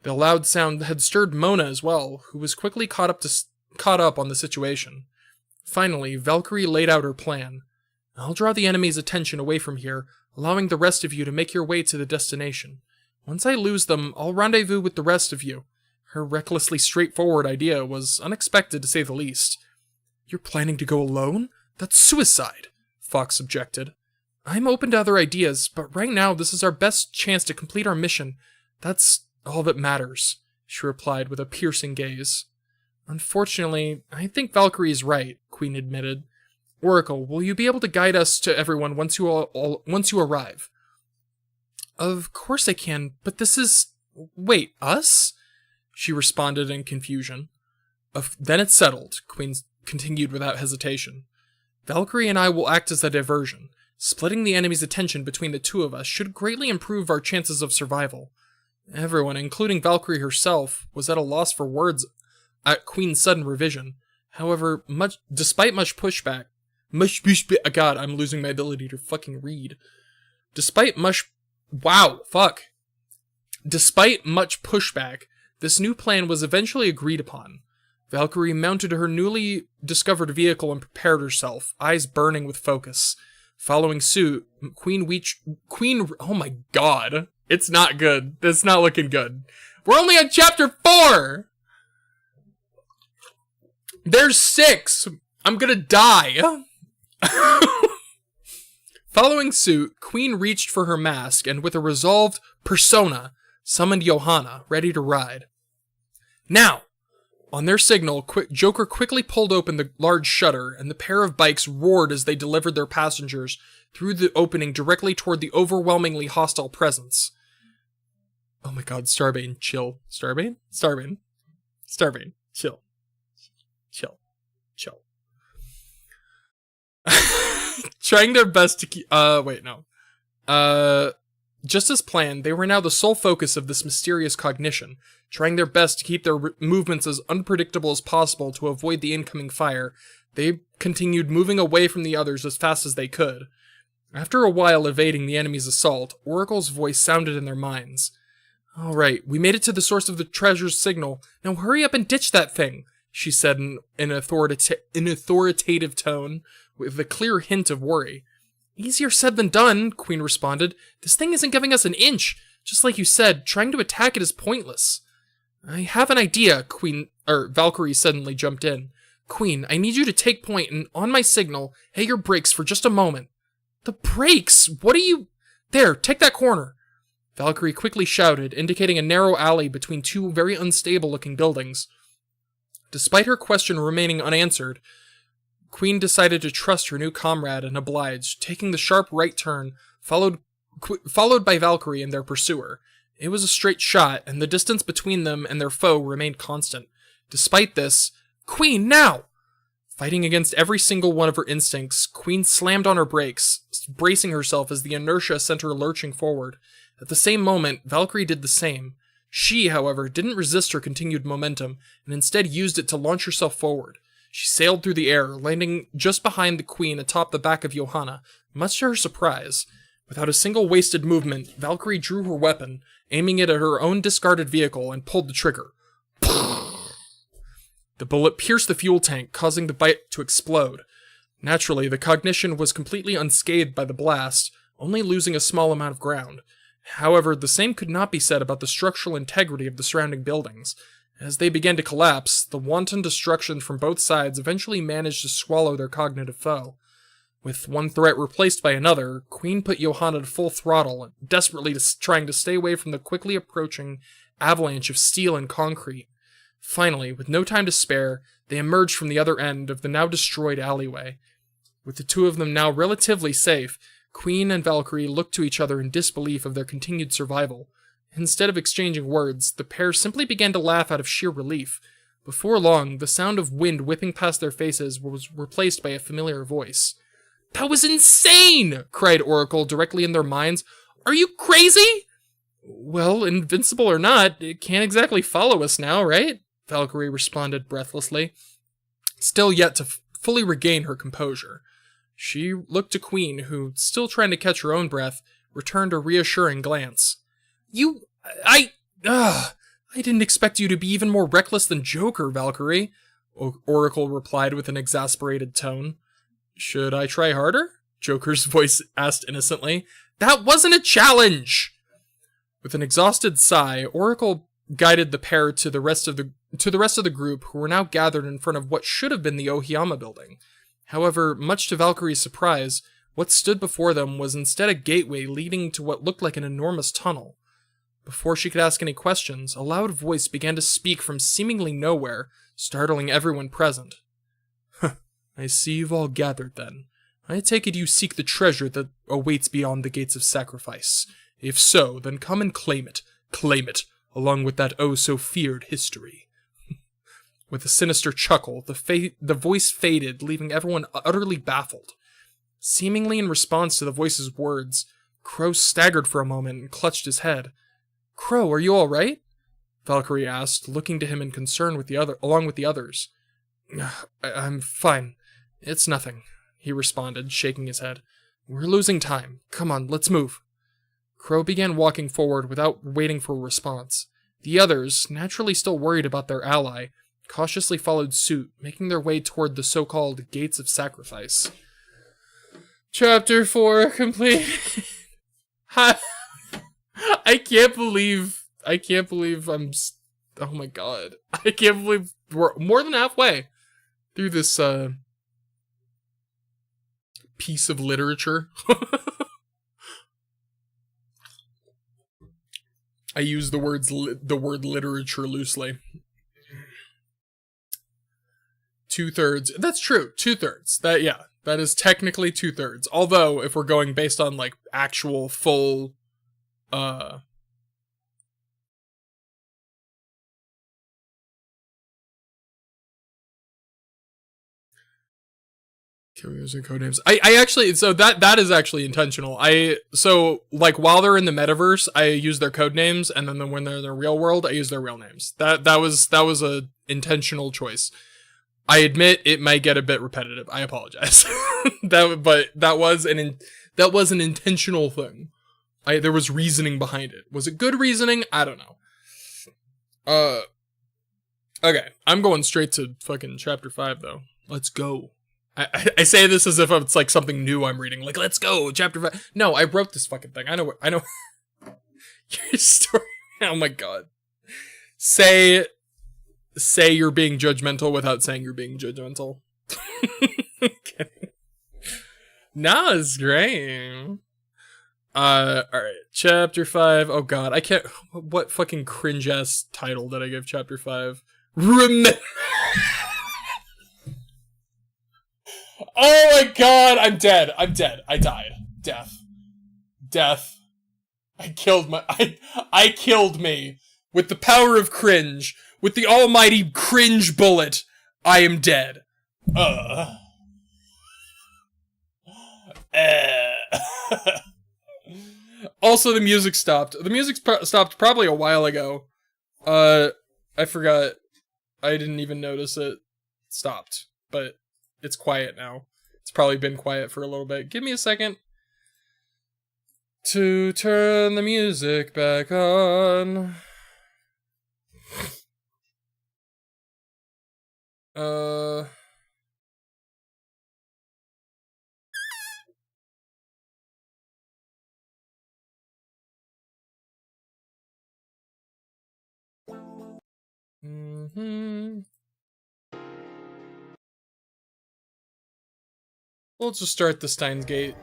The loud sound had stirred Mona as well, who was quickly caught up on the situation. Finally, Valkyrie laid out her plan. I'll draw the enemy's attention away from here, allowing the rest of you to make your way to the destination. Once I lose them, I'll rendezvous with the rest of you. Her recklessly straightforward idea was unexpected to say the least. You're planning to go alone? That's suicide, Fox objected. I'm open to other ideas, but right now this is our best chance to complete our mission. That's all that matters, she replied with a piercing gaze. Unfortunately, I think Valkyrie is right, Queen admitted. Oracle, will you be able to guide us to everyone once you arrive? Of course I can, but this is... Wait, us? She responded in confusion. Then it's settled, Queen continued without hesitation. Valkyrie and I will act as a diversion. Splitting the enemy's attention between the two of us should greatly improve our chances of survival. Everyone, including Valkyrie herself, was at a loss for words at Queen's sudden revision. However, despite much pushback, God, I'm losing my ability to fucking read. Despite much pushback, this new plan was eventually agreed upon. Valkyrie mounted her newly discovered vehicle and prepared herself, eyes burning with focus. Following suit, oh my god. It's not good. It's not looking good. We're only on chapter 4! There's 6! I'm gonna die. Following suit, Queen reached for her mask and with a resolved persona, summoned Johanna, ready to ride. Now! On their signal, Joker quickly pulled open the large shutter, and the pair of bikes roared as they delivered their passengers through the opening directly toward the overwhelmingly hostile presence. Oh my god, Starbane, chill. Starbane, chill. Trying their best to keep, wait, no. Just as planned, they were now the sole focus of this mysterious cognition, trying their best to keep their movements as unpredictable as possible to avoid the incoming fire. They continued moving away from the others as fast as they could. After a while evading the enemy's assault, Oracle's voice sounded in their minds. Alright, we made it to the source of the treasure's signal. Now hurry up and ditch that thing, she said in an authoritative tone, with a clear hint of worry. Easier said than done, Queen responded. This thing isn't giving us an inch. Just like you said, trying to attack it is pointless. I have an idea, Valkyrie suddenly jumped in. Queen, I need you to take point and, on my signal, hit your brakes for just a moment. The brakes? What are you... There, take that corner. Valkyrie quickly shouted, indicating a narrow alley between two very unstable-looking buildings. Despite her question remaining unanswered, Queen decided to trust her new comrade and obliged, taking the sharp right turn, followed by Valkyrie and their pursuer. It was a straight shot, and the distance between them and their foe remained constant. Despite this, Queen, now! Fighting against every single one of her instincts, Queen slammed on her brakes, bracing herself as the inertia sent her lurching forward. At the same moment, Valkyrie did the same. She, however, didn't resist her continued momentum, and instead used it to launch herself forward. She sailed through the air, landing just behind the Queen atop the back of Johanna, much to her surprise. Without a single wasted movement, Valkyrie drew her weapon, aiming it at her own discarded vehicle, and pulled the trigger. The bullet pierced the fuel tank, causing the bite to explode. Naturally, the cognition was completely unscathed by the blast, only losing a small amount of ground. However, the same could not be said about the structural integrity of the surrounding buildings. As they began to collapse, the wanton destruction from both sides eventually managed to swallow their cognitive foe. With one threat replaced by another, Queen put Johanna to full throttle, desperately trying to stay away from the quickly approaching avalanche of steel and concrete. Finally, with no time to spare, they emerged from the other end of the now destroyed alleyway. With the two of them now relatively safe, Queen and Valkyrie looked to each other in disbelief of their continued survival. Instead of exchanging words, the pair simply began to laugh out of sheer relief. Before long, the sound of wind whipping past their faces was replaced by a familiar voice. That was insane! Cried Oracle directly in their minds. Are you crazy? Well, invincible or not, it can't exactly follow us now, right? Valkyrie responded breathlessly, still yet to fully regain her composure. She looked to Queen, who, still trying to catch her own breath, returned a reassuring glance. I didn't expect you to be even more reckless than Joker, Valkyrie, Oracle replied with an exasperated tone. Should I try harder? Joker's voice asked innocently. That wasn't a challenge! With an exhausted sigh, Oracle guided the pair to the rest of the group, who were now gathered in front of what should have been the Ohiyama building. However, much to Valkyrie's surprise, what stood before them was instead a gateway leading to what looked like an enormous tunnel. Before she could ask any questions, a loud voice began to speak from seemingly nowhere, startling everyone present. I see you've all gathered then. I take it you seek the treasure that awaits beyond the gates of sacrifice. If so, then come and claim it, along with that oh-so-feared history. With a sinister chuckle, the voice faded, leaving everyone utterly baffled. Seemingly in response to the voice's words, Crow staggered for a moment and clutched his head. Crow, are you all right? Valkyrie asked, looking to him in concern along with the others. I'm fine. It's nothing, he responded, shaking his head. We're losing time. Come on, let's move. Crow began walking forward without waiting for a response. The others, naturally still worried about their ally, cautiously followed suit, making their way toward the so-called Gates of Sacrifice. Chapter 4 complete. I can't believe I'm... Oh my god. I can't believe we're more than halfway through this, piece of literature. I use the word literature loosely. 2/3. That's true. 2/3. That is technically 2/3. Although, if we're going based on, like, actual full, Using code names. I actually, so that is actually intentional. So like while they're in the metaverse, I use their code names, and then when they're in the real world, I use their real names. That was a intentional choice. I admit it might get a bit repetitive. I apologize. But that was an intentional thing. There was reasoning behind it. Was it good reasoning? I don't know. Okay, I'm going straight to fucking chapter 5 though. Let's go. I say this as if it's like something new I'm reading. Like, let's go, chapter 5. No, I wrote this fucking thing. I know. Your story. Oh my god. Say you're being judgmental without saying you're being judgmental. Okay. No, it's great. Alright. Chapter 5. Oh god, I can't. What fucking cringe ass title did I give chapter 5? Remember. Oh my god, I'm dead. I died. Death. I killed me. With the power of cringe. With the almighty cringe bullet. I am dead. Also, the music stopped. The music stopped probably a while ago. I forgot. I didn't even notice it stopped. But it's quiet now. It's probably been quiet for a little bit. Give me a second to turn the music back on. We'll just start the Steins Gate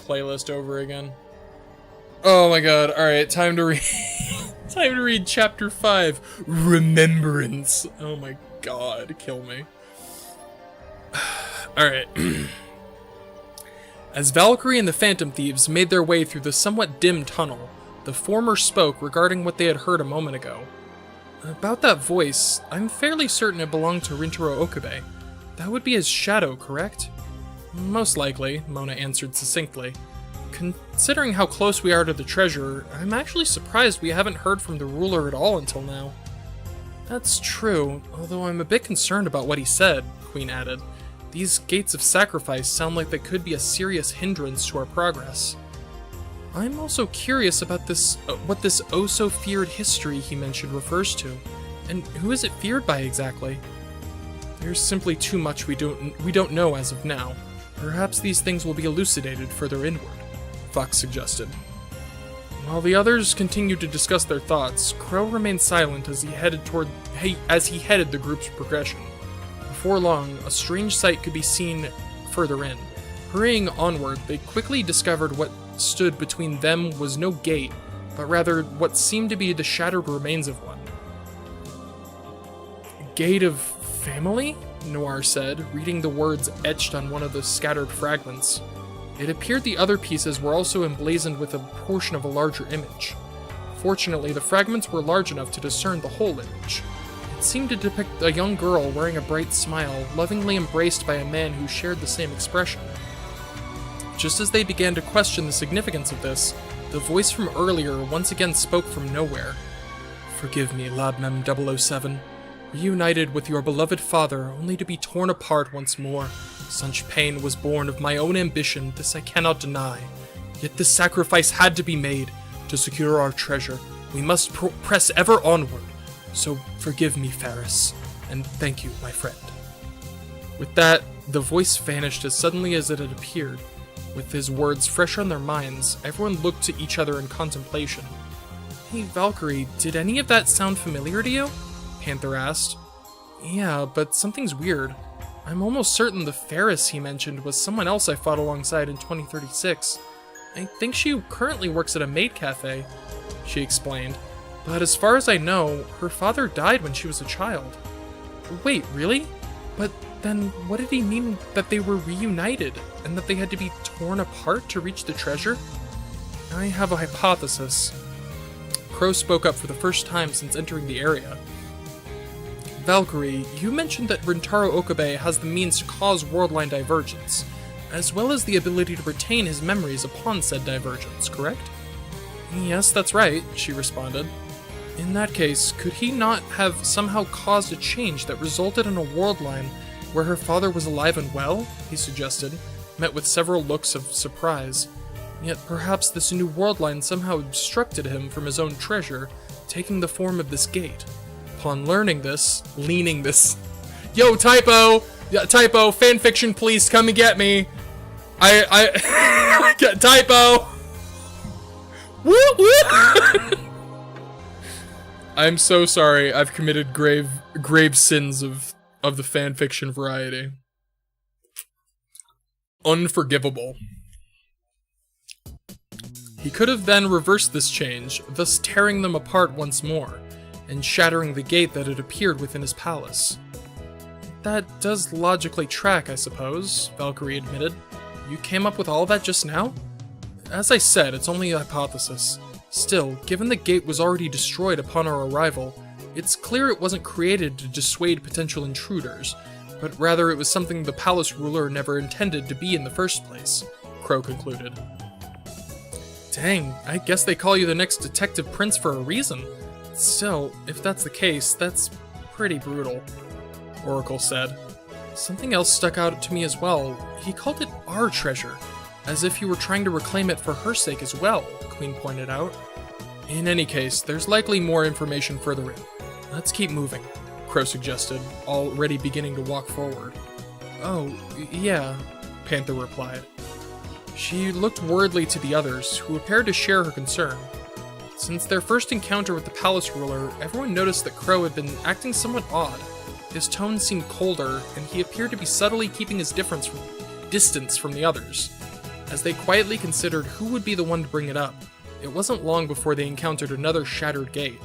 playlist over again. Oh my god, alright, time to read time to read chapter 5, Remembrance. Oh my god, kill me. Alright. As Valkyrie and the Phantom Thieves made their way through the somewhat dim tunnel, the former spoke regarding what they had heard a moment ago. About that voice, I'm fairly certain it belonged to Rintaro Okabe. That would be his shadow, correct? Most likely, Mona answered succinctly. Considering how close we are to the treasure, I'm actually surprised we haven't heard from the ruler at all until now. That's true, although I'm a bit concerned about what he said, Queen added. These gates of sacrifice sound like they could be a serious hindrance to our progress. I'm also curious about this, what this oh-so-feared history he mentioned refers to, and who is it feared by exactly? There's simply too much we don't know as of now. Perhaps these things will be elucidated further inward, Fox suggested. While the others continued to discuss their thoughts, Crow remained silent as he headed the group's progression. Before long, a strange sight could be seen further in. Hurrying onward, they quickly discovered what stood between them was no gate, but rather what seemed to be the shattered remains of one. Gate of family? Noir said, reading the words etched on one of the scattered fragments. It appeared the other pieces were also emblazoned with a portion of a larger image. Fortunately, the fragments were large enough to discern the whole image. It seemed to depict a young girl wearing a bright smile, lovingly embraced by a man who shared the same expression. Just as they began to question the significance of this, the voice from earlier once again spoke from nowhere. Forgive me, Labmem 007. Reunited with your beloved father, only to be torn apart once more. Such pain was born of my own ambition, this I cannot deny. Yet this sacrifice had to be made. To secure our treasure, we must press ever onward. So forgive me, Ferris, and thank you, my friend. With that, the voice vanished as suddenly as it had appeared. With his words fresh on their minds, everyone looked to each other in contemplation. Hey, Valkyrie, did any of that sound familiar to you? Panther asked. Yeah, but something's weird. I'm almost certain the Ferris he mentioned was someone else I fought alongside in 2036. I think she currently works at a maid cafe, she explained. But as far as I know, her father died when she was a child. Wait, really? But then what did he mean that they were reunited, and that they had to be torn apart to reach the treasure? I have a hypothesis. Crow spoke up for the first time since entering the area. Valkyrie, you mentioned that Rintaro Okabe has the means to cause worldline divergence, as well as the ability to retain his memories upon said divergence, correct? Yes, that's right, she responded. In that case, could he not have somehow caused a change that resulted in a worldline where her father was alive and well? He suggested, met with several looks of surprise. Yet perhaps this new worldline somehow obstructed him from his own treasure, taking the form of this gate. Upon learning this, Yo, typo! Yeah, typo, fanfiction, please come and get me! Typo! Woo woo! I'm so sorry, I've committed grave sins of the fanfiction variety. Unforgivable. He could have then reversed this change, thus tearing them apart once more, and shattering the gate that had appeared within his palace. That does logically track, I suppose, Valkyrie admitted. You came up with all that just now? As I said, it's only a hypothesis. Still, given the gate was already destroyed upon our arrival, it's clear it wasn't created to dissuade potential intruders, but rather it was something the palace ruler never intended to be in the first place, Crow concluded. Dang, I guess they call you the next Detective Prince for a reason. Still, if that's the case, that's pretty brutal, Oracle said. Something else stuck out to me as well. He called it our treasure, as if you were trying to reclaim it for her sake as well, Queen pointed out. In any case, there's likely more information further in. Let's keep moving, Crow suggested, already beginning to walk forward. Oh, yeah, Panther replied. She looked worriedly to the others, who appeared to share her concern. Since their first encounter with the palace ruler, everyone noticed that Crow had been acting somewhat odd. His tone seemed colder, and he appeared to be subtly keeping his distance from the others. As they quietly considered who would be the one to bring it up, it wasn't long before they encountered another shattered gate.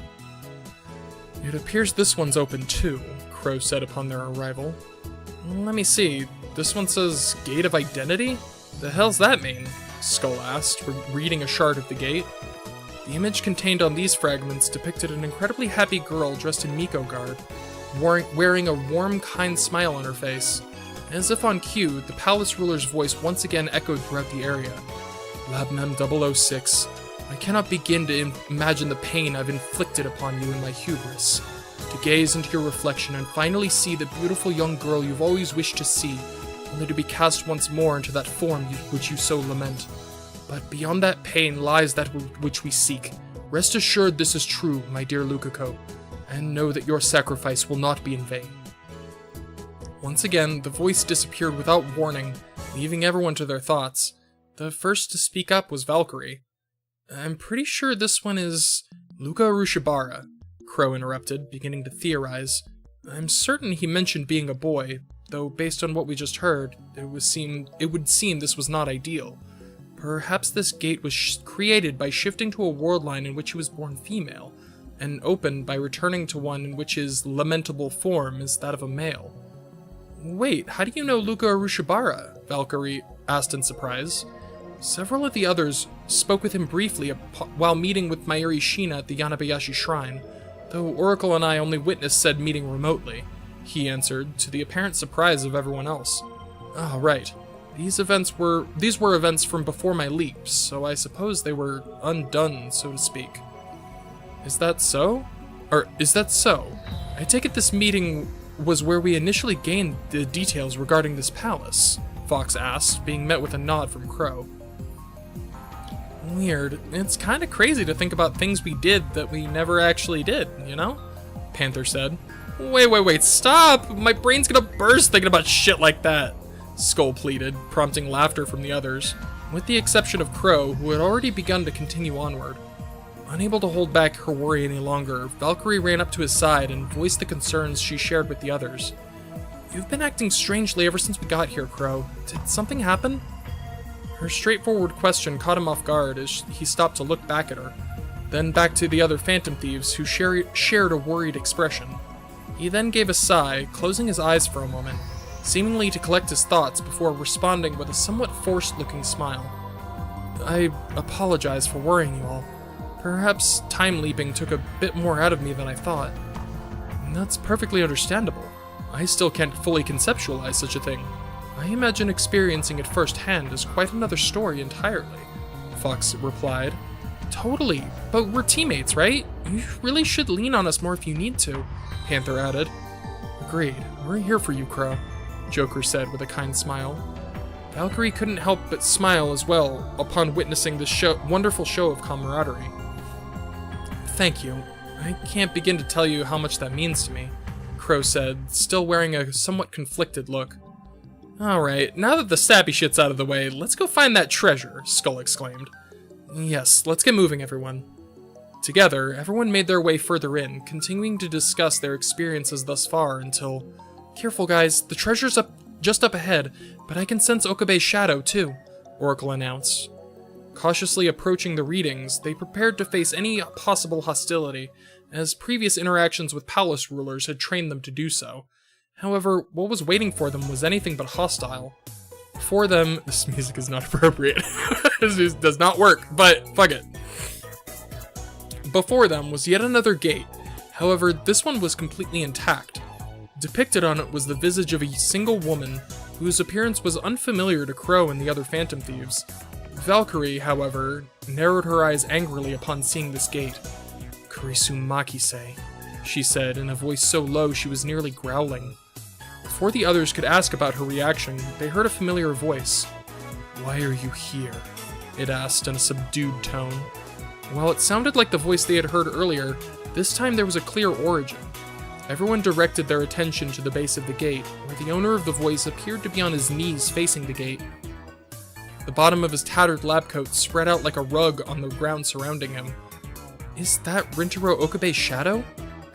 It appears this one's open too, Crow said upon their arrival. Let me see, this one says Gate of Identity? The hell's that mean? Skull asked, reading a shard of the gate. The image contained on these fragments depicted an incredibly happy girl dressed in Miko garb, wearing a warm, kind smile on her face. As if on cue, the palace ruler's voice once again echoed throughout the area. Labmem 006, I cannot begin to imagine the pain I've inflicted upon you in my hubris. To gaze into your reflection and finally see the beautiful young girl you've always wished to see, only to be cast once more into that form which you so lament. But beyond that pain lies that which we seek. Rest assured this is true, my dear Lukako, and know that your sacrifice will not be in vain. Once again, the voice disappeared without warning, leaving everyone to their thoughts. The first to speak up was Valkyrie. I'm pretty sure this one is Luka Arushibara, Crow interrupted, beginning to theorize. I'm certain he mentioned being a boy, though based on what we just heard, it would seem this was not ideal. Perhaps this gate was created by shifting to a world line in which he was born female, and opened by returning to one in which his lamentable form is that of a male. Wait, how do you know Luka Arushibara? Valkyrie asked in surprise. Several of the others spoke with him briefly while meeting with Mayuri Shina at the Yanabayashi Shrine, though Oracle and I only witnessed said meeting remotely, he answered, to the apparent surprise of everyone else. Ah, right. These were events from before my leap, so I suppose they were undone, so to speak. Is that so? I take it this meeting was where we initially gained the details regarding this palace, Fox asked, being met with a nod from Crow. Weird. It's kinda crazy to think about things we did that we never actually did, you know? Panther said. Wait, stop! My brain's gonna burst thinking about shit like that, Skull pleaded, prompting laughter from the others, with the exception of Crow, who had already begun to continue onward. Unable to hold back her worry any longer, Valkyrie ran up to his side and voiced the concerns she shared with the others. You've been acting strangely ever since we got here, Crow. Did something happen? Her straightforward question caught him off guard as he stopped to look back at her, then back to the other Phantom Thieves who shared a worried expression. He then gave a sigh, closing his eyes for a moment, seemingly to collect his thoughts before responding with a somewhat forced-looking smile. I apologize for worrying you all. Perhaps time leaping took a bit more out of me than I thought. That's perfectly understandable. I still can't fully conceptualize such a thing. I imagine experiencing it firsthand is quite another story entirely, Fox replied. Totally, but we're teammates, right? You really should lean on us more if you need to, Panther added. Agreed, we're here for you, Crow, Joker said with a kind smile. Valkyrie couldn't help but smile as well upon witnessing this wonderful show of camaraderie. Thank you. I can't begin to tell you how much that means to me, Crow said, still wearing a somewhat conflicted look. Alright, now that the sappy shit's out of the way, let's go find that treasure, Skull exclaimed. Yes, let's get moving, everyone. Together, everyone made their way further in, continuing to discuss their experiences thus far until... Careful, guys, the treasure's just up ahead, but I can sense Okabe's shadow, too, Oracle announced. Cautiously approaching the readings, they prepared to face any possible hostility, as previous interactions with palace rulers had trained them to do so. However, what was waiting for them was anything but hostile. Before them, this music is not appropriate. This does not work, but fuck it. Before them was yet another gate. However, this one was completely intact. Depicted on it was the visage of a single woman, whose appearance was unfamiliar to Crow and the other Phantom Thieves. Valkyrie, however, narrowed her eyes angrily upon seeing this gate. "Kurisu Makise," she said in a voice so low she was nearly growling. Before the others could ask about her reaction, they heard a familiar voice. "Why are you here?" it asked in a subdued tone. While it sounded like the voice they had heard earlier, this time there was a clear origin. Everyone directed their attention to the base of the gate, where the owner of the voice appeared to be on his knees facing the gate. The bottom of his tattered lab coat spread out like a rug on the ground surrounding him. "Is that Rintaro Okabe's shadow?"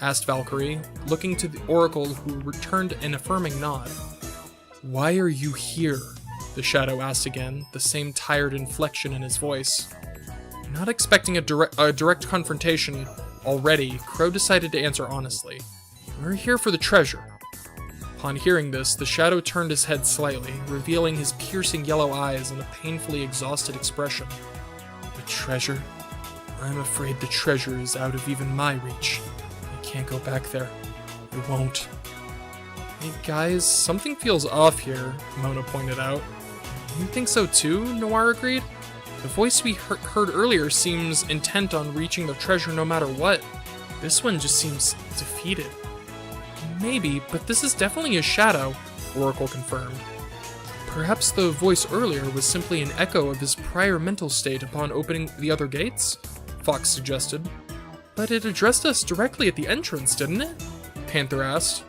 asked Valkyrie, looking to the Oracle, who returned an affirming nod. "Why are you here?" the shadow asked again, the same tired inflection in his voice. Not expecting a direct confrontation already, Crow decided to answer honestly. "We're here for the treasure." Upon hearing this, the shadow turned his head slightly, revealing his piercing yellow eyes and a painfully exhausted expression. "The treasure? I'm afraid the treasure is out of even my reach. I can't go back there. I won't." "Hey guys, something feels off here," Mona pointed out. "You think so too?" Noir agreed. "The voice we heard earlier seems intent on reaching the treasure no matter what. This one just seems defeated." "Maybe, but this is definitely a shadow," Oracle confirmed. "Perhaps the voice earlier was simply an echo of his prior mental state upon opening the other gates?" Fox suggested. "But it addressed us directly at the entrance, didn't it?" Panther asked.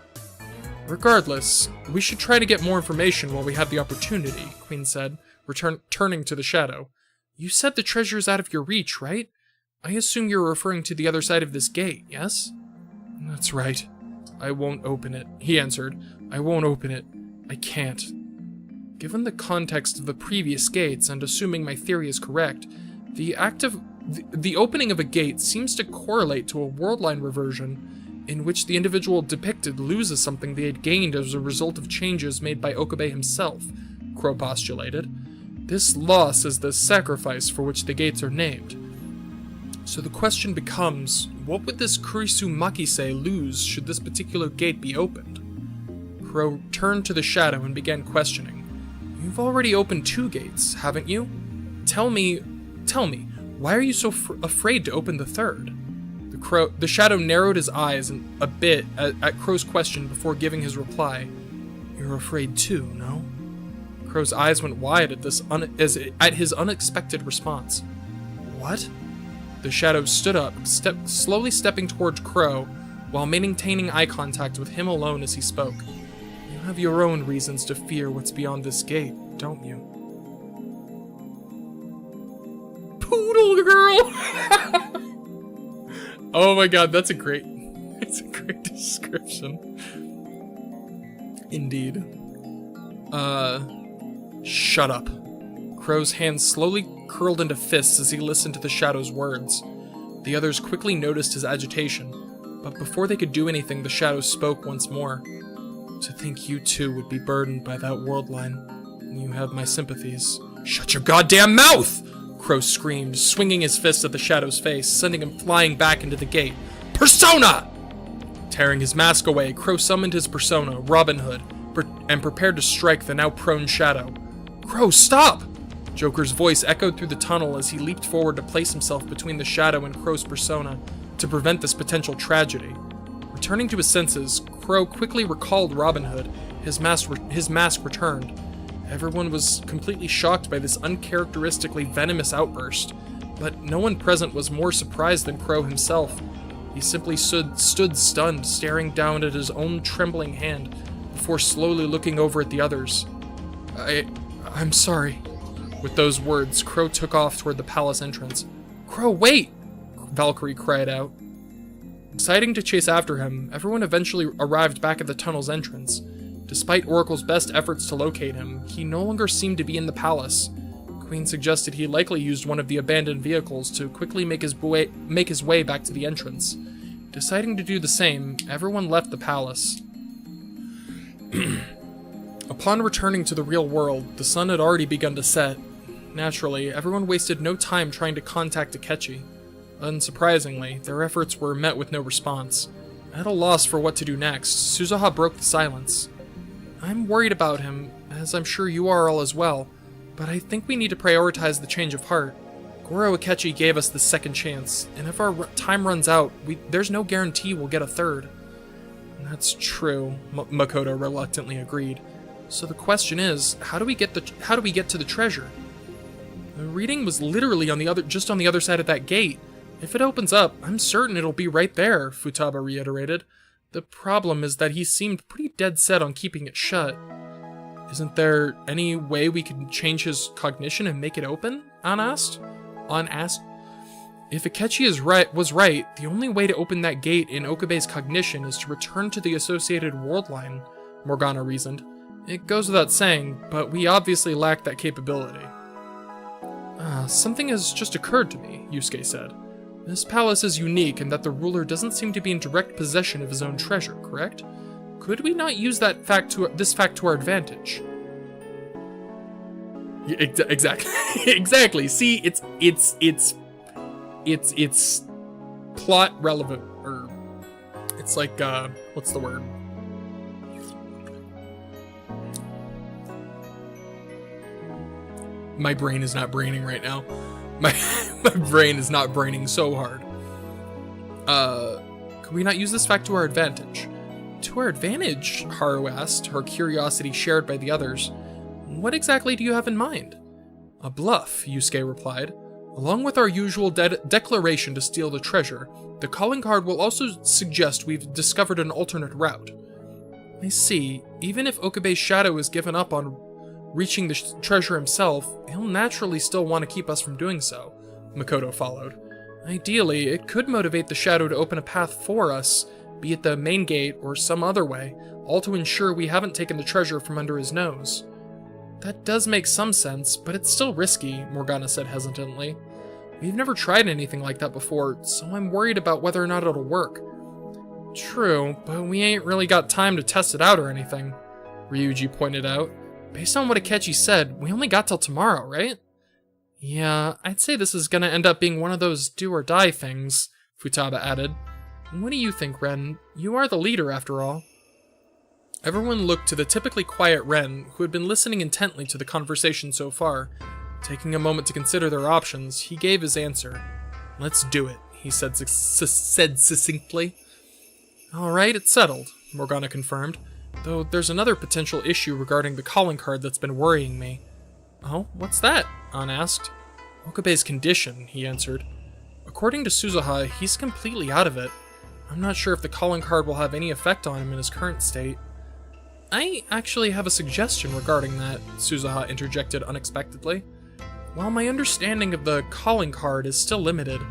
"Regardless, we should try to get more information while we have the opportunity," Queen said, turning to the shadow. "You said the treasure is out of your reach, right? I assume you're referring to the other side of this gate, yes?" "That's right. I won't open it," he answered. "I won't open it. I can't." Given the context of the previous gates, and assuming my theory is correct, the opening of a gate seems to correlate to a worldline reversion in which the individual depicted loses something they had gained as a result of changes made by Okabe himself, Crow postulated. This loss is the sacrifice for which the gates are named. So the question becomes, what would this Kurisu Makise lose should this particular gate be opened? Crow turned to the shadow and began questioning. "You've already opened 2 gates, haven't you? Tell me, why are you so afraid to open the 3rd? The shadow narrowed his eyes a bit at Crow's question before giving his reply. "You're afraid too, no?" Crow's eyes went wide at his unexpected response. "What?" The shadow stood up, slowly stepping towards Crow, while maintaining eye contact with him alone as he spoke. "You have your own reasons to fear what's beyond this gate, don't you?" Poodle girl! Oh my god, it's a great description. Indeed. Shut up. Crow's hands slowly curled into fists as he listened to the shadow's words. The others quickly noticed his agitation, but before they could do anything, the shadow spoke once more. "To think you too would be burdened by that world line. You have my sympathies." "Shut your goddamn mouth!" Crow screamed, swinging his fist at the shadow's face, sending him flying back into the gate. "Persona!" Tearing his mask away, Crow summoned his persona, Robin Hood, and prepared to strike the now prone Shadow. "Crow, stop!" Joker's voice echoed through the tunnel as he leaped forward to place himself between the Shadow and Crow's persona to prevent this potential tragedy. Returning to his senses, Crow quickly recalled Robin Hood. His mask returned. Everyone was completely shocked by this uncharacteristically venomous outburst, but no one present was more surprised than Crow himself. He simply stood stunned, staring down at his own trembling hand, before slowly looking over at the others. I'm sorry." With those words, Crow took off toward the palace entrance. "Crow, wait!" Valkyrie cried out. Deciding to chase after him, everyone eventually arrived back at the tunnel's entrance. Despite Oracle's best efforts to locate him, he no longer seemed to be in the palace. Queen suggested he likely used one of the abandoned vehicles to quickly make his way back to the entrance. Deciding to do the same, everyone left the palace. Upon returning to the real world, the sun had already begun to set. Naturally, everyone wasted no time trying to contact Akechi. Unsurprisingly, their efforts were met with no response. At a loss for what to do next, Suzuha broke the silence. "I'm worried about him, as I'm sure you are all as well, but I think we need to prioritize the change of heart. Goro Akechi gave us the second chance, and if our time runs out, there's no guarantee we'll get a third." "That's true," Makoto reluctantly agreed. "So the question is, how do we get to the treasure?" "The reading was literally just on the other side of that gate. If it opens up, I'm certain it'll be right there," Futaba reiterated. "The problem is that he seemed pretty dead set on keeping it shut." "Isn't there any way we can change his cognition and make it open?" An asked. "If Akechi was right, the only way to open that gate in Okabe's cognition is to return to the associated world line," Morgana reasoned. "It goes without saying, but we obviously lack that capability." Something has just occurred to me," Yusuke said. "This palace is unique in that the ruler doesn't seem to be in direct possession of his own treasure, correct? Could we not use this fact to our advantage?" Yeah, exactly. Exactly. See, it's plot relevant, or it's like what's the word? My brain is not braining right now. My brain is not braining so hard. Could we not use this fact to our advantage? To our advantage? Haru asked, her curiosity shared by the others. What exactly do you have in mind? A bluff, Yusuke replied. Along with our usual declaration to steal the treasure, the calling card will also suggest we've discovered an alternate route. I see. Even if Okabe's shadow is given up on reaching the treasure himself, he'll naturally still want to keep us from doing so, Makoto followed. Ideally, it could motivate the shadow to open a path for us, be it the main gate or some other way, all to ensure we haven't taken the treasure from under his nose. That does make some sense, but it's still risky, Morgana said hesitantly. We've never tried anything like that before, so I'm worried about whether or not it'll work. True, but we ain't really got time to test it out or anything, Ryuji pointed out. Based on what Akechi said, we only got till tomorrow, right? Yeah, I'd say this is gonna end up being one of those do-or-die things, Futaba added. What do you think, Ren? You are the leader, after all. Everyone looked to the typically quiet Ren, who had been listening intently to the conversation so far. Taking a moment to consider their options, he gave his answer. Let's do it, he said succinctly. Alright, it's settled, Morgana confirmed. Though there's another potential issue regarding the calling card that's been worrying me. Oh, what's that? An asked. Okabe's condition, he answered. According to Suzuha, he's completely out of it. I'm not sure if the calling card will have any effect on him in his current state. I actually have a suggestion regarding that, Suzuha interjected unexpectedly. While my understanding of the calling card is still limited,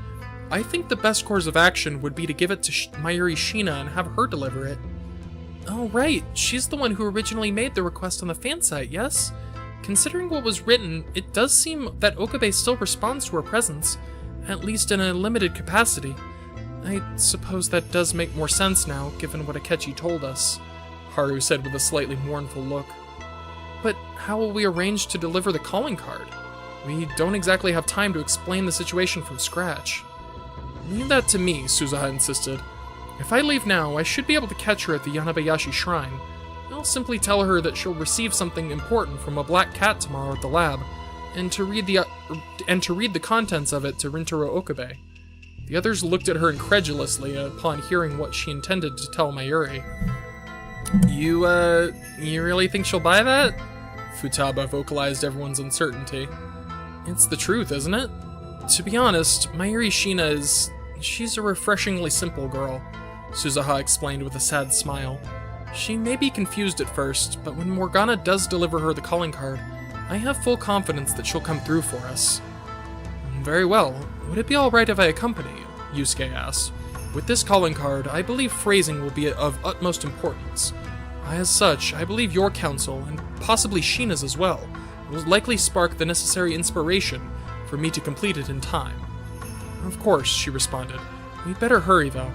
I think the best course of action would be to give it to Mayuri Shina and have her deliver it. Oh right, she's the one who originally made the request on the fan site, yes? Considering what was written, it does seem that Okabe still responds to her presence, at least in a limited capacity. I suppose that does make more sense now, given what Akechi told us, Haru said with a slightly mournful look. But how will we arrange to deliver the calling card? We don't exactly have time to explain the situation from scratch. Leave that to me, Suzuha insisted. If I leave now, I should be able to catch her at the Yanabayashi Shrine. I'll simply tell her that she'll receive something important from a black cat tomorrow at the lab, and to read the contents of it to Rintaro Okabe. The others looked at her incredulously upon hearing what she intended to tell Mayuri. You really think she'll buy that? Futaba vocalized everyone's uncertainty. It's the truth, isn't it? To be honest, Mayuri Shina she's a refreshingly simple girl, Suzuha explained with a sad smile. She may be confused at first, but when Morgana does deliver her the calling card, I have full confidence that she'll come through for us. Very well. Would it be alright if I accompany you? Yusuke asked. With this calling card, I believe phrasing will be of utmost importance. As such, I believe your counsel, and possibly Shina's as well, will likely spark the necessary inspiration for me to complete it in time. Of course, she responded. We'd better hurry, though.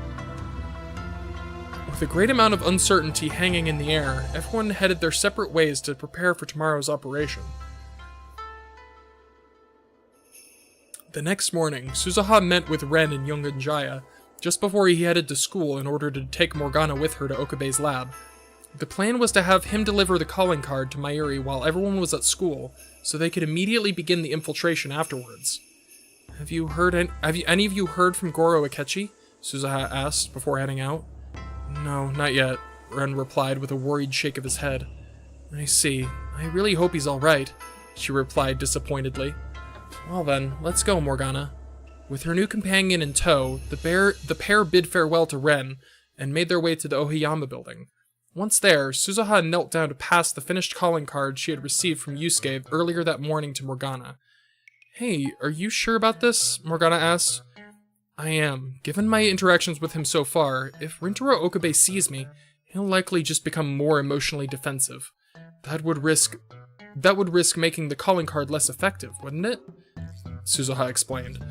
With a great amount of uncertainty hanging in the air, everyone headed their separate ways to prepare for tomorrow's operation. The next morning, Suzuha met with Ren in Yonganjaya, just before he headed to school in order to take Morgana with her to Okabe's lab. The plan was to have him deliver the calling card to Mayuri while everyone was at school, so they could immediately begin the infiltration afterwards. Have any of you heard from Goro Akechi? Suzuha asked before heading out. No, not yet, Ren replied with a worried shake of his head. I see. I really hope he's alright, she replied disappointedly. Well then, let's go, Morgana. With her new companion in tow, the pair bid farewell to Ren and made their way to the Ohiyama building. Once there, Suzuha knelt down to pass the finished calling card she had received from Yusuke earlier that morning to Morgana. Hey, are you sure about this? Morgana asked. I am. Given my interactions with him so far, if Rintaro Okabe sees me, he'll likely just become more emotionally defensive. That would risk making the calling card less effective, wouldn't it? Suzuha explained.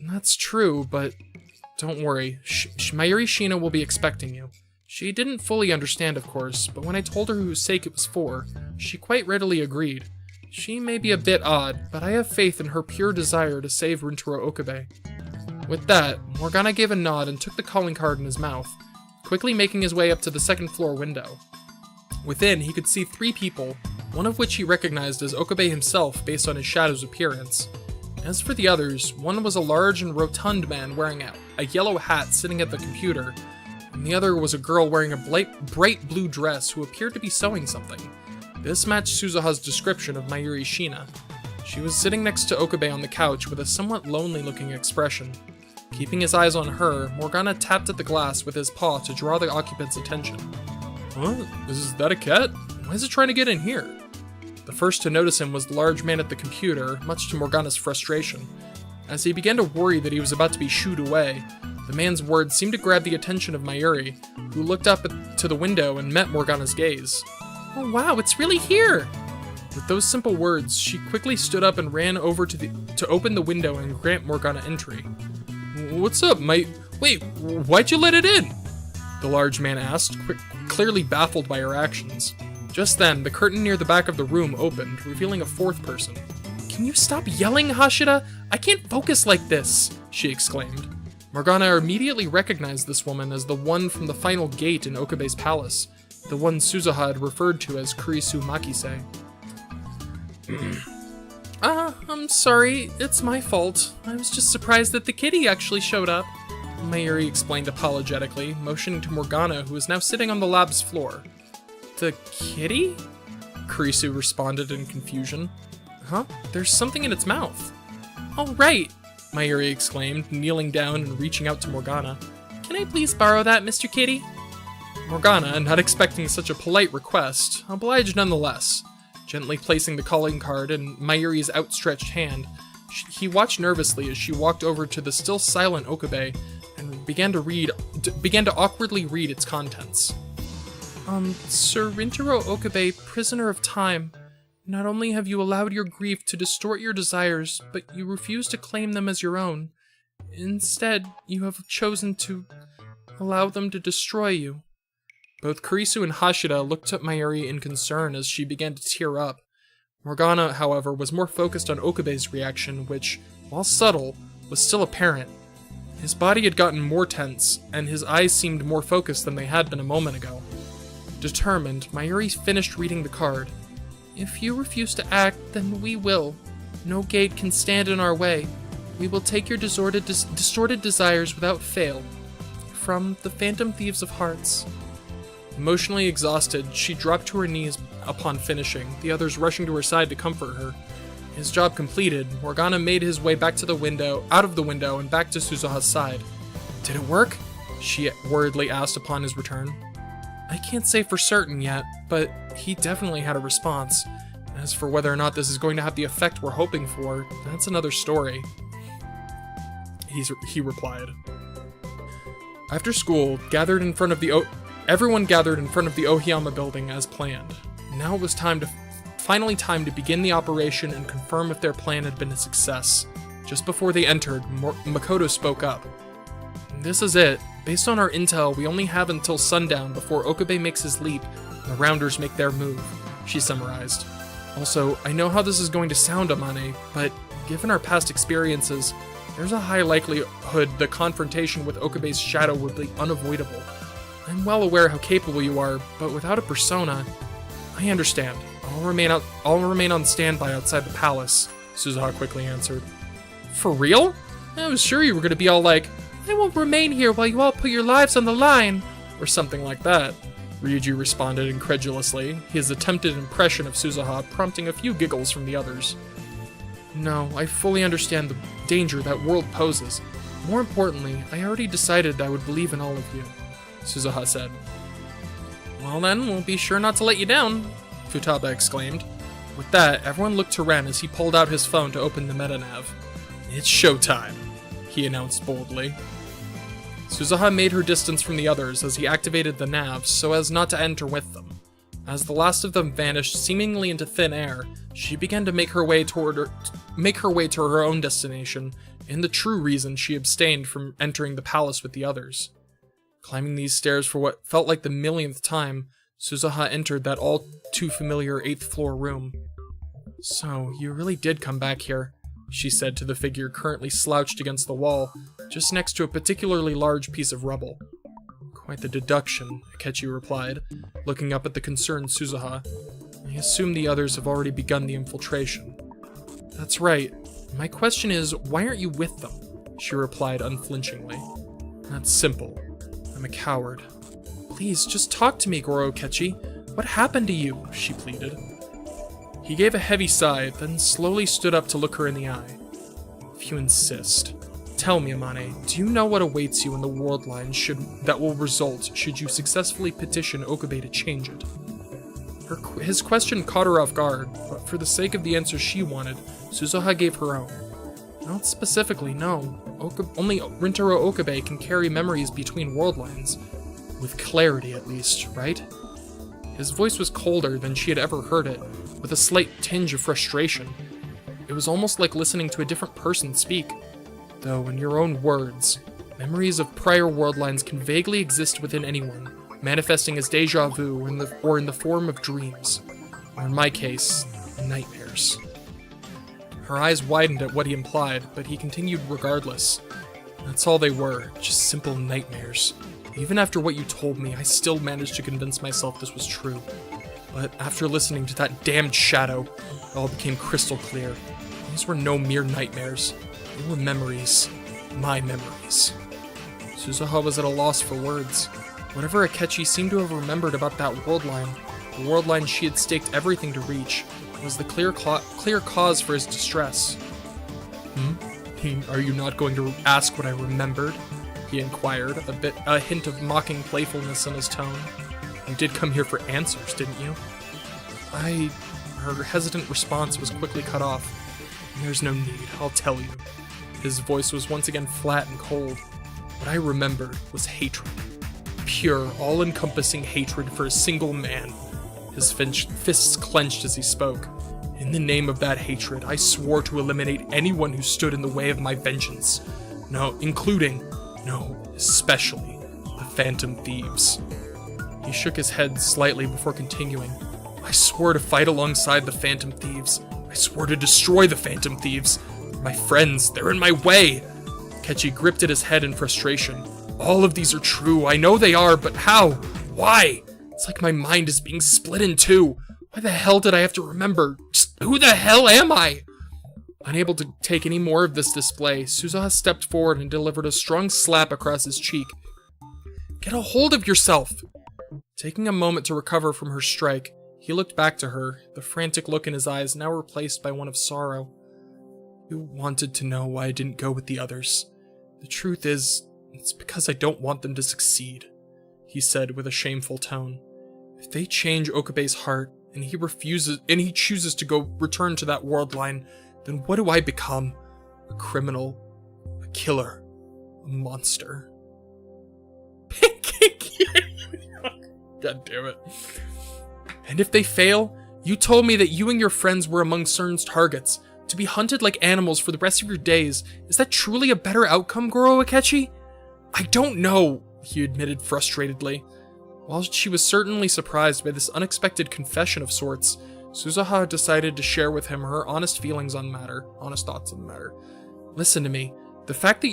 That's true, but don't worry. Mayuri Shina will be expecting you. She didn't fully understand, of course, but when I told her whose sake it was for, she quite readily agreed. She may be a bit odd, but I have faith in her pure desire to save Rintaro Okabe. With that, Morgana gave a nod and took the calling card in his mouth, quickly making his way up to the second floor window. Within, he could see 3 people, one of which he recognized as Okabe himself based on his shadow's appearance. As for the others, one was a large and rotund man wearing a yellow hat sitting at the computer, and the other was a girl wearing a bright blue dress who appeared to be sewing something. This matched Suzuha's description of Mayuri Shina. She was sitting next to Okabe on the couch with a somewhat lonely-looking expression. Keeping his eyes on her, Morgana tapped at the glass with his paw to draw the occupant's attention. Huh? Is that a cat? Why is it trying to get in here? The first to notice him was the large man at the computer, much to Morgana's frustration. As he began to worry that he was about to be shooed away, the man's words seemed to grab the attention of Mayuri, who looked up to the window and met Morgana's gaze. Oh wow, it's really here! With those simple words, she quickly stood up and ran over to open the window and grant Morgana entry. What's up, mate? Wait, why'd you let it in? The large man asked, clearly baffled by her actions. Just then, the curtain near the back of the room opened, revealing a 4th person. Can you stop yelling, Hashira? I can't focus like this, she exclaimed. Morgana immediately recognized this woman as the one from the final gate in Okabe's palace, the one Suzuha had referred to as Kurisu Makise. I'm sorry, it's my fault. I was just surprised that the kitty actually showed up, Mayuri explained apologetically, motioning to Morgana, who was now sitting on the lab's floor. The kitty? Kurisu responded in confusion. Huh? There's something in its mouth. Oh, right, Mayuri exclaimed, kneeling down and reaching out to Morgana. Can I please borrow that, Mr. Kitty? Morgana, not expecting such a polite request, obliged nonetheless. Gently placing the calling card in Mayuri's outstretched hand, he watched nervously as she walked over to the still silent Okabe and began to awkwardly read its contents. Sir Rintaro Okabe, prisoner of time, not only have you allowed your grief to distort your desires, but you refuse to claim them as your own. Instead, you have chosen to allow them to destroy you. Both Kurisu and Hashira looked at Mayuri in concern as she began to tear up. Morgana, however, was more focused on Okabe's reaction, which, while subtle, was still apparent. His body had gotten more tense, and his eyes seemed more focused than they had been a moment ago. Determined, Mayuri finished reading the card. If you refuse to act, then we will. No gate can stand in our way. We will take your distorted desires without fail. From the Phantom Thieves of Hearts. Emotionally exhausted, she dropped to her knees upon finishing, the others rushing to her side to comfort her. His job completed, Morgana made his way back to the window, out of the window, and back to Suzuha's side. Did it work? She worriedly asked upon his return. I can't say for certain yet, but he definitely had a response. As for whether or not this is going to have the effect we're hoping for, that's another story. He replied. After school, everyone gathered in front of the Ohiyama building as planned. Now it was finally time to begin the operation and confirm if their plan had been a success. Just before they entered, Makoto spoke up. This is it. Based on our intel, we only have until sundown before Okabe makes his leap and the Rounders make their move, she summarized. Also, I know how this is going to sound, Amane, but given our past experiences, there's a high likelihood the confrontation with Okabe's shadow would be unavoidable. I'm well aware how capable you are, but without a persona... I understand. I'll remain on standby outside the palace, Suzuha quickly answered. For real? I was sure you were going to be all like, I will remain here while you all put your lives on the line, or something like that. Ryuji responded incredulously, his attempted impression of Suzuha prompting a few giggles from the others. No, I fully understand the danger that world poses. More importantly, I already decided I would believe in all of you, Suzuha said. Well then, we'll be sure not to let you down, Futaba exclaimed. With that, everyone looked to Ren as he pulled out his phone to open the metanav. It's showtime, he announced boldly. Suzuha made her distance from the others as he activated the nav so as not to enter with them. As the last of them vanished seemingly into thin air, she began to make her way to her own destination, and the true reason she abstained from entering the palace with the others. Climbing these stairs for what felt like the millionth time, Suzuha entered that all too familiar 8th floor room. So, you really did come back here, she said to the figure currently slouched against the wall, just next to a particularly large piece of rubble. Quite the deduction, Akechi replied, looking up at the concerned Suzuha. I assume the others have already begun the infiltration. That's right. My question is, why aren't you with them? She replied unflinchingly. That's simple. I'm a coward. Please, just talk to me, Goro Akechi. What happened to you? She pleaded. He gave a heavy sigh, then slowly stood up to look her in the eye. If you insist. Tell me, Amane, do you know what awaits you in the world line that will result should you successfully petition Okabe to change it? His question caught her off guard, but for the sake of the answer she wanted, Suzuha gave her own. Not specifically, no. Only Rintaro Okabe can carry memories between world lines. With clarity, at least, right? His voice was colder than she had ever heard it, with a slight tinge of frustration. It was almost like listening to a different person speak. Though, in your own words, memories of prior world lines can vaguely exist within anyone, manifesting as deja vu or in the form of dreams, or in my case, nightmares. Her eyes widened at what he implied, but he continued regardless. That's all they were, just simple nightmares. Even after what you told me, I still managed to convince myself this was true. But after listening to that damned shadow, it all became crystal clear. These were no mere nightmares. They were memories. My memories. Suzuha was at a loss for words. Whatever Akechi seemed to have remembered about that world line, the world line she had staked everything to reach, was the clear cause for his distress. Are you not going to ask what I remembered? He inquired, a hint of mocking playfulness in his tone. You did come here for answers, didn't you? Her hesitant response was quickly cut off. There's no need, I'll tell you. His voice was once again flat and cold. What I remembered was hatred. Pure, all-encompassing hatred for a single man. His fists clenched as he spoke. In the name of that hatred, I swore to eliminate anyone who stood in the way of my vengeance. Especially the Phantom Thieves. He shook his head slightly before continuing. I swore to fight alongside the Phantom Thieves. I swore to destroy the Phantom Thieves. My friends, they're in my way. Akechi gripped at his head in frustration. All of these are true, I know they are, but how? Why? It's like my mind is being split in two. Why the hell did I have to remember? Just who the hell am I? Unable to take any more of this display, Suzuha stepped forward and delivered a strong slap across his cheek. Get a hold of yourself! Taking a moment to recover from her strike, he looked back to her, the frantic look in his eyes now replaced by one of sorrow. You wanted to know why I didn't go with the others. The truth is, it's because I don't want them to succeed, he said with a shameful tone. If they change Okabe's heart, and he chooses to go return to that world line, then what do I become? A criminal, a killer, a monster. God damn it. And if they fail, you told me that you and your friends were among CERN's targets, to be hunted like animals for the rest of your days. Is that truly a better outcome, Goro Akechi? I don't know, he admitted frustratedly. While she was certainly surprised by this unexpected confession of sorts, Suzuha decided to share with him her honest thoughts on the matter. Listen to me. The fact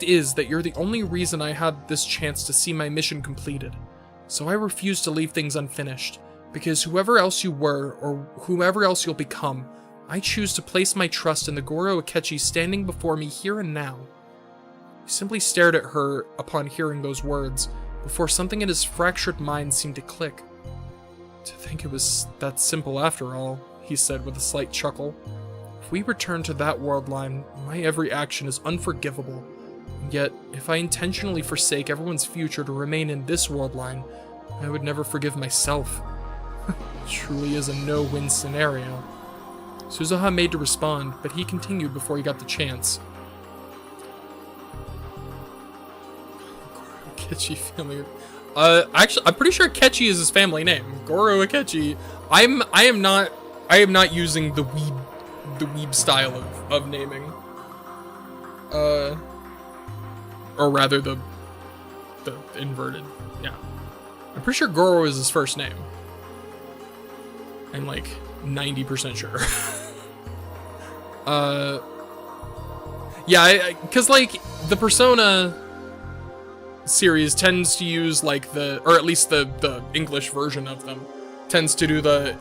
is that you're the only reason I had this chance to see my mission completed. So I refuse to leave things unfinished, because whoever else you were, or whoever else you'll become, I choose to place my trust in the Goro Akechi standing before me here and now. He simply stared at her upon hearing those words, before something in his fractured mind seemed to click. To think it was that simple after all, he said with a slight chuckle. If we return to that world line, my every action is unforgivable. And yet, if I intentionally forsake everyone's future to remain in this world line, I would never forgive myself. Truly is a no-win scenario. Suzuha made to respond, but he continued before he got the chance. Akechi family. Actually, I'm pretty sure Akechi is his family name. Goro Akechi. I am not using the weeb style of naming. Or rather the inverted. Yeah. I'm pretty sure Goro is his first name. I'm like 90% sure. Yeah, because like the Persona series tends to use like or at least the English version of them tends to do the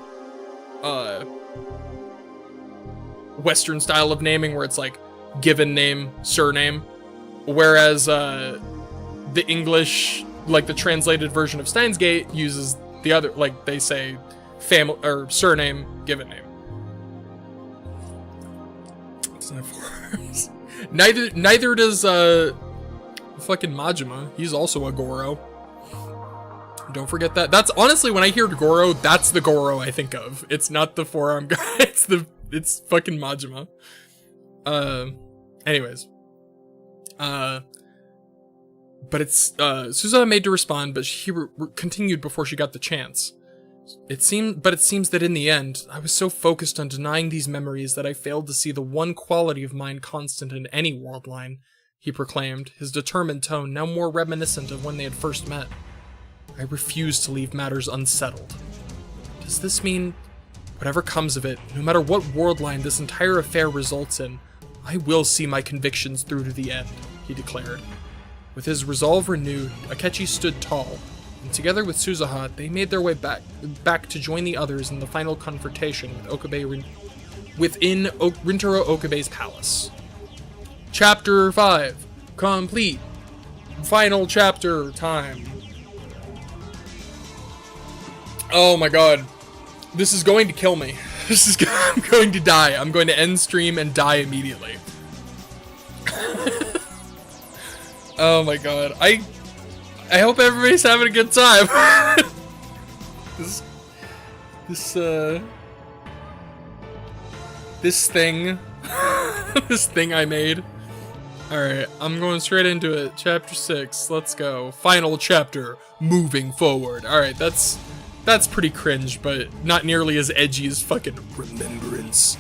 Western style of naming where it's like given name, surname, whereas the English, like the translated version of Steins Gate, uses the other, like they say family or surname, given name. Neither does fucking Majima. He's also a Goro. Don't forget that. That's honestly, when I hear Goro, that's the Goro I think of. It's not the forearm guy. It's fucking Majima. Anyways. But it's Suzuha made to respond, but she continued before she got the chance. It seems that in the end, I was so focused on denying these memories that I failed to see the one quality of mine constant in any world line, he proclaimed, his determined tone now more reminiscent of when they had first met. I refuse to leave matters unsettled. Does this mean, whatever comes of it, no matter what world line this entire affair results in, I will see my convictions through to the end, he declared. With his resolve renewed, Akechi stood tall, and together with Suzuha, they made their way back to join the others in the final confrontation within Rintaro Okabe's palace. Chapter 5. Complete. Final chapter time. Oh my god. This is going to kill me. I'm going to die. I'm going to end stream and die immediately. Oh my god. I hope everybody's having a good time. This thing I made. Alright, I'm going straight into it. Chapter 6, let's go. Final chapter, moving forward. Alright, that's pretty cringe, but not nearly as edgy as fucking Remembrance.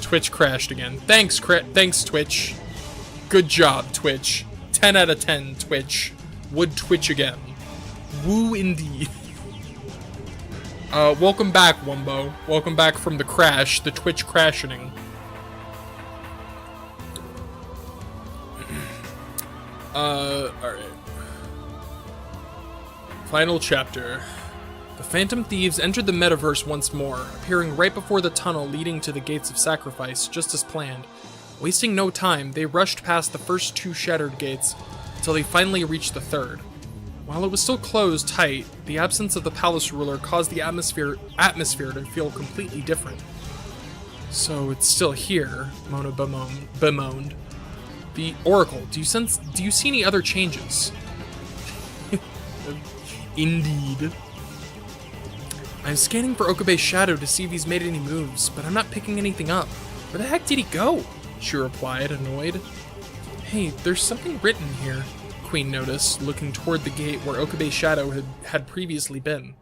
Twitch crashed again. Thanks, Twitch. Good job, Twitch. 10 out of 10, Twitch. Would Twitch again. Woo indeed. Welcome back, Wumbo. Welcome back from the crash, the Twitch crashing. Alright. Final chapter. The Phantom Thieves entered the metaverse once more, appearing right before the tunnel leading to the Gates of Sacrifice, just as planned. Wasting no time, they rushed past the first 2 shattered gates, until they finally reached the third. While it was still closed tight, the absence of the palace ruler caused the atmosphere to feel completely different. So it's still here, Mona bemoaned. The Oracle, do you see any other changes? Indeed. I'm scanning for Okabe's shadow to see if he's made any moves, but I'm not picking anything up. Where the heck did he go? She replied, annoyed. Hey, there's something written here, Queen noticed, looking toward the gate where Okabe's shadow had previously been.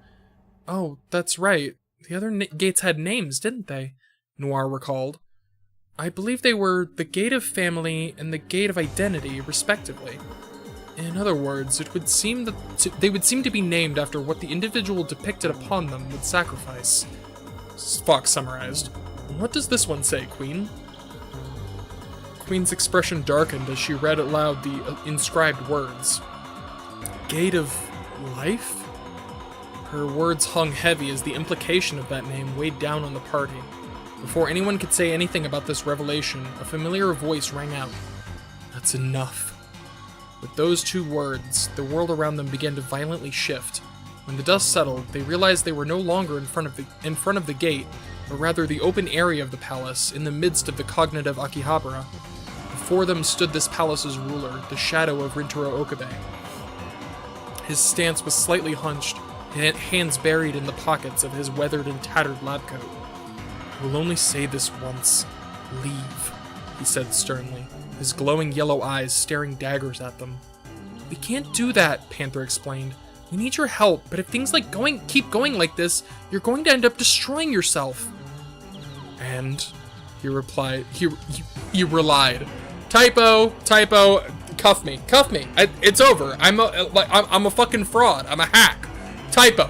Oh, that's right. The other gates had names, didn't they? Noir recalled. I believe they were the Gate of Family and the Gate of Identity, respectively. In other words, it would seem that they would seem to be named after what the individual depicted upon them would sacrifice. Fox summarized. What does this one say, Queen? Queen's expression darkened as she read aloud the inscribed words. Gate of Life? Her words hung heavy as the implication of that name weighed down on the party. Before anyone could say anything about this revelation, a familiar voice rang out. That's enough. With those 2 words, the world around them began to violently shift. When the dust settled, they realized they were no longer in front of the gate, but rather the open area of the palace, in the midst of the cognitive Akihabara. Before them stood this palace's ruler, the shadow of Rintaro Okabe. His stance was slightly hunched, hands buried in the pockets of his weathered and tattered lab coat. I will only say this once. Leave, he said sternly, his glowing yellow eyes staring daggers at them. We can't do that, Panther explained. We need your help, but if things keep going like this, you're going to end up destroying yourself. And he replied, he relied. Typo, cuff me. It's over. I'm a fucking fraud. I'm a hack. Typo.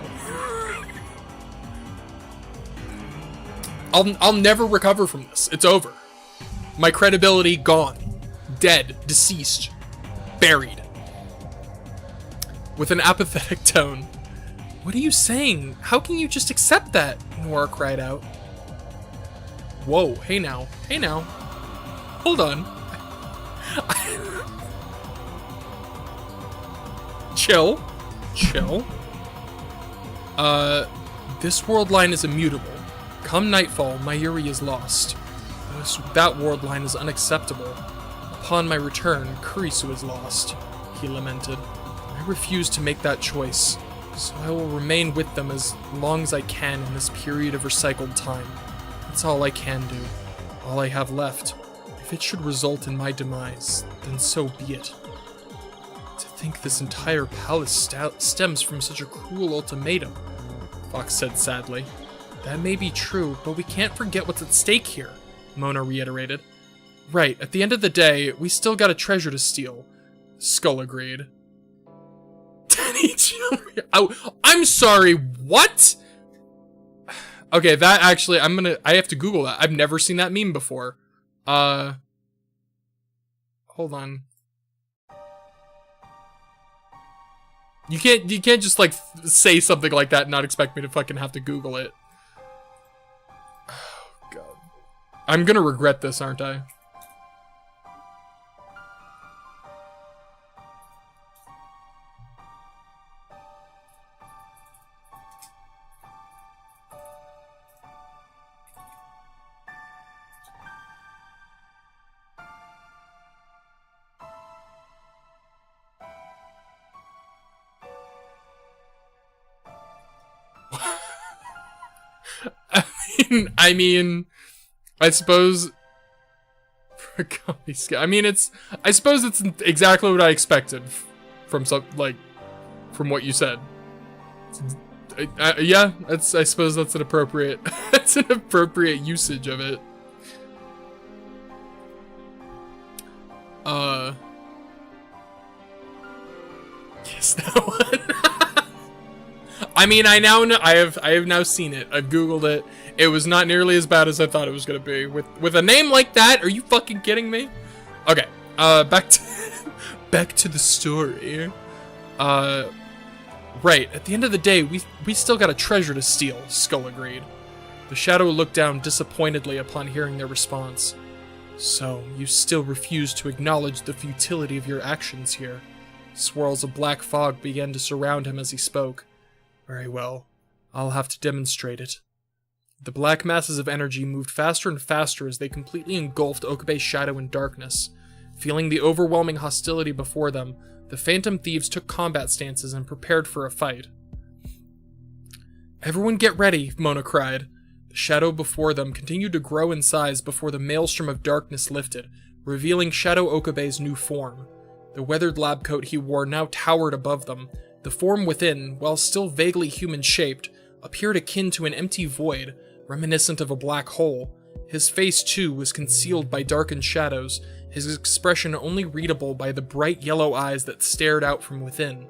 I'll never recover from this. It's over. My credibility gone. Dead. Deceased. Buried. With an apathetic tone. What are you saying? How can you just accept that? Noir cried out. Whoa, hey now. Hold on. Chill. This world line is immutable. Come nightfall, Mayuri is lost. That world line is unacceptable. Upon my return, Kurisu is lost, he lamented. I refuse to make that choice, so I will remain with them as long as I can in this period of recycled time. That's all I can do. All I have left. If it should result in my demise, then so be it. To think this entire palace stems from such a cruel ultimatum, Fox said sadly. That may be true, but we can't forget what's at stake here, Mona reiterated. Right, at the end of the day, we still got a treasure to steal. Skull agreed. I'm sorry, what? Okay, that actually, I have to Google that. I've never seen that meme before. Hold on. You can't just like say something like that and not expect me to fucking have to Google it. Oh god. I'm gonna regret this, aren't I? I mean, I suppose. I suppose it's exactly what I expected from from what you said. Yeah, I suppose that's an appropriate, that's an appropriate usage of it. Yes, that one. I mean, I now know, I have now seen it. I've Googled it. It was not nearly as bad as I thought it was gonna be. With a name like that, are you fucking kidding me? Okay, back back to the story. Right, at the end of the day, we still got a treasure to steal, Skull agreed. The Shadow looked down disappointedly upon hearing their response. So, you still refuse to acknowledge the futility of your actions here. Swirls of black fog began to surround him as he spoke. Very well, I'll have to demonstrate it. The black masses of energy moved faster and faster as they completely engulfed Okabe's shadow in darkness. Feeling the overwhelming hostility before them, the Phantom Thieves took combat stances and prepared for a fight. Everyone get ready, Mona cried. The shadow before them continued to grow in size before the maelstrom of darkness lifted, revealing Shadow Okabe's new form. The weathered lab coat he wore now towered above them. The form within, while still vaguely human-shaped, appeared akin to an empty void, reminiscent of a black hole. His face, too, was concealed by darkened shadows, his expression only readable by the bright yellow eyes that stared out from within.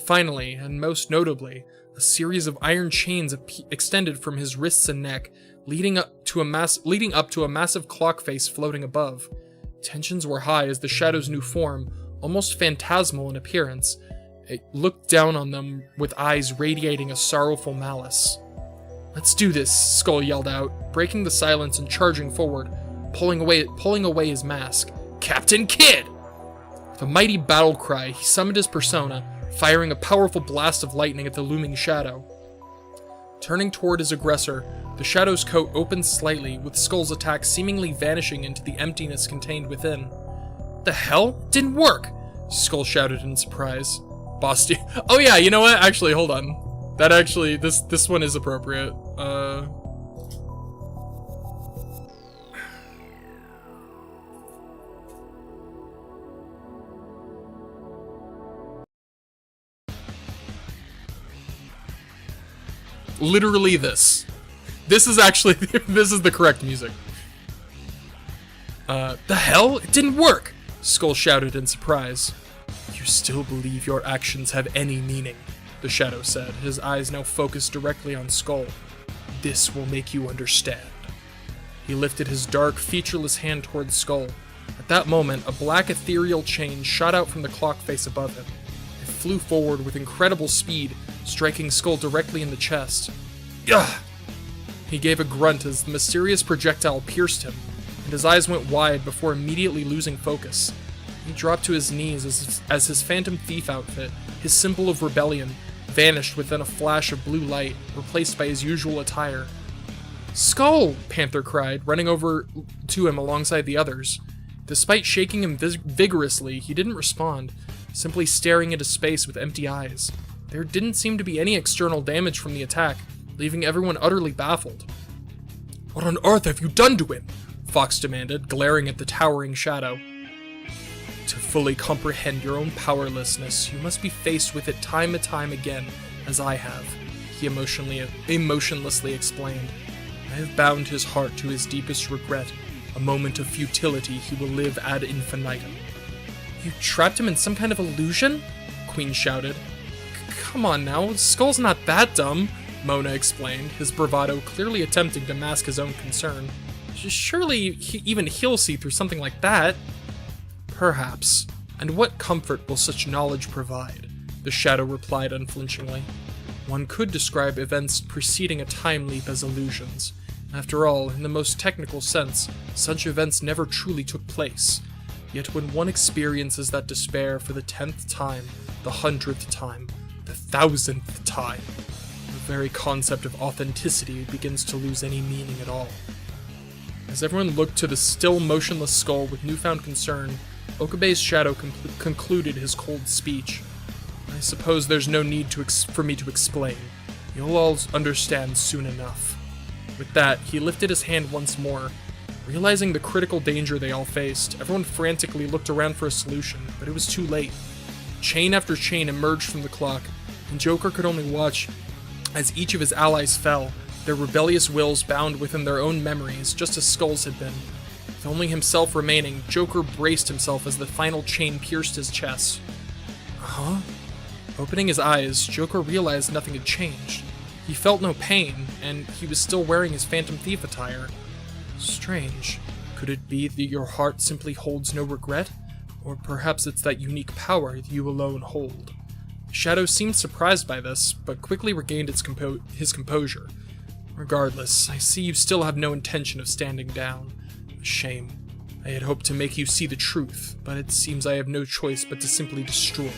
Finally, and most notably, a series of iron chains extended from his wrists and neck, leading up to a massive clock face floating above. Tensions were high as the Shadow's new form, almost phantasmal in appearance, it looked down on them with eyes radiating a sorrowful malice. Let's do this, Skull yelled out, breaking the silence and charging forward, pulling away his mask. Captain Kidd! With a mighty battle cry, he summoned his persona, firing a powerful blast of lightning at the looming Shadow. Turning toward his aggressor, the Shadow's coat opened slightly, with Skull's attack seemingly vanishing into the emptiness contained within. The hell? Didn't work! Skull shouted in surprise. Bosti. Oh yeah, you know what? Actually, hold on. That actually, this one is appropriate. Literally this. This is actually, this is the correct music. The hell? It didn't work! Skull shouted in surprise. You still believe your actions have any meaning, the Shadow said, his eyes now focused directly on Skull. This will make you understand. He lifted his dark, featureless hand towards Skull. At that moment, a black ethereal chain shot out from the clock face above him. It flew forward with incredible speed, striking Skull directly in the chest. Ugh! He gave a grunt as the mysterious projectile pierced him, and his eyes went wide before immediately losing focus. He dropped to his knees as his Phantom Thief outfit, his symbol of rebellion, vanished within a flash of blue light, replaced by his usual attire. Skull! Panther cried, running over to him alongside the others. Despite shaking him vigorously, he didn't respond, simply staring into space with empty eyes. There didn't seem to be any external damage from the attack, leaving everyone utterly baffled. What on earth have you done to him? Fox demanded, glaring at the towering Shadow. To fully comprehend your own powerlessness, you must be faced with it time and time again, as I have, he emotionlessly explained. I have bound his heart to his deepest regret, a moment of futility he will live ad infinitum. You trapped him in some kind of illusion? Queen shouted. Come on now, Skull's not that dumb, Mona explained, his bravado clearly attempting to mask his own concern. Surely even he'll see through something like that. Perhaps. And what comfort will such knowledge provide? The Shadow replied unflinchingly. One could describe events preceding a time leap as illusions. After all, in the most technical sense, such events never truly took place. Yet when one experiences that despair for the 10th time, the 100th time, the 1000th time, the very concept of authenticity begins to lose any meaning at all. As everyone looked to the still motionless Skull with newfound concern, Okabe's Shadow concluded his cold speech. I suppose there's no need for me to explain. You'll all understand soon enough. With that, he lifted his hand once more. Realizing the critical danger they all faced, everyone frantically looked around for a solution, but it was too late. Chain after chain emerged from the clock, and Joker could only watch as each of his allies fell, their rebellious wills bound within their own memories, just as Skull's had been. With only himself remaining, Joker braced himself as the final chain pierced his chest. Huh? Opening his eyes, Joker realized nothing had changed. He felt no pain, and he was still wearing his Phantom Thief attire. Strange. Could it be that your heart simply holds no regret? Or perhaps it's that unique power you alone hold. Shadow seemed surprised by this, but quickly regained his composure. Regardless, I see you still have no intention of standing down. A shame. I had hoped to make you see the truth, but it seems I have no choice but to simply destroy you.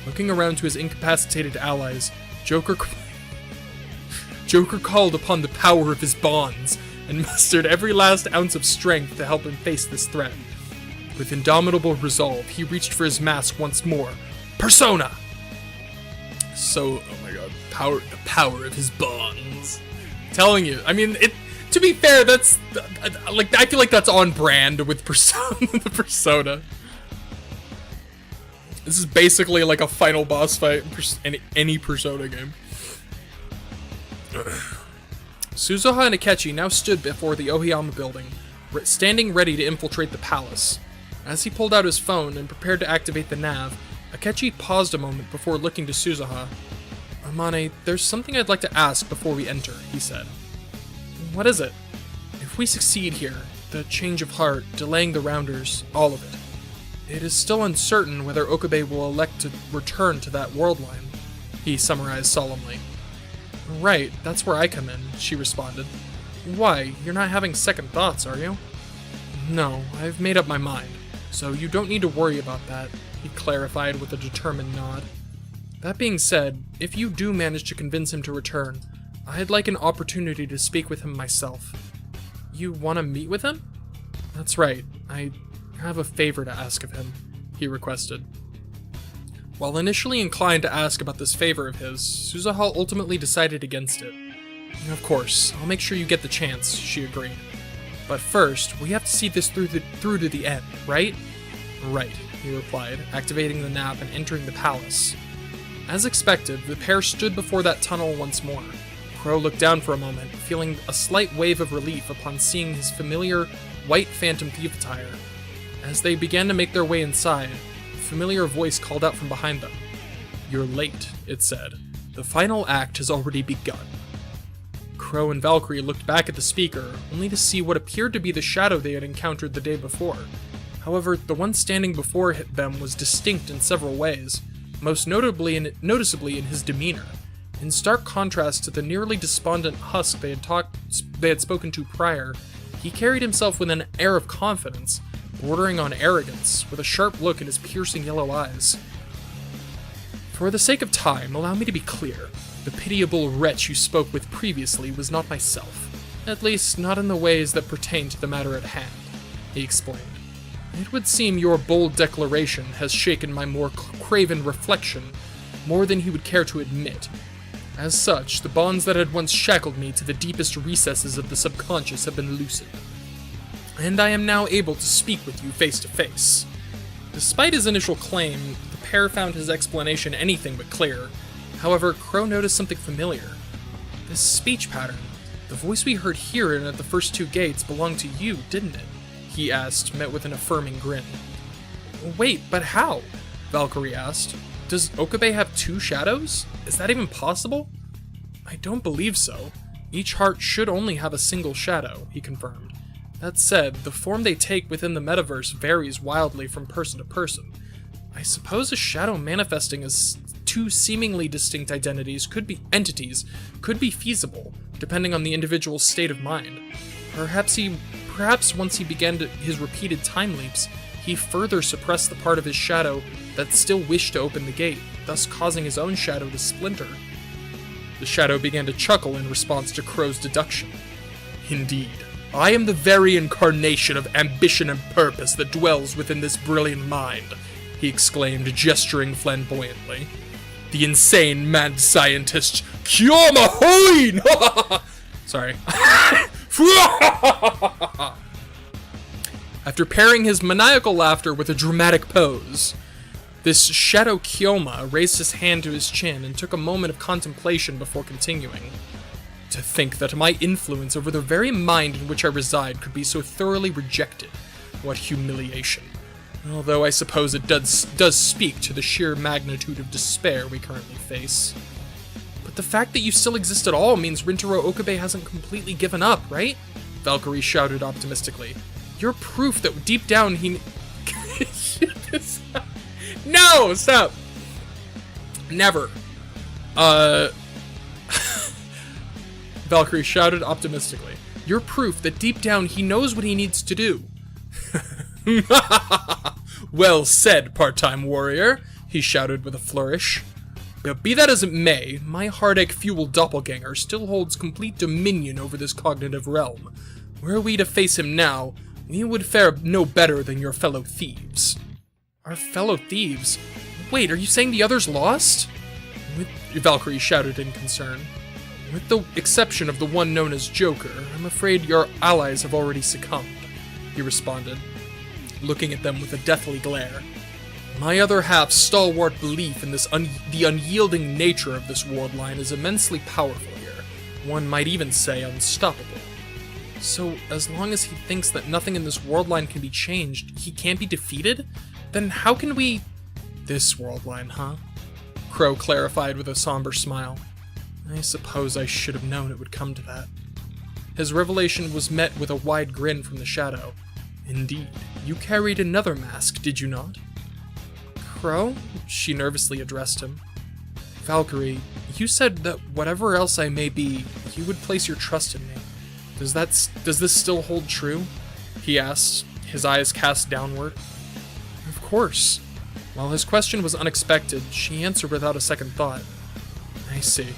Looking around to his incapacitated allies, Joker called upon the power of his bonds and mustered every last ounce of strength to help him face this threat. With indomitable resolve, he reached for his mask once more. Persona! So, oh my god, the power of his bonds. Telling you, I mean, to be fair, that's, like, I feel like that's on brand with the Persona. This is basically like a final boss fight in any Persona game. Suzuha and Akechi now stood before the Ohiyama building, standing ready to infiltrate the palace. As he pulled out his phone and prepared to activate the nav, Akechi paused a moment before looking to Suzuha. Amane, there's something I'd like to ask before we enter, he said. What is it? If we succeed here, the change of heart, delaying the rounders, all of it is still uncertain whether Okabe will elect to return to that world line, he summarized solemnly. Right, that's where I come in, she responded. Why, you're not having second thoughts, are you? No, I've made up my mind, so you don't need to worry about that, he clarified with a determined nod. That being said, if you do manage to convince him to return, I'd like an opportunity to speak with him myself. You want to meet with him? That's right, I have a favor to ask of him, he requested. While initially inclined to ask about this favor of his, Suzuha ultimately decided against it. Of course, I'll make sure you get the chance, she agreed. But first, we have to see this through to the end, right? Right, he replied, activating the nav and entering the palace. As expected, the pair stood before that tunnel once more. Crow looked down for a moment, feeling a slight wave of relief upon seeing his familiar white Phantom Thief attire. As they began to make their way inside, a familiar voice called out from behind them. You're late, it said. The final act has already begun. Crow and Valkyrie looked back at the speaker, only to see what appeared to be the shadow they had encountered the day before. However, the one standing before them was distinct in several ways, most noticeably in his demeanor. In stark contrast to the nearly despondent husk they had spoken to prior, he carried himself with an air of confidence, bordering on arrogance, with a sharp look in his piercing yellow eyes. For the sake of time, allow me to be clear. The pitiable wretch you spoke with previously was not myself. At least, not in the ways that pertain to the matter at hand, he explained. It would seem your bold declaration has shaken my more craven reflection more than he would care to admit. As such, the bonds that had once shackled me to the deepest recesses of the subconscious have been loosened, and I am now able to speak with you face to face. Despite his initial claim, the pair found his explanation anything but clear. However, Crow noticed something familiar. This speech pattern, the voice we heard here and at the first two gates belonged to you, didn't it? He asked, met with an affirming grin. Wait, but how? Valkyrie asked. Does Okabe have two shadows? Is that even possible? I don't believe so. Each heart should only have a single shadow, he confirmed. That said, the form they take within the metaverse varies wildly from person to person. I suppose a shadow manifesting as two seemingly distinct entities could be feasible, depending on the individual's state of mind. Perhaps once he began his repeated time leaps, he further suppressed the part of his shadow that still wished to open the gate, thus causing his own shadow to splinter. The shadow began to chuckle in response to Crow's deduction. Indeed, I am the very incarnation of ambition and purpose that dwells within this brilliant mind, he exclaimed, gesturing flamboyantly. The insane mad scientist Kyoma Hoin! Sorry. After pairing his maniacal laughter with a dramatic pose, this shadow Kyoma raised his hand to his chin and took a moment of contemplation before continuing. To think that my influence over the very mind in which I reside could be so thoroughly rejected. What humiliation. Although I suppose it does speak to the sheer magnitude of despair we currently face. But the fact that you still exist at all means Rintaro Okabe hasn't completely given up, right? Valkyrie shouted optimistically. You're proof that deep down he shoot this out. No, stop. Never. Valkyrie shouted optimistically. You're proof that deep down he knows what he needs to do. Well said, part-time warrior, he shouted with a flourish. But be that as it may, my heartache-fueled doppelganger still holds complete dominion over this cognitive realm. Were we to face him now, we would fare no better than your fellow thieves. Our fellow thieves? Wait, are you saying the others lost? Valkyrie shouted in concern. With the exception of the one known as Joker, I'm afraid your allies have already succumbed, he responded, looking at them with a deathly glare. My other half's stalwart belief in the unyielding nature of this ward line is immensely powerful here. One might even say unstoppable. So, as long as he thinks that nothing in this world line can be changed, he can't be defeated? Then how can we... This world line, huh? Crow clarified with a somber smile. I suppose I should have known it would come to that. His revelation was met with a wide grin from the shadow. Indeed, you carried another mask, did you not? Crow? She nervously addressed him. Valkyrie, you said that whatever else I may be, you would place your trust in me. Does this still hold true? He asked, his eyes cast downward. Of course. While his question was unexpected, she answered without a second thought. I see.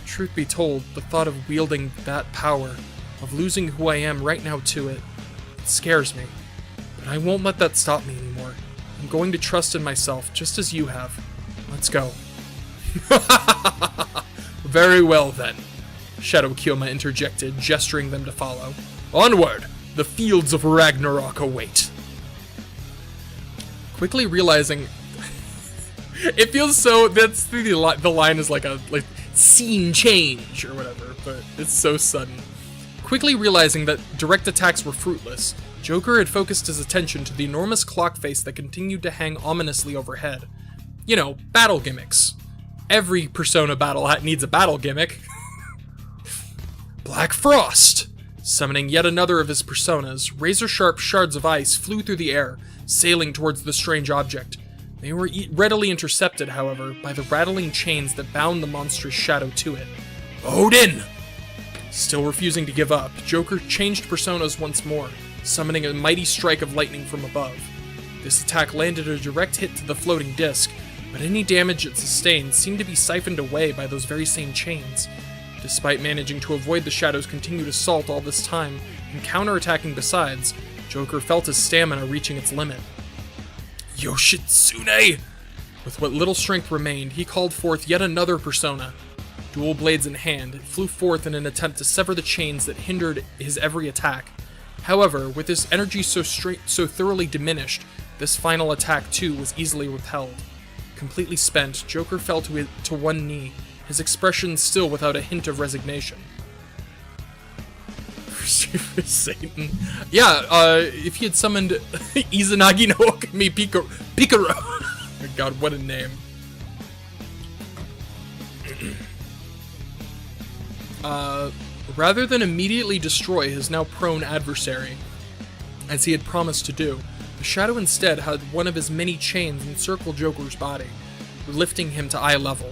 Truth be told, the thought of wielding that power, of losing who I am right now to it, it scares me. But I won't let that stop me anymore. I'm going to trust in myself, just as you have. Let's go. Very well then, Shadow Kyoma interjected, gesturing them to follow. Onward! The fields of Ragnarok await. Quickly realizing... it feels so... That's the line is like scene change or whatever, but it's so sudden. Quickly realizing that direct attacks were fruitless, Joker had focused his attention to the enormous clock face that continued to hang ominously overhead. You know, battle gimmicks. Every Persona battle needs a battle gimmick. Black Frost! Summoning yet another of his personas, razor-sharp shards of ice flew through the air, sailing towards the strange object. They were readily intercepted, however, by the rattling chains that bound the monstrous shadow to it. Odin! Still refusing to give up, Joker changed personas once more, summoning a mighty strike of lightning from above. This attack landed a direct hit to the floating disc, but any damage it sustained seemed to be siphoned away by those very same chains. Despite managing to avoid the shadow's continued assault all this time, and counterattacking besides, Joker felt his stamina reaching its limit. Yoshitsune! With what little strength remained, he called forth yet another persona. Dual blades in hand, it flew forth in an attempt to sever the chains that hindered his every attack. However, with his energy so thoroughly diminished, this final attack too was easily repelled. Completely spent, Joker fell to one knee, his expression still without a hint of resignation. Satan. Yeah, if he had summoned Izanagi no Okami Picaro. Oh my god, what a name. Rather than immediately destroy his now prone adversary, as he had promised to do, the shadow instead had one of his many chains encircle Joker's body, lifting him to eye level.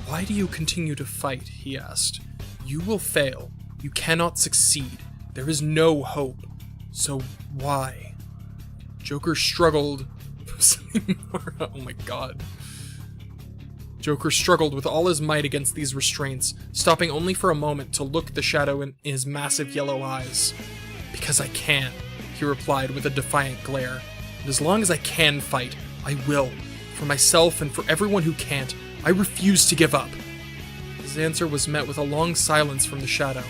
Why do you continue to fight? He asked. You will fail. You cannot succeed. There is no hope. So why? Joker struggled. Oh my god. Joker struggled with all his might against these restraints, stopping only for a moment to look the shadow in his massive yellow eyes. Because I can, he replied with a defiant glare. And as long as I can fight, I will. For myself and for everyone who can't, I refuse to give up. His answer was met with a long silence from the shadow.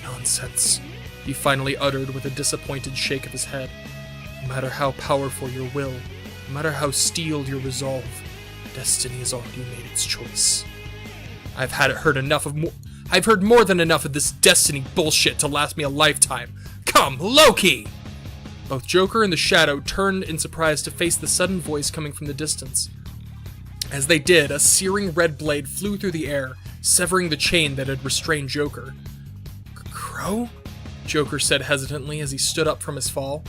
Nonsense, he finally uttered with a disappointed shake of his head. No matter how powerful your will, no matter how steeled your resolve, destiny has already made its choice. I've heard more than enough of this destiny bullshit to last me a lifetime. Come, Loki! Both Joker and the Shadow turned in surprise to face the sudden voice coming from the distance. As they did, a searing red blade flew through the air, severing the chain that had restrained Joker. Crow? Joker said hesitantly as he stood up from his fall.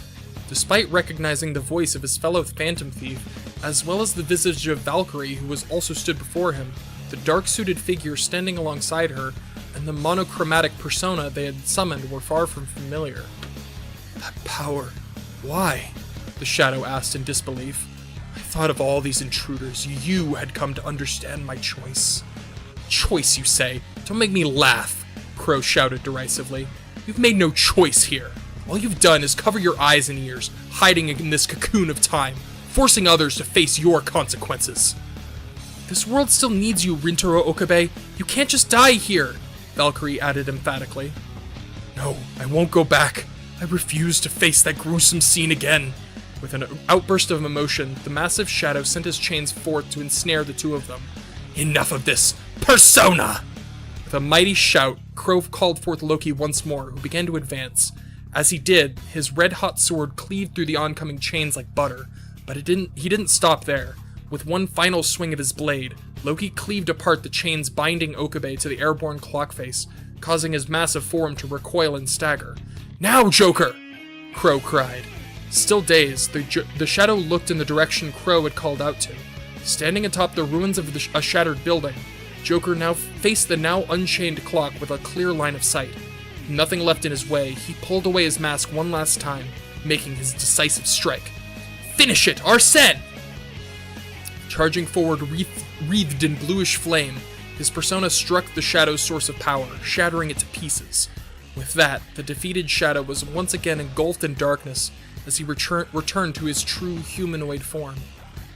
Despite recognizing the voice of his fellow Phantom Thief, as well as the visage of Valkyrie who was also stood before him, the dark-suited figure standing alongside her, and the monochromatic persona they had summoned were far from familiar. That power, why? The Shadow asked in disbelief. I thought of all these intruders, you had come to understand my choice. Choice, you say? Don't make me laugh, Crow shouted derisively. You've made no choice here. All you've done is cover your eyes and ears, hiding in this cocoon of time, forcing others to face your consequences. This world still needs you, Rintaro Okabe. You can't just die here, Valkyrie added emphatically. No, I won't go back. I refuse to face that gruesome scene again. With an outburst of emotion, the massive shadow sent his chains forth to ensnare the two of them. Enough of this! Persona! With a mighty shout, Crow called forth Loki once more, who began to advance. As he did, his red-hot sword cleaved through the oncoming chains like butter, but he didn't stop there. With one final swing of his blade, Loki cleaved apart the chains binding Okabe to the airborne clock face, causing his massive form to recoil and stagger. Now, Joker! Crow cried. Still dazed, the shadow looked in the direction Crow had called out to. Standing atop the ruins of a shattered building, Joker now faced the now unchained clock with a clear line of sight. Nothing left in his way, he pulled away his mask one last time, making his decisive strike. Finish it, Arsene! Charging forward, wreathed in bluish flame, his persona struck the shadow's source of power, shattering it to pieces. With that, the defeated shadow was once again engulfed in darkness as he returned to his true humanoid form.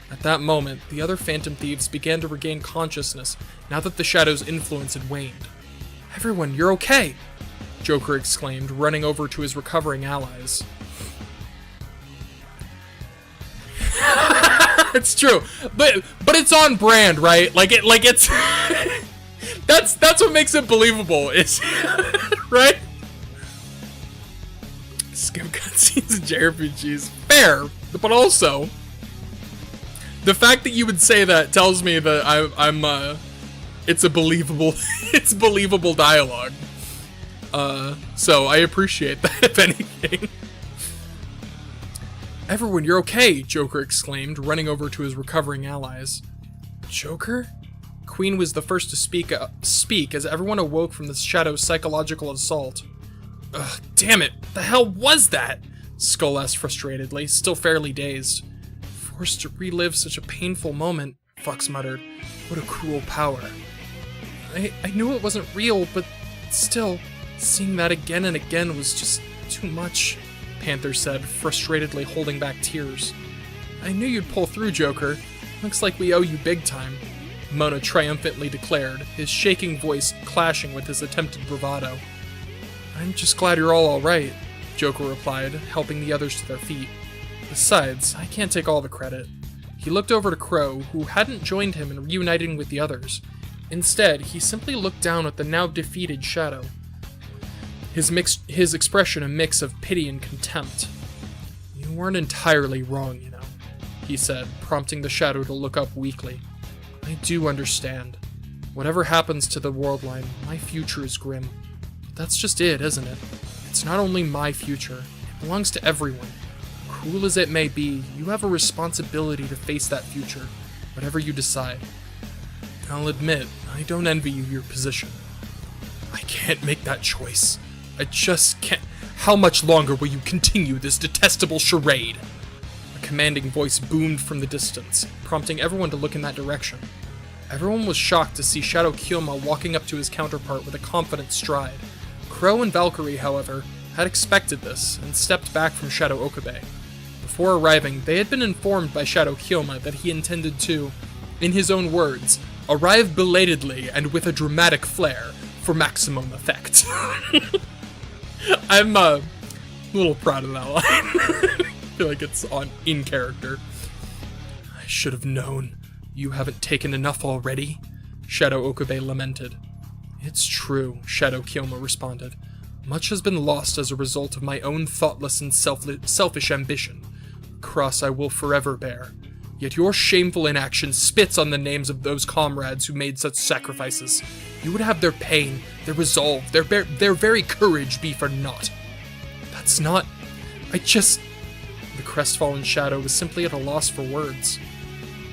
At that moment, the other Phantom Thieves began to regain consciousness now that the shadow's influence had waned. Everyone, you're okay! Joker exclaimed, running over to his recovering allies. It's true, but it's on brand, right? It's that's what makes it believable. Is right? Skip cutscenes and JRPGs, fair, but also the fact that you would say that tells me that I'm it's a believable it's believable dialogue. So I appreciate that, if anything. Everyone, you're okay, Joker exclaimed, running over to his recovering allies. Joker? Queen was the first to speak as everyone awoke from the shadow's psychological assault. Ugh, damn it, the hell was that? Skull asked frustratedly, still fairly dazed. Forced to relive such a painful moment, Fox muttered. What a cruel power. I knew it wasn't real, but still, seeing that again and again was just too much, Panther said, frustratedly holding back tears. I knew you'd pull through, Joker. Looks like we owe you big time, Mona triumphantly declared, his shaking voice clashing with his attempted bravado. I'm just glad you're all alright, Joker replied, helping the others to their feet. Besides, I can't take all the credit. He looked over to Crow, who hadn't joined him in reuniting with the others. Instead, he simply looked down at the now defeated Shadow. His expression a mix of pity and contempt. You weren't entirely wrong, you know, he said, prompting the Shadow to look up weakly. I do understand. Whatever happens to the world line, my future is grim. But that's just it, isn't it? It's not only my future, it belongs to everyone. Cruel as it may be, you have a responsibility to face that future, whatever you decide. I'll admit, I don't envy you your position. I can't make that choice. I just can't. How much longer will you continue this detestable charade? A commanding voice boomed from the distance, prompting everyone to look in that direction. Everyone was shocked to see Shadow Kyoma walking up to his counterpart with a confident stride. Crow and Valkyrie, however, had expected this and stepped back from Shadow Okabe. Before arriving, they had been informed by Shadow Kyoma that he intended to, in his own words, arrive belatedly and with a dramatic flair for maximum effect. I'm a little proud of that line. I feel like it's in character. I should have known. You haven't taken enough already? Shadow Okabe lamented. It's true, Shadow Kyoma responded. Much has been lost as a result of my own thoughtless and selfish ambition. A cross I will forever bear. Yet your shameful inaction spits on the names of those comrades who made such sacrifices. You would have their pain, their resolve, their very courage be for naught. That's not... The crestfallen Shadow was simply at a loss for words.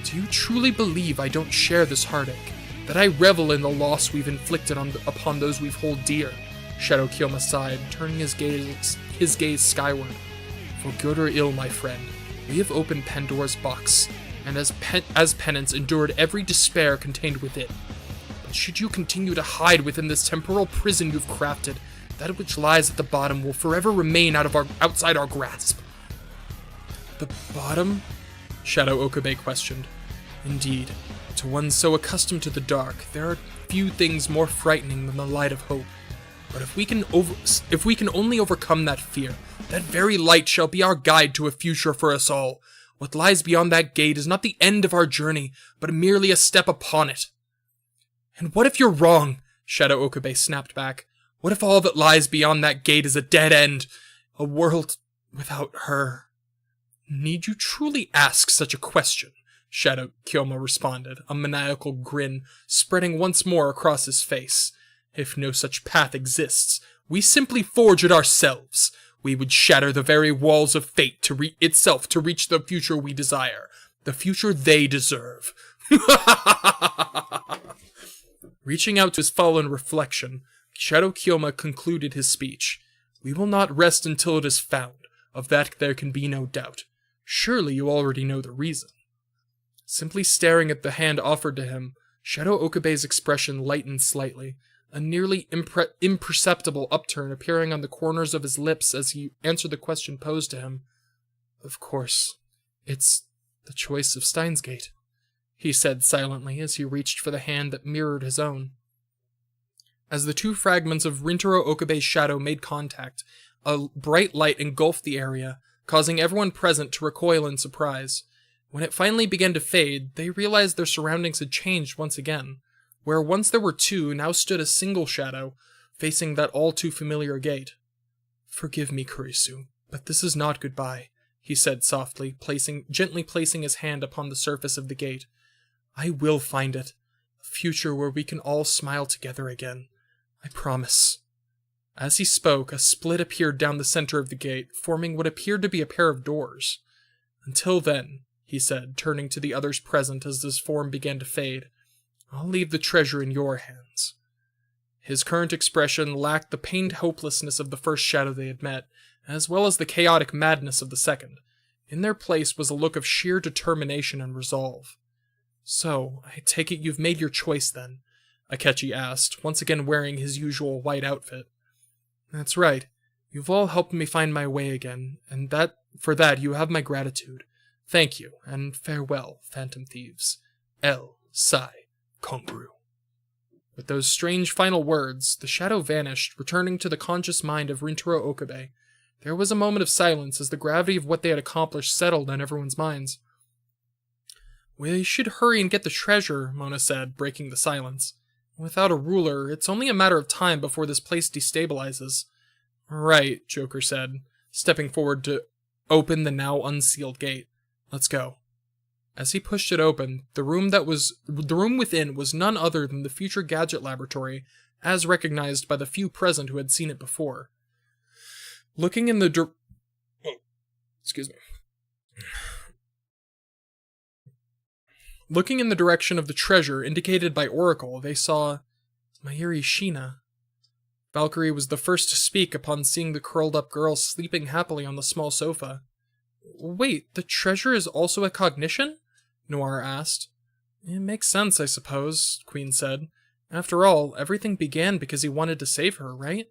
Do you truly believe I don't share this heartache? That I revel in the loss we've inflicted upon those we hold dear? Shadow Kyoma sighed, turning his gaze skyward. For good or ill, my friend, we have opened Pandora's box, and as penance endured every despair contained within. But should you continue to hide within this temporal prison you've crafted, that which lies at the bottom will forever remain outside our grasp. The bottom? Shadow Okabe questioned. Indeed, to one so accustomed to the dark, there are few things more frightening than the light of hope. But if we can only overcome that fear, that very light shall be our guide to a future for us all. What lies beyond that gate is not the end of our journey, but merely a step upon it. And what if you're wrong? Shadow Okabe snapped back. What if all that lies beyond that gate is a dead end? A world without her? Need you truly ask such a question? Shadow Kyoma responded, a maniacal grin spreading once more across his face. If no such path exists, we simply forge it ourselves. We would shatter the very walls of fate itself to reach the future we desire. The future they deserve. Reaching out to his fallen reflection, Shadow Kyoma concluded his speech. We will not rest until it is found. Of that there can be no doubt. Surely you already know the reason. Simply staring at the hand offered to him, Shadow Okabe's expression lightened slightly, a nearly imperceptible upturn appearing on the corners of his lips as he answered the question posed to him. Of course, it's the choice of Steins Gate, he said silently as he reached for the hand that mirrored his own. As the two fragments of Rintaro Okabe's shadow made contact, a bright light engulfed the area, causing everyone present to recoil in surprise. When it finally began to fade, they realized their surroundings had changed once again. Where once there were two, now stood a single shadow, facing that all-too-familiar gate. Forgive me, Kurisu, but this is not goodbye, he said softly, gently placing his hand upon the surface of the gate. I will find it. A future where we can all smile together again. I promise. As he spoke, a split appeared down the center of the gate, forming what appeared to be a pair of doors. Until then, he said, turning to the others present as his form began to fade, I'll leave the treasure in your hands. His current expression lacked the pained hopelessness of the first shadow they had met, as well as the chaotic madness of the second. In their place was a look of sheer determination and resolve. So, I take it you've made your choice then? Akechi asked, once again wearing his usual white outfit. That's right. You've all helped me find my way again, and for that you have my gratitude. Thank you, and farewell, phantom thieves. L. Sai. Kongru. With those strange final words, the shadow vanished, returning to the conscious mind of Rintaro Okabe. There was a moment of silence as the gravity of what they had accomplished settled on everyone's minds. We should hurry and get the treasure, Mona said, breaking the silence. Without a ruler, it's only a matter of time before this place destabilizes. Right, Joker said, stepping forward to open the now unsealed gate. Let's go. As he pushed it open, the room within was none other than the future gadget laboratory, as recognized by the few present who had seen it before. Looking in the direction of the treasure indicated by Oracle, they saw Mayuri Shina. Valkyrie was the first to speak upon seeing the curled-up girl sleeping happily on the small sofa. Wait, the treasure is also a cognition? Noir asked. It makes sense, I suppose, Queen said. After all, everything began because he wanted to save her, right?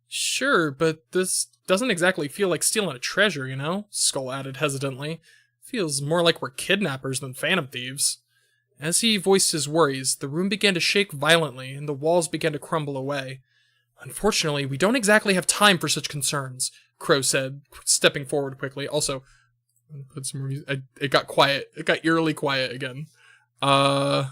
Sure, but this doesn't exactly feel like stealing a treasure, you know? Skull added hesitantly. Feels more like we're kidnappers than phantom thieves. As he voiced his worries, the room began to shake violently and the walls began to crumble away. Unfortunately, we don't exactly have time for such concerns, Crow said, stepping forward quickly. Also, put some music. It got quiet. It got eerily quiet again. God.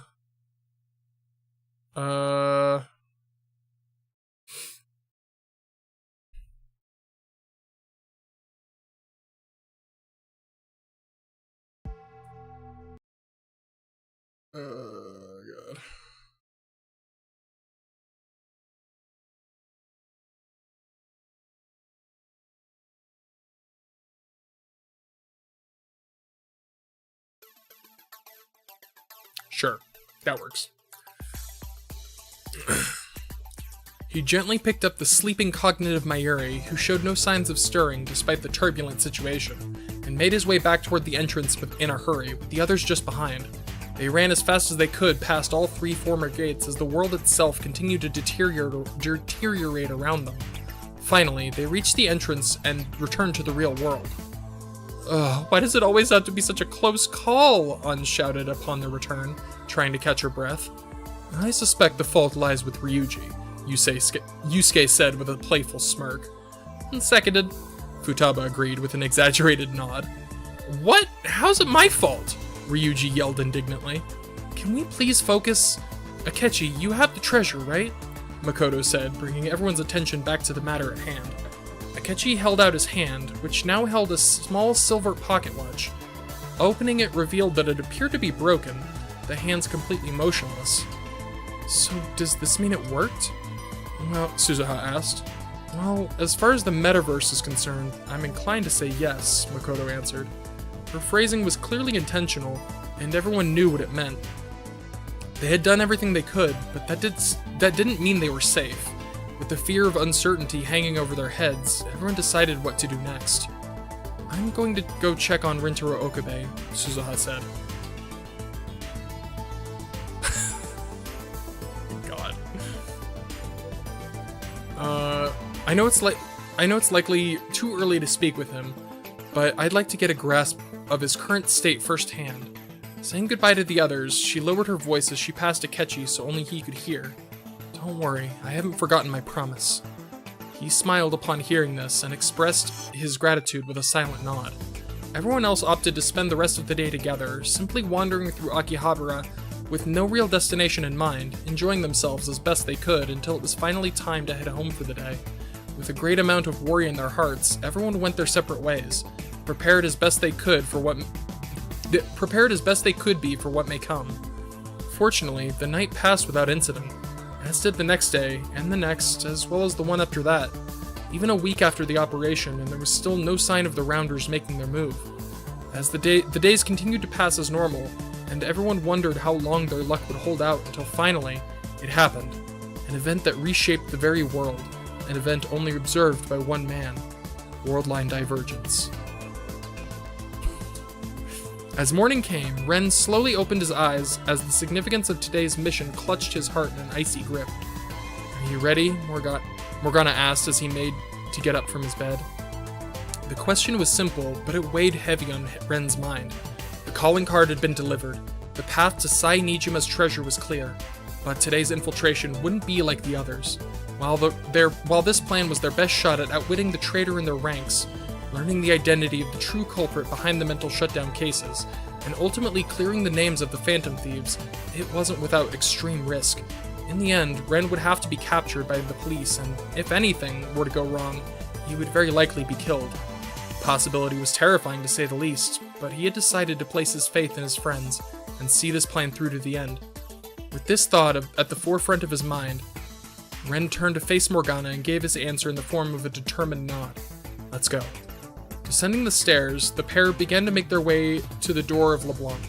Sure, that works. He gently picked up the sleeping cognitive Mayuri, who showed no signs of stirring despite the turbulent situation, and made his way back toward the entrance in a hurry, with the others just behind. They ran as fast as they could past all 3 former gates as the world itself continued to deteriorate around them. Finally, they reached the entrance and returned to the real world. Ugh, why does it always have to be such a close call? An shouted upon their return, trying to catch her breath. I suspect the fault lies with Ryuji, Yusuke said with a playful smirk. Seconded, Futaba agreed with an exaggerated nod. What? How's it my fault? Ryuji yelled indignantly. Can we please focus? Akechi, you have the treasure, right? Makoto said, bringing everyone's attention back to the matter at hand. Akechi held out his hand, which now held a small silver pocket watch. Opening it revealed that it appeared to be broken, the hands completely motionless. So, does this mean it worked? Well, Suzuha asked. Well, as far as the metaverse is concerned, I'm inclined to say yes, Makoto answered. Her phrasing was clearly intentional, and everyone knew what it meant. They had done everything they could, but that didn't mean they were safe. With the fear of uncertainty hanging over their heads, everyone decided what to do next. I'm going to go check on Rintaro Okabe, Suzuha said. God. I know it's likely too early to speak with him, but I'd like to get a grasp of his current state firsthand. Saying goodbye to the others, she lowered her voice as she passed Akechi so only he could hear. Don't worry, I haven't forgotten my promise. He smiled upon hearing this and expressed his gratitude with a silent nod. Everyone else opted to spend the rest of the day together, simply wandering through Akihabara with no real destination in mind, enjoying themselves as best they could until it was finally time to head home for the day. With a great amount of worry in their hearts, everyone went their separate ways, prepared as best they could be for what may come. Fortunately, the night passed without incident, as did the next day, and the next, as well as the one after that. Even a week after the operation, and there was still no sign of the Rounders making their move. As the days continued to pass as normal, and everyone wondered how long their luck would hold out until finally, it happened. An event that reshaped the very world. An event only observed by one man. Worldline divergence. As morning came, Ren slowly opened his eyes as the significance of today's mission clutched his heart in an icy grip. Are you ready? Morgana asked as he made to get up from his bed. The question was simple, but it weighed heavy on Ren's mind. The calling card had been delivered. The path to Sai Nijima's treasure was clear, but today's infiltration wouldn't be like the others. While this plan was their best shot at outwitting the traitor in their ranks, learning the identity of the true culprit behind the mental shutdown cases, and ultimately clearing the names of the Phantom Thieves, it wasn't without extreme risk. In the end, Ren would have to be captured by the police, and if anything were to go wrong, he would very likely be killed. The possibility was terrifying to say the least, but he had decided to place his faith in his friends, and see this plan through to the end. With this thought at the forefront of his mind, Ren turned to face Morgana and gave his answer in the form of a determined nod. Let's go. Descending the stairs, the pair began to make their way to the door of LeBlanc.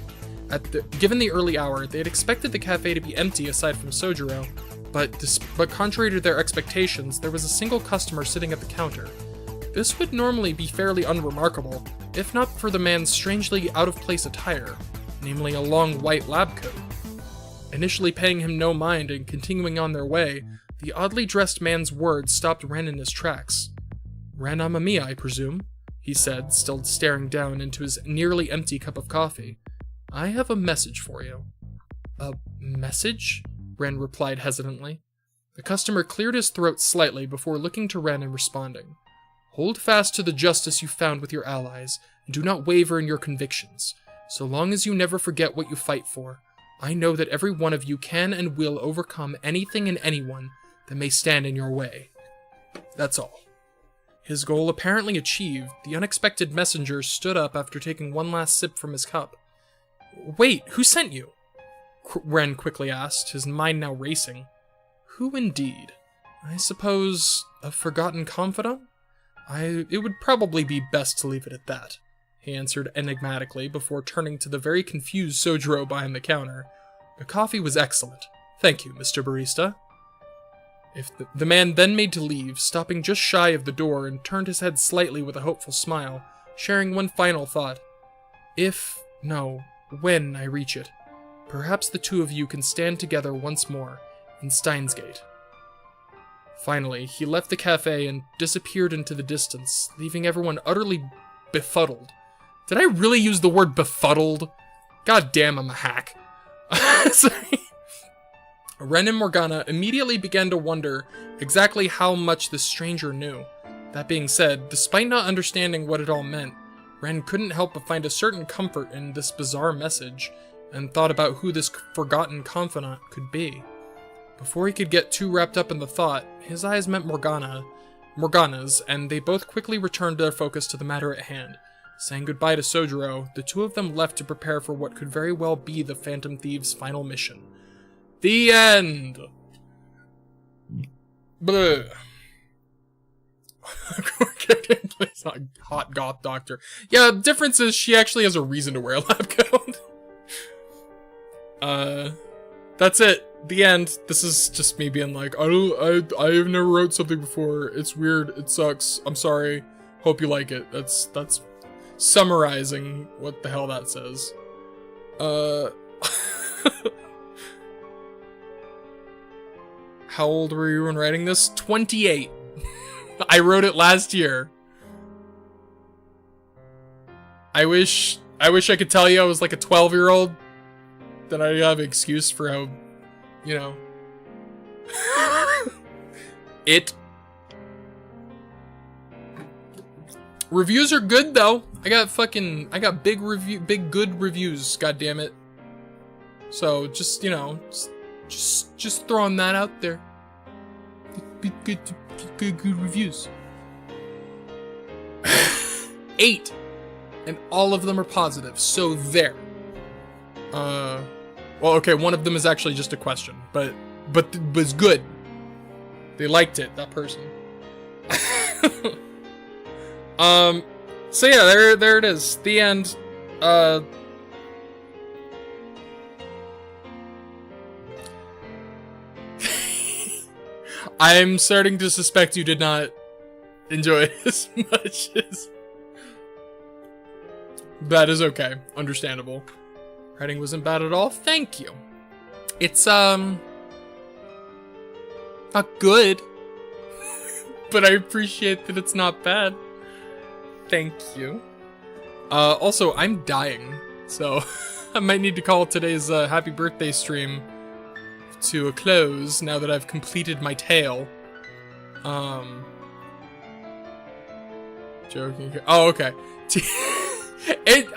Given the early hour, they had expected the cafe to be empty aside from Sojiro, but contrary to their expectations, there was a single customer sitting at the counter. This would normally be fairly unremarkable, if not for the man's strangely out-of-place attire, namely a long white lab coat. Initially paying him no mind and continuing on their way, the oddly dressed man's words stopped Ren in his tracks. Ren Amamiya, I presume? He said, still staring down into his nearly empty cup of coffee. I have a message for you. A message? Ren replied hesitantly. The customer cleared his throat slightly before looking to Ren and responding. Hold fast to the justice you found with your allies, and do not waver in your convictions. So long as you never forget what you fight for, I know that every one of you can and will overcome anything and anyone that may stand in your way. That's all. His goal apparently achieved, the unexpected messenger stood up after taking one last sip from his cup. Wait, who sent you? Ren quickly asked, his mind now racing. Who indeed? I suppose a forgotten confidant? It would probably be best to leave it at that, he answered enigmatically before turning to the very confused Sojiro behind the counter. The coffee was excellent. Thank you, Mr. Barista. If the man then made to leave, stopping just shy of the door and turned his head slightly with a hopeful smile, sharing one final thought. When I reach it, perhaps the two of you can stand together once more in Steins Gate. Finally, he left the cafe and disappeared into the distance, leaving everyone utterly befuddled. Did I really use the word befuddled? God damn, I'm a hack. Sorry. Ren and Morgana immediately began to wonder exactly how much this stranger knew. That being said, despite not understanding what it all meant, Ren couldn't help but find a certain comfort in this bizarre message, and thought about who this forgotten confidant could be. Before he could get too wrapped up in the thought, his eyes met Morgana's, and they both quickly returned their focus to the matter at hand. Saying goodbye to Sojiro, the two of them left to prepare for what could very well be the Phantom Thieves' final mission. The end! Bleh. Plays a hot goth doctor. Yeah, the difference is she actually has a reason to wear a lab coat. That's it. The end. This is just me being like, I've never wrote something before. It's weird. It sucks. I'm sorry. Hope you like it. That's summarizing what the hell that says. How old were you when writing this? 28. I wrote it last year. I wish I could tell you I was like a 12-year-old. Then I'd have an excuse for how, you know. Reviews are good though. I got big good reviews, god damn it. So just, you know, just throwing that out there. Good reviews. 8. And all of them are positive, so there. Well, okay, one of them is actually just a question, but it's good. They liked it, that person. So yeah, there it is. The end. I'm starting to suspect you did not enjoy it as much as... That is okay. Understandable. Writing wasn't bad at all. Thank you. It's, not good. But I appreciate that it's not bad. Thank you. Also, I'm dying. So, I might need to call today's, happy birthday stream to a close now that I've completed my tale. Joking. Oh, okay.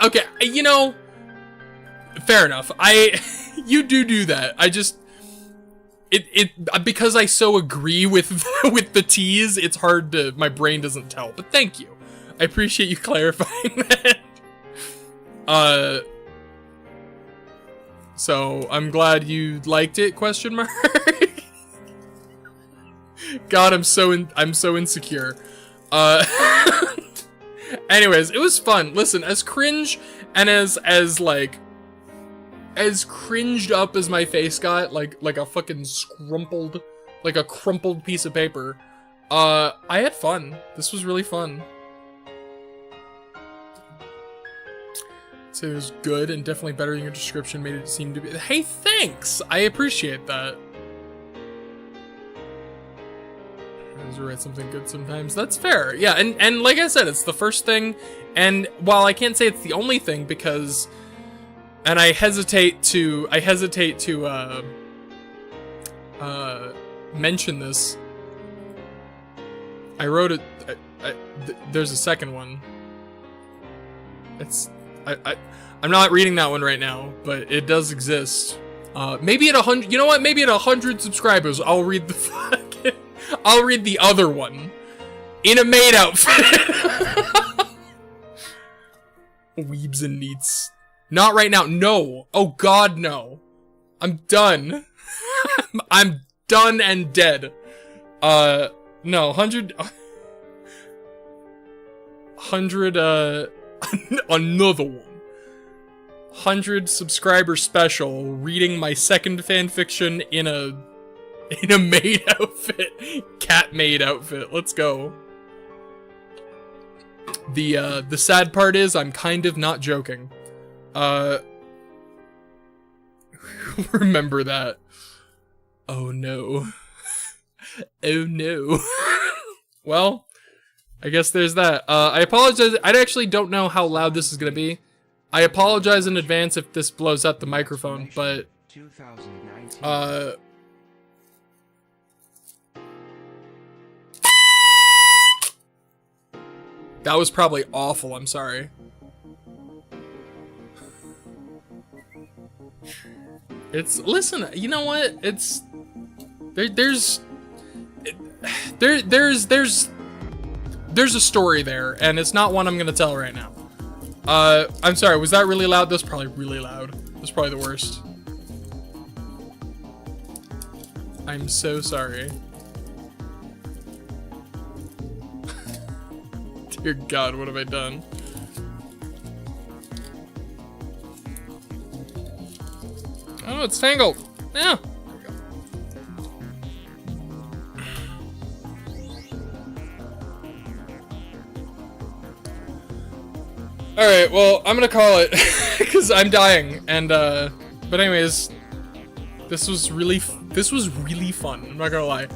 Okay, you know, fair enough. You do that. I just, because I so agree with the tease, it's hard to, my brain doesn't tell. But thank you. I appreciate you clarifying that. So I'm glad you liked it, question mark. God, I'm so insecure. Anyways, it was fun. Listen, as cringe and as cringed up as my face got, like a fucking crumpled piece of paper, I had fun. This was really fun. So it was good and definitely better than your description made it seem to be. Hey, thanks! I appreciate that. I always write something good sometimes. That's fair. Yeah, and like I said, it's the first thing, and while I can't say it's the only thing because, and I hesitate to mention this. I wrote it. There's a second one. I'm not reading that one right now, but it does exist. Maybe at 100. You know what? Maybe at 100 subscribers, I'll read the other one in a maid outfit. Weebs and neats. Not right now. No. Oh God, no. I'm done. I'm done and dead. No. 100. Another one. 100 subscriber special reading my second fanfiction in a maid outfit. Cat maid outfit. Let's go. The sad part is I'm kind of not joking. Remember that. Oh no. Oh no. Well, I guess there's that. I apologize. I actually don't know how loud this is gonna be. I apologize in advance if this blows up the microphone, but 2019. That was probably awful. I'm sorry. Listen, you know what? There's a story there, and it's not one I'm gonna tell right now. I'm sorry, was that really loud? That's probably really loud. That's probably the worst. I'm so sorry. Dear God, what have I done? Oh, it's tangled. Yeah. Alright, well, I'm gonna call it, because I'm dying, and, but anyways, this was really fun, I'm not gonna lie.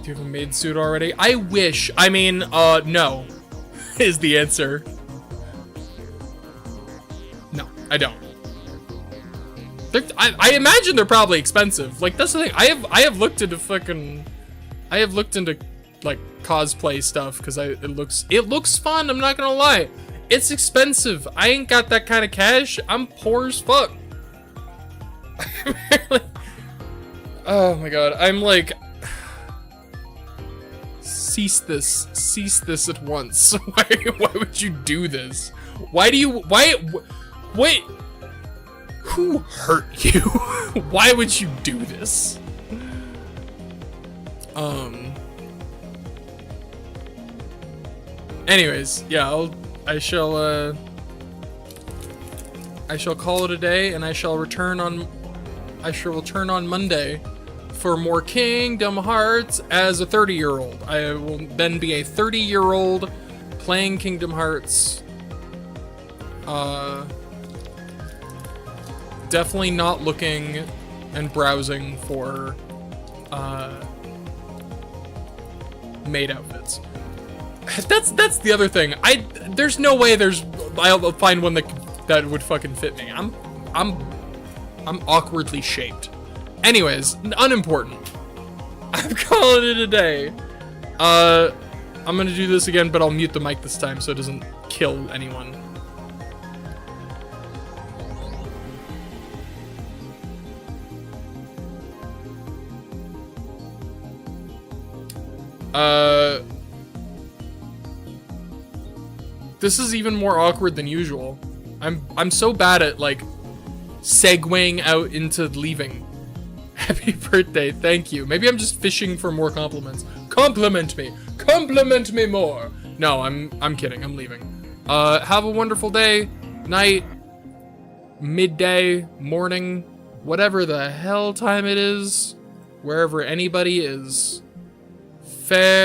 Do you have a maid suit already? I wish, no, is the answer. No, I don't. I imagine they're probably expensive, like, that's the thing, I have looked into like cosplay stuff because it looks fun. I'm not gonna lie, it's expensive. I ain't got that kind of cash. I'm poor as fuck. Oh my God, I'm like, cease this at once. Why would you do this? Wait, who hurt you? Why would you do this? Anyways, yeah, I shall call it a day, and I shall return on Monday for more Kingdom Hearts as a 30-year-old. I will then be a 30-year-old playing Kingdom Hearts. Definitely not looking and browsing for maid outfits. That's the other thing. There's no way I'll find one that would fucking fit me. I'm awkwardly shaped. Anyways, unimportant. I'm calling it a day. I'm gonna do this again, but I'll mute the mic this time so it doesn't kill anyone. This is even more awkward than usual. I'm so bad at like segueing out into leaving. Happy birthday, thank you. Maybe I'm just fishing for more compliments. Compliment me more. No, I'm kidding. I'm leaving. Have a wonderful day, night, midday, morning, whatever the hell time it is, wherever anybody is. Farewell.